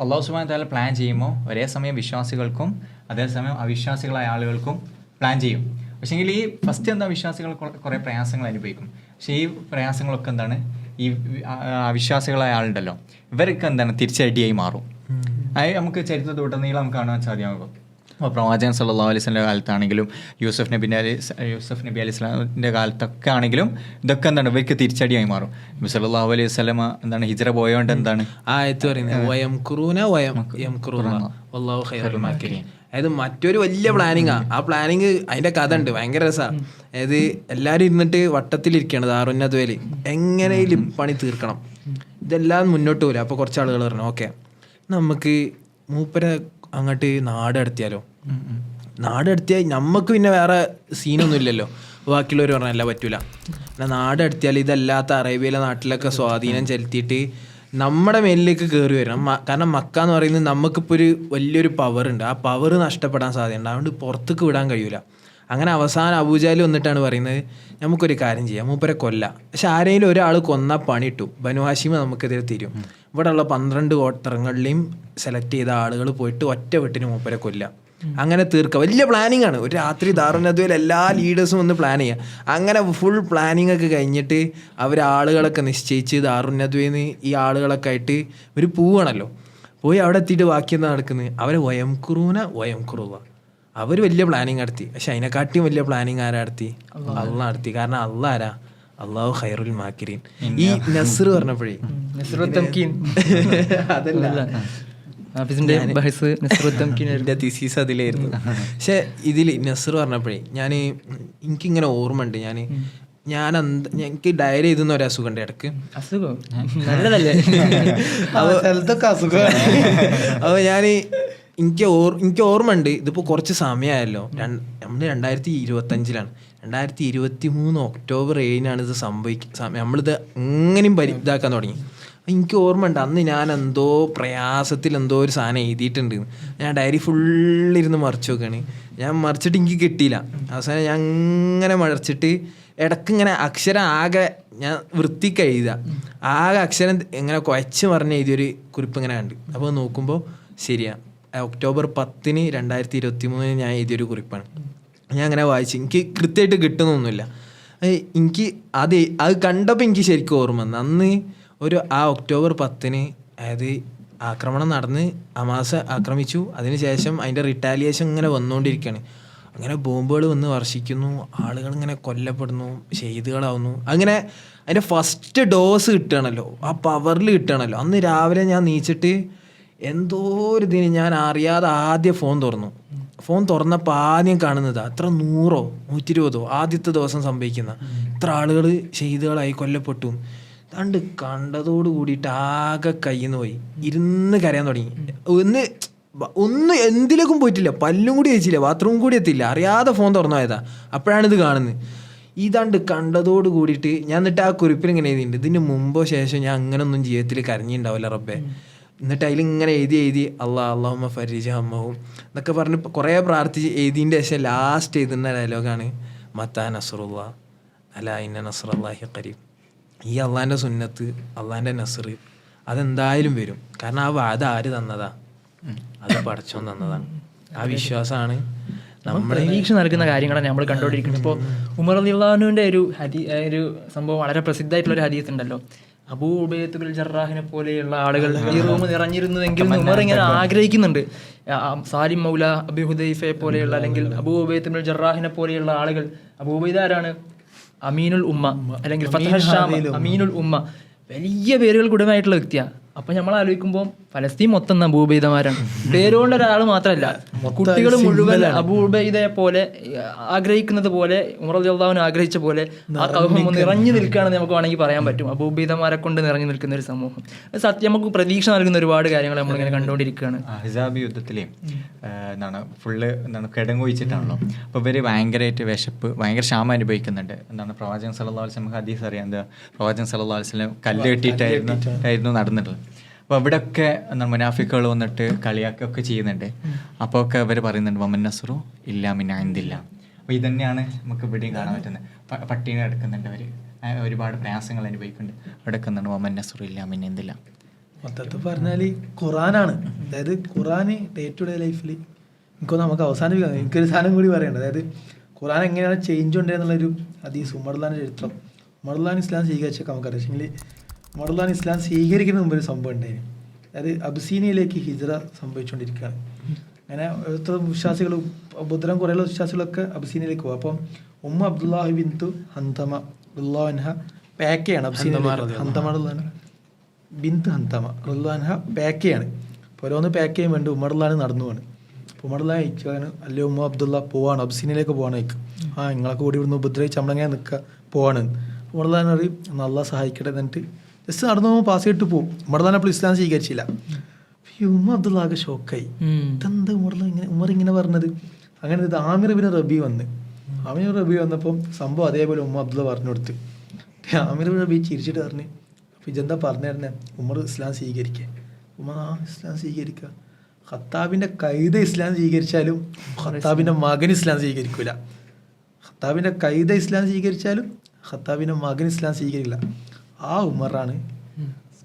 അള്ളാഹു സുബ്ഹാനഹു വ തആല പ്ലാൻ ചെയ്യുമ്പോൾ ഒരേ സമയം വിശ്വാസികൾക്കും അതേസമയം അവിശ്വാസികളായ ആളുകൾക്കും പ്ലാൻ ചെയ്യും. പക്ഷേങ്കിൽ ഈ ഫസ്റ്റ് എന്താ വിശ്വാസികൾ കുറേ പ്രയാസങ്ങൾ അനുഭവിക്കും. പക്ഷേ ഈ പ്രയാസങ്ങളൊക്കെ എന്താണ് ഈ അവിശ്വാസികളായ ആളുണ്ടല്ലോ ഇവരൊക്കെ എന്താണ് തിരിച്ചടിയായി മാറും. അത് നമുക്ക് ചരിത്രത്തിലുടനീളം നമുക്ക് കാണാൻ സാധ്യമാകും. അപ്പോൾ പ്രവാചകൻ സല്ലല്ലാഹു അലൈഹി വസല്ലം കാലത്താണെങ്കിലും യൂസഫ് നബി അലൈഹി ഇസ്ലാമിൻ്റെ കാലത്തൊക്കെ ആണെങ്കിലും ഇതൊക്കെ എന്താണ് ഇവർക്ക് തിരിച്ചടിയായി മാറും. നബി സല്ലല്ലാഹു അലൈഹി വസല്ലം എന്താണ് ഹിജ്റ പോയോണ്ട് എന്താണ് അതായത് മറ്റൊരു വലിയ പ്ലാനിങ്ങാ. ആ പ്ലാനിങ് അതിന്റെ കഥ ഉണ്ട്, ഭയങ്കര രസമാണ്. അതായത് എല്ലാവരും ഇരുന്നിട്ട് വട്ടത്തിലിരിക്കുകയാണ് ദാറുന്നദ്വയിൽ, എങ്ങനെയും പണി തീർക്കണം. ഇതെല്ലാം മുന്നോട്ട് പോലും. അപ്പോൾ കുറച്ച് ആളുകൾ പറഞ്ഞു, ഓക്കെ നമുക്ക് മൂപ്പരെ അങ്ങോട്ട് നാടെടുത്തിയാലോ. നാടെടുത്തിയാൽ നമുക്ക് പിന്നെ വേറെ സീനൊന്നും ഇല്ലല്ലോ. ബാക്കിയുള്ളവർ പറഞ്ഞല്ല പറ്റൂല. എന്നാൽ നാടെടുത്തിയാൽ ഇതല്ലാത്ത അറേബ്യയിലെ നാട്ടിലൊക്കെ സ്വാധീനം ചെലുത്തിയിട്ട് നമ്മുടെ മേലിലേക്ക് കയറി വരണം. കാരണം മക്ക എന്ന് പറയുന്നത് നമുക്കിപ്പോൾ ഒരു വലിയൊരു പവർ ഉണ്ട്. ആ പവർ നഷ്ടപ്പെടാൻ സാധ്യതയുണ്ട്. അതുകൊണ്ട് പുറത്തേക്ക് വിടാൻ കഴിയൂല. അങ്ങനെ അവസാനം അബൂജാൽ വന്നിട്ടാണ് പറയുന്നത്, നമുക്കൊരു കാര്യം ചെയ്യാം, മൂപ്പരെ കൊല്ലാം. പക്ഷെ ആരെങ്കിലും ഒരാൾ കൊന്നാൽ പണിയിട്ടു, ബനു ഹാഷിമ നമുക്കെതിരെ തിരും. ഇവിടെയുള്ള 12 ഗോത്രങ്ങളിലെയും സെലക്ട് ചെയ്ത ആളുകൾ പോയിട്ട് ഒറ്റ വെട്ടിന് മൂപ്പരെ കൊല്ലാം. അങ്ങനെ തീർക്കുക. വലിയ പ്ലാനിങ് ആണ്. ഒരു രാത്രി ദാറുന്നദ്വയിൽ എല്ലാ ലീഡേഴ്സും ഒന്ന് പ്ലാൻ ചെയ്യുക. അങ്ങനെ ഫുൾ പ്ലാനിങ് ഒക്കെ കഴിഞ്ഞിട്ട് അവർ ആളുകളൊക്കെ നിശ്ചയിച്ച് ദാറുന്നദ്വയിൽ ഈ ആളുകളൊക്കെ ആയിട്ട് ഒരു പോവുകയാണല്ലോ. പോയി അവിടെ എത്തിയിട്ട് ബാക്കി എന്താ നടക്കുന്നത്, അവരെ വയംകുറുവ അവർ വലിയ പ്ലാനിങ് നടത്തി. പക്ഷെ അതിനെക്കാട്ടിയും വലിയ പ്ലാനിങ് ആരാ നടത്തി? അള്ളാഹ് നടത്തി. കാരണം അള്ളാഹ് ആരാ? അള്ളാഹു ഖൈറുൽ മാക്കിരീൻ. ഈ നസ്ർ പറഞ്ഞപ്പോഴേ അതല്ല തീസീസ് അതിലായിരുന്നു. പക്ഷെ ഇതിൽ നസ്ർ പറഞ്ഞപ്പോഴേ എനിക്കിങ്ങനെ ഓർമ്മ ഉണ്ട്. എനിക്ക് ഡയറി എഴുതുന്ന ഒരു അസുഖം ഉണ്ട് ഇടക്ക്. അപ്പോൾ എനിക്ക് ഓർമ്മ ഉണ്ട്. ഇതിപ്പോൾ കുറച്ച് സമയമായല്ലോ. നമ്മൾ 2025-ലാണ്. 2023 ഒക്ടോബർ 7-നാണ് ഇത് നമ്മളിത് എങ്ങനെയും ഇതാക്കാൻ തുടങ്ങി. എനിക്ക് ഓർമ്മ ഉണ്ട്, അന്ന് ഞാൻ എന്തോ പ്രയാസത്തിൽ എന്തോ ഒരു സാധനം എഴുതിയിട്ടുണ്ട്. ഞാൻ ഡയറി ഫുള്ളിരുന്ന് മറിച്ച് നോക്കുകയാണ്. ഞാൻ മറിച്ചിട്ട് എനിക്ക് കിട്ടിയില്ല. അവസാനം ഞാൻ ഇങ്ങനെ മറിച്ചിട്ട് ഇടയ്ക്ക് ഇങ്ങനെ അക്ഷരം ആകെ ഞാൻ വൃത്തിക്ക് എഴുതുക. ആകെ അക്ഷരം ഇങ്ങനെ കുഴച്ച് പറഞ്ഞ് എഴുതിയൊരു കുറിപ്പ് ഇങ്ങനെ ഉണ്ട്. അപ്പോൾ നോക്കുമ്പോൾ ശരിയാ, ഒക്ടോബർ 10, 2023 ഞാൻ എഴുതിയൊരു കുറിപ്പാണ്. ഞാൻ അങ്ങനെ വായിച്ചു. എനിക്ക് കൃത്യമായിട്ട് കിട്ടുന്നൊന്നുമില്ല. എനിക്ക് അത് കണ്ടപ്പോൾ എനിക്ക് ശരിക്കും ഓർമ്മ വന്നു. അന്ന് ആ ഒക്ടോബർ 10 അതായത് ആക്രമണം നടന്ന് ഹമാസ് ആക്രമിച്ചു. അതിനുശേഷം അതിൻ്റെ റിട്ടാലിയേഷൻ ഇങ്ങനെ വന്നുകൊണ്ടിരിക്കുകയാണ്. അങ്ങനെ ബോംബുകൾ വന്ന് വർഷിക്കുന്നു, ആളുകൾ ഇങ്ങനെ കൊല്ലപ്പെടുന്നു, ഷഹീദുകളാവുന്നു. അങ്ങനെ അതിൻ്റെ ഫസ്റ്റ് ഡോസ് കിട്ടുകയാണല്ലോ, ആ പവറിൽ കിട്ടുകയാണല്ലോ. അന്ന് രാവിലെ ഞാൻ നീച്ചിട്ട് എന്തോ ഒരു ഇതിന് ഞാൻ അറിയാതെ ആദ്യം ഫോൺ തുറന്നപ്പോൾ ആദ്യം കാണുന്നത് അത്ര 100, 120 ആദ്യത്തെ ദിവസം സംഭവിക്കുന്ന ഇത്ര ആളുകൾ ഷഹീദുകളായി കൊല്ലപ്പെട്ടു. കണ്ട് കണ്ടതോട് കൂടിയിട്ട് ആകെ കയ്യിൽ നിന്ന് പോയി. ഇരുന്ന് കരയാൻ തുടങ്ങി. ഒന്നും എന്തിലേക്കും പോയിട്ടില്ല, പല്ലും കൂടി വെച്ചില്ല, ബാത്റൂം കൂടി എത്തിയില്ല, അറിയാതെ ഫോൺ തുറന്നു പോയതാ. അപ്പോഴാണ് ഇത് കാണുന്നത്. ഇതാണ്ട് കണ്ടതോട് കൂടിയിട്ട് ഞാൻ എന്നിട്ട് ആ കുറിപ്പിൽ ഇങ്ങനെ എഴുതിയിട്ടുണ്ട്, ഇതിന് മുമ്പോ ശേഷം ഞാൻ അങ്ങനെയൊന്നും ജീവിതത്തിൽ കരഞ്ഞിട്ടുണ്ടാവില്ല റബ്ബേ. എന്നിട്ട് അതിലിങ്ങനെ എഴുതി അള്ളാഹുമ്മ ഫരീജ ഹമ്മഹും എന്നൊക്കെ പറഞ്ഞ് കുറേ പ്രാർത്ഥിച്ച് എഴുതിൻ്റെ ശേഷം ലാസ്റ്റ് എഴുതുന്ന ഡയലോഗാണ് മത്താ നസ്റുല്ലാ അലാ ഇന്ന നസ്റുല്ലാഹി ഖരീബ്. ഈ അള്ളാഹിൻ്റെ സുന്നത്ത്, അള്ളാഹിൻ്റെ നസ്ർ അതെന്തായാലും വരും. കാരണം അത് ആര് തന്നതാ? അത് പടച്ചോൻ തന്നതാണ്. ആ വിശ്വാസമാണ് പ്രതീക്ഷ നൽകുന്ന കാര്യങ്ങളാണ് നമ്മൾ കണ്ടുകൊണ്ടിരിക്കുന്നത്. ഇപ്പോൾ ഉമർ റളിയല്ലാഹുവിന്റെ ഒരു ഒരു സംഭവം വളരെ പ്രസിദ്ധമായിട്ടുള്ള ഒരു ഹദീസ് ഉണ്ടല്ലോ, അബൂ ഉബൈദത്തുൽ ജറാഹിനെ പോലെയുള്ള ആളുകൾ ഈ റൂം നിറഞ്ഞിരുന്നുവെങ്കിൽ ഉമർ ഇങ്ങനെ ആഗ്രഹിക്കുന്നുണ്ട്. സാലിം മൗല അബി ഹുദൈഫയെ പോലെയുള്ള അല്ലെങ്കിൽ അബൂ ഉബൈദത്തുൽ ജറാഹിനെ പോലെയുള്ള ആളുകൾ. അബൂ ഉബൈദ ആരാണ്? അമീനുൽ ഉമ്മ അല്ലെങ്കിൽ ഫത്ഹ ഷാം, അമീനുൽ ഉമ്മ, വലിയ പേരുകൾ ഉടമയായിട്ടുള്ള വ്യക്തിയാണ്. അപ്പൊ നമ്മൾ ആലോചിക്കുമ്പോൾ ഫലസ്തീൻ മൊത്തം അബൂ ഉബൈദമാരാണ്. പേരുകൊണ്ട് ഒരാൾ മാത്രമല്ല, കുട്ടികൾ മുഴുവൻ അബൂ ഉബൈദയെ പോലെ ആഗ്രഹിക്കുന്നത് പോലെ ഉമർ റളിയല്ലാഹു ആഗ്രഹിച്ച പോലെ ആ സമൂഹം നിറഞ്ഞു നിൽക്കുകയാണെന്ന് നമുക്ക് വേണമെങ്കിൽ പറയാൻ പറ്റും. അബൂ ഉബൈദമാരെ കൊണ്ട് നിറഞ്ഞു നിൽക്കുന്ന ഒരു സമൂഹം. സത്യം നമുക്ക് പ്രതീക്ഷ നൽകുന്ന ഒരുപാട് കാര്യങ്ങൾ നമ്മളിങ്ങനെ കണ്ടുകൊണ്ടിരിക്കുകയാണ്. അഹ്സാബ് യുദ്ധത്തിലെ എന്താണ് ഫുള്ള് എന്താണ് കിടങ്ങൊഴിച്ചിട്ടാണല്ലോ. അപ്പോൾ ഇവർ ഭയങ്കരമായിട്ട് വിശപ്പ്, ഭയങ്കര ക്ഷാമം അനുഭവിക്കുന്നുണ്ട്. എന്താണ് പ്രവാചകൻ സല്ലല്ലാഹു അലൈഹി വസല്ലം ഹദീസ് അറിയാം, എന്താ പ്രവാചകൻ സല്ലല്ലാഹു അലൈഹി വസല്ലം കല്ല് കെട്ടിയിട്ടായിരുന്നു നടന്നിട്ടുള്ളത്. അപ്പോൾ അവിടെയൊക്കെ എന്താണ് മുനാഫിക്കുകൾ വന്നിട്ട് കളിയാക്കൊക്കെ ചെയ്യുന്നുണ്ട്. അപ്പോൾ ഒക്കെ അവർ പറയുന്നുണ്ട് വമൻ നസ്റു ഇല്ലാ മിൻ ഇൻദില്ല. അപ്പോൾ ഇതന്നെയാണ് നമുക്ക് ഇവിടെയും കാണാൻ പറ്റുന്നത്. പട്ടിണി കിടക്കുന്നുണ്ട് അവർ, ഒരുപാട് പ്രയാസങ്ങൾ അനുഭവിക്കുന്നുണ്ട്. അവിടെ എന്താണ് വമൻ നസ്റു ഇല്ലാ മിൻ ഇൻദില്ല. മൊത്തത്തിൽ പറഞ്ഞാൽ ഖുറാനാണ്. അതായത് ഖുറാൻ ഡേ ടു ഡേ ലൈഫിൽ എനിക്കൊന്ന് നമുക്ക് അവസാനിപ്പിക്കാം. എനിക്കൊരു സാധനം കൂടി പറയേണ്ടത്, അതായത് ഖുറാൻ എങ്ങനെയാണ് ചേഞ്ച് കൊണ്ടുവരുന്നുള്ളൊരു ഹദീസ് ഉമറുല്ലാൻ്റെ ചരിത്രം. ഉമറുല്ലാൻ ഇസ്ലാം സ്വീകരിച്ചൊക്കെ നമുക്കറിയാം. പക്ഷേങ്കിൽ ഉമറുല്ലാൻ ഇസ്ലാം സ്വീകരിക്കുന്ന മുമ്പ് ഒരു സംഭവം ഉണ്ടായിരുന്നു. അതായത് അബ്സീനിയയിലേക്ക് ഹിജ്റ സംഭവിച്ചുകൊണ്ടിരിക്കുകയാണ്. അങ്ങനെ എത്ര വിശ്വാസികളും ബുദ്ധരം കുറേയുള്ള വിശ്വാസികളൊക്കെ അബ്സീനിയയിലേക്ക് പോകും. അപ്പം ഉമ്മ അബ്ദുല്ലാഹി ബിന്തു ഹന്തമ റളിയല്ലാഹു അൻഹ പാക്കയാണ് അബ്സീനിയയിലേക്ക്. ഹന്തമ ബിന്ത് ഹന്തമ റളിയല്ലാഹു അൻഹ പാക്കയാണ്. അപ്പോൾ ഓരോന്ന് പാക്ക് ചെയ്യാൻ വേണ്ടി ഉമറുല്ലാൻ നടന്നു പോവാണ്. അപ്പോൾ ഉമറുല്ലാൻ അയക്കുകയാണ്, അല്ലേ ഉമ്മ അബ്ദുള്ള പോവാണ്, അബ്സീനിയയിലേക്ക് പോകാൻ അയക്കും. നിങ്ങളൊക്കെ കൂടി ഇവിടുന്ന് ഉപദ്രവിച്ച് നമ്മളെങ്ങനെ നിൽക്കുക പോവാണ്. ഉമറുല്ലാൻ പറയും അള്ളാഹ് സഹായിക്കട്ടെ. എന്നിട്ട് ജസ്റ്റ് നടന്നു പോകുമ്പോൾ പാസ് ചെയ്തിട്ട് പോകും. ഉമറുല്ലാൻ അപ്പോൾ ഇസ്ലാം സ്വീകരിച്ചില്ല. ഉമ്മ അബ്ദുള്ള ആകെ ഷോക്കായി, ഇതെന്താ ഉമർ ഇങ്ങനെ പറഞ്ഞത്. അങ്ങനെ ഇത് ആമിർ ബിൻ റബി വന്ന്, ആമിർ റബി വന്നപ്പം സംഭവം അതേപോലെ ഉമ്മ അബ്ദുള്ള പറഞ്ഞു കൊടുത്ത്. ആമിർ ബിൻ റബി ചിരിച്ചിട്ട് പറഞ്ഞു, അപ്പോൾ ഇതെന്താ പറഞ്ഞിരുന്നേ? ഉമർ ഇസ്ലാം സ്വീകരിക്കുക. ഉമർ ഇസ്ലാം സ്വീകരിക്കുക. ഖത്താബിൻ്റെ കൈത ഇസ്ലാം സ്വീകരിച്ചാലും ഖത്താബിൻ്റെ മകൻ ഇസ്ലാം സ്വീകരിക്കില്ല. ഖത്താബിൻ്റെ കൈത ഇസ്ലാം സ്വീകരിച്ചാലും ഖത്താബിൻ്റെ മകൻ ഇസ്ലാം സ്വീകരിക്കില്ല. ആ ഉമറാണ്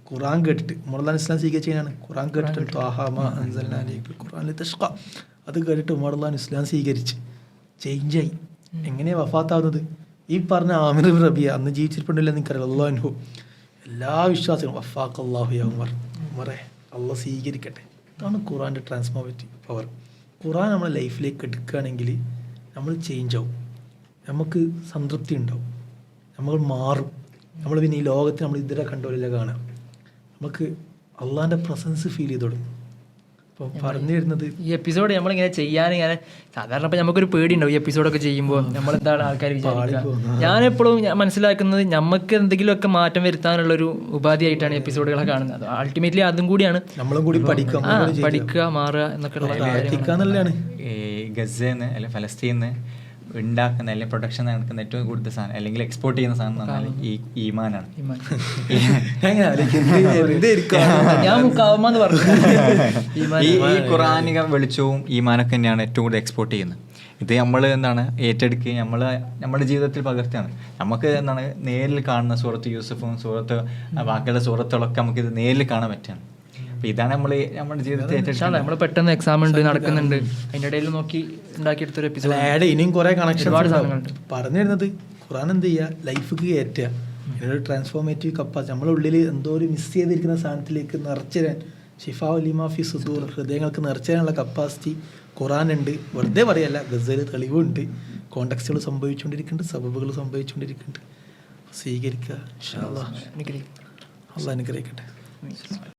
ഖുറാൻ കേട്ടിട്ട്, ഉമറുല്ലാൻ ഇസ്ലാം സ്വീകരിച്ചാണ് ഖുറാൻ കേട്ടിട്ട് അത് കേട്ടിട്ട് ഉമറുല്ലാൻ ഇസ്ലാം സ്വീകരിച്ച് ചേഞ്ചായി. എങ്ങനെയാണ് വഫാത്താവുന്നത്? ഈ പറഞ്ഞ ആമിർ ബിൻ റബിയ അന്ന് ജീവിച്ചിട്ടുണ്ടല്ലോ എനിക്കറിയാം. അല്ലാഹു അൻഹു എല്ലാ വിശ്വാസികളും വഫാഖ് അല്ലാഹു യാ ഉമർ, ഉമറെ അള്ളാഹ് സ്വീകരിക്കട്ടെ. ഇതാണ് ഖുറാൻ്റെ ട്രാൻസ്ഫോർമേറ്റീവ് പവർ. ഖുറാൻ നമ്മളെ ലൈഫിലേക്ക് എടുക്കുകയാണെങ്കിൽ നമ്മൾ ചേഞ്ച് ആവും, നമുക്ക് സംതൃപ്തി ഉണ്ടാവും, നമ്മൾ മാറും. നമ്മൾ പിന്നെ ഈ ലോകത്തിൽ നമ്മൾ ഇതുവരെ കണ്ടുപോലില്ല കാണാം. നമുക്ക് അള്ളാൻ്റെ പ്രസൻസ് ഫീൽ ചെയ്ത് തുടങ്ങും. അപ്പോൾ പറഞ്ഞു വരുന്നത് ഈ എപ്പിസോഡ് നമ്മളിങ്ങനെ ചെയ്യാനിങ്ങനെ സാധാരണ ഇപ്പം നമുക്കൊരു പേടിയുണ്ടാവും ഈ എപ്പിസോഡൊക്കെ ചെയ്യുമ്പോൾ നമ്മളെന്താണ് ആൾക്കാർ വിചാരിക്കുക. ഞാനെപ്പോഴും മനസ്സിലാക്കുന്നത് നമുക്ക് എന്തെങ്കിലുമൊക്കെ മാറ്റം വരുത്താനുള്ളൊരു ഉപാധിയായിട്ടാണ് എപ്പിസോഡുകളെ കാണുന്നത്. അൾട്ടിമേറ്റ്ലി അതും കൂടിയാണ് നമ്മളും കൂടി പഠിക്കുക, മാറുക എന്നൊക്കെയുള്ള കാര്യങ്ങളാണ്. ഈ ഗസന്ന് അല്ലെങ്കിൽ ഫലസ്തീന്ന് ഉണ്ടാക്കുന്ന അല്ലെങ്കിൽ പ്രൊഡക്ഷൻ നടക്കുന്ന ഏറ്റവും കൂടുതൽ സാധനം അല്ലെങ്കിൽ എക്സ്പോർട്ട് ചെയ്യുന്ന സാധനം എന്ന് പറഞ്ഞാൽ ഈ ഈമാനാണ്. ഈ ഖുറാനിക വെളിച്ചവും ഈമാനൊക്കെ തന്നെയാണ് ഏറ്റവും കൂടുതൽ എക്സ്പോർട്ട് ചെയ്യുന്നത്. ഇത് നമ്മൾ എന്താണ് ഏറ്റെടുക്കുകയും നമ്മുടെ ജീവിതത്തിൽ പകർത്തുകയാണ്. നമുക്ക് എന്താണ് നേരിൽ കാണുന്ന സൂറത്ത് യൂസുഫും സൂറത്ത് ബാക്കിയുള്ള സൂറത്തുകളൊക്കെ നമുക്കിത് നേരിൽ കാണാൻ പറ്റുകയാണ്. ഇതാണ് നമ്മുടെ ജീവിതത്തിൽ നമ്മൾ പെട്ടെന്ന് എക്സാം ഉണ്ട് നടക്കുന്നുണ്ട്, അതിൻ്റെ ഇടയിൽ നോക്കി ഉണ്ടാക്കിയെടുത്തൊരു എപ്പിസോഡ് ആഡ് ഇനിയും കുറേ കണക്ഷൻ പറഞ്ഞു തരുന്നത്. ഖുറാൻ എന്ത് ചെയ്യുക, ലൈഫിക്ക് കയറ്റുക. ഇതിനൊരു ട്രാൻസ്ഫോർമേറ്റീവ് കപ്പാസിറ്റി നമ്മുടെ ഉള്ളിൽ എന്തോ ഒരു മിസ് ചെയ്തിരിക്കുന്ന സാധനത്തിലേക്ക് നിറച്ചുതരാൻ, ഷിഫാ ലിമാഫി സുദൂർ, ഹൃദയങ്ങൾക്ക് നിറച്ചുതരാനുള്ള കപ്പാസിറ്റി ഖുറാനുണ്ട്. വെറുതെ പറയല്ല, ഗസൽ തെളിവുണ്ട്. കോണ്ടക്സ്റ്റുകൾ സംഭവിച്ചുകൊണ്ടിരിക്കുന്നുണ്ട്, സബബുകൾ സംഭവിച്ചുകൊണ്ടിരിക്കുന്നുണ്ട്. സ്വീകരിക്കുക. ഇൻഷാ അല്ലാഹ്. അള്ളാഹ് അനുഗ്രഹിക്കട്ടെ.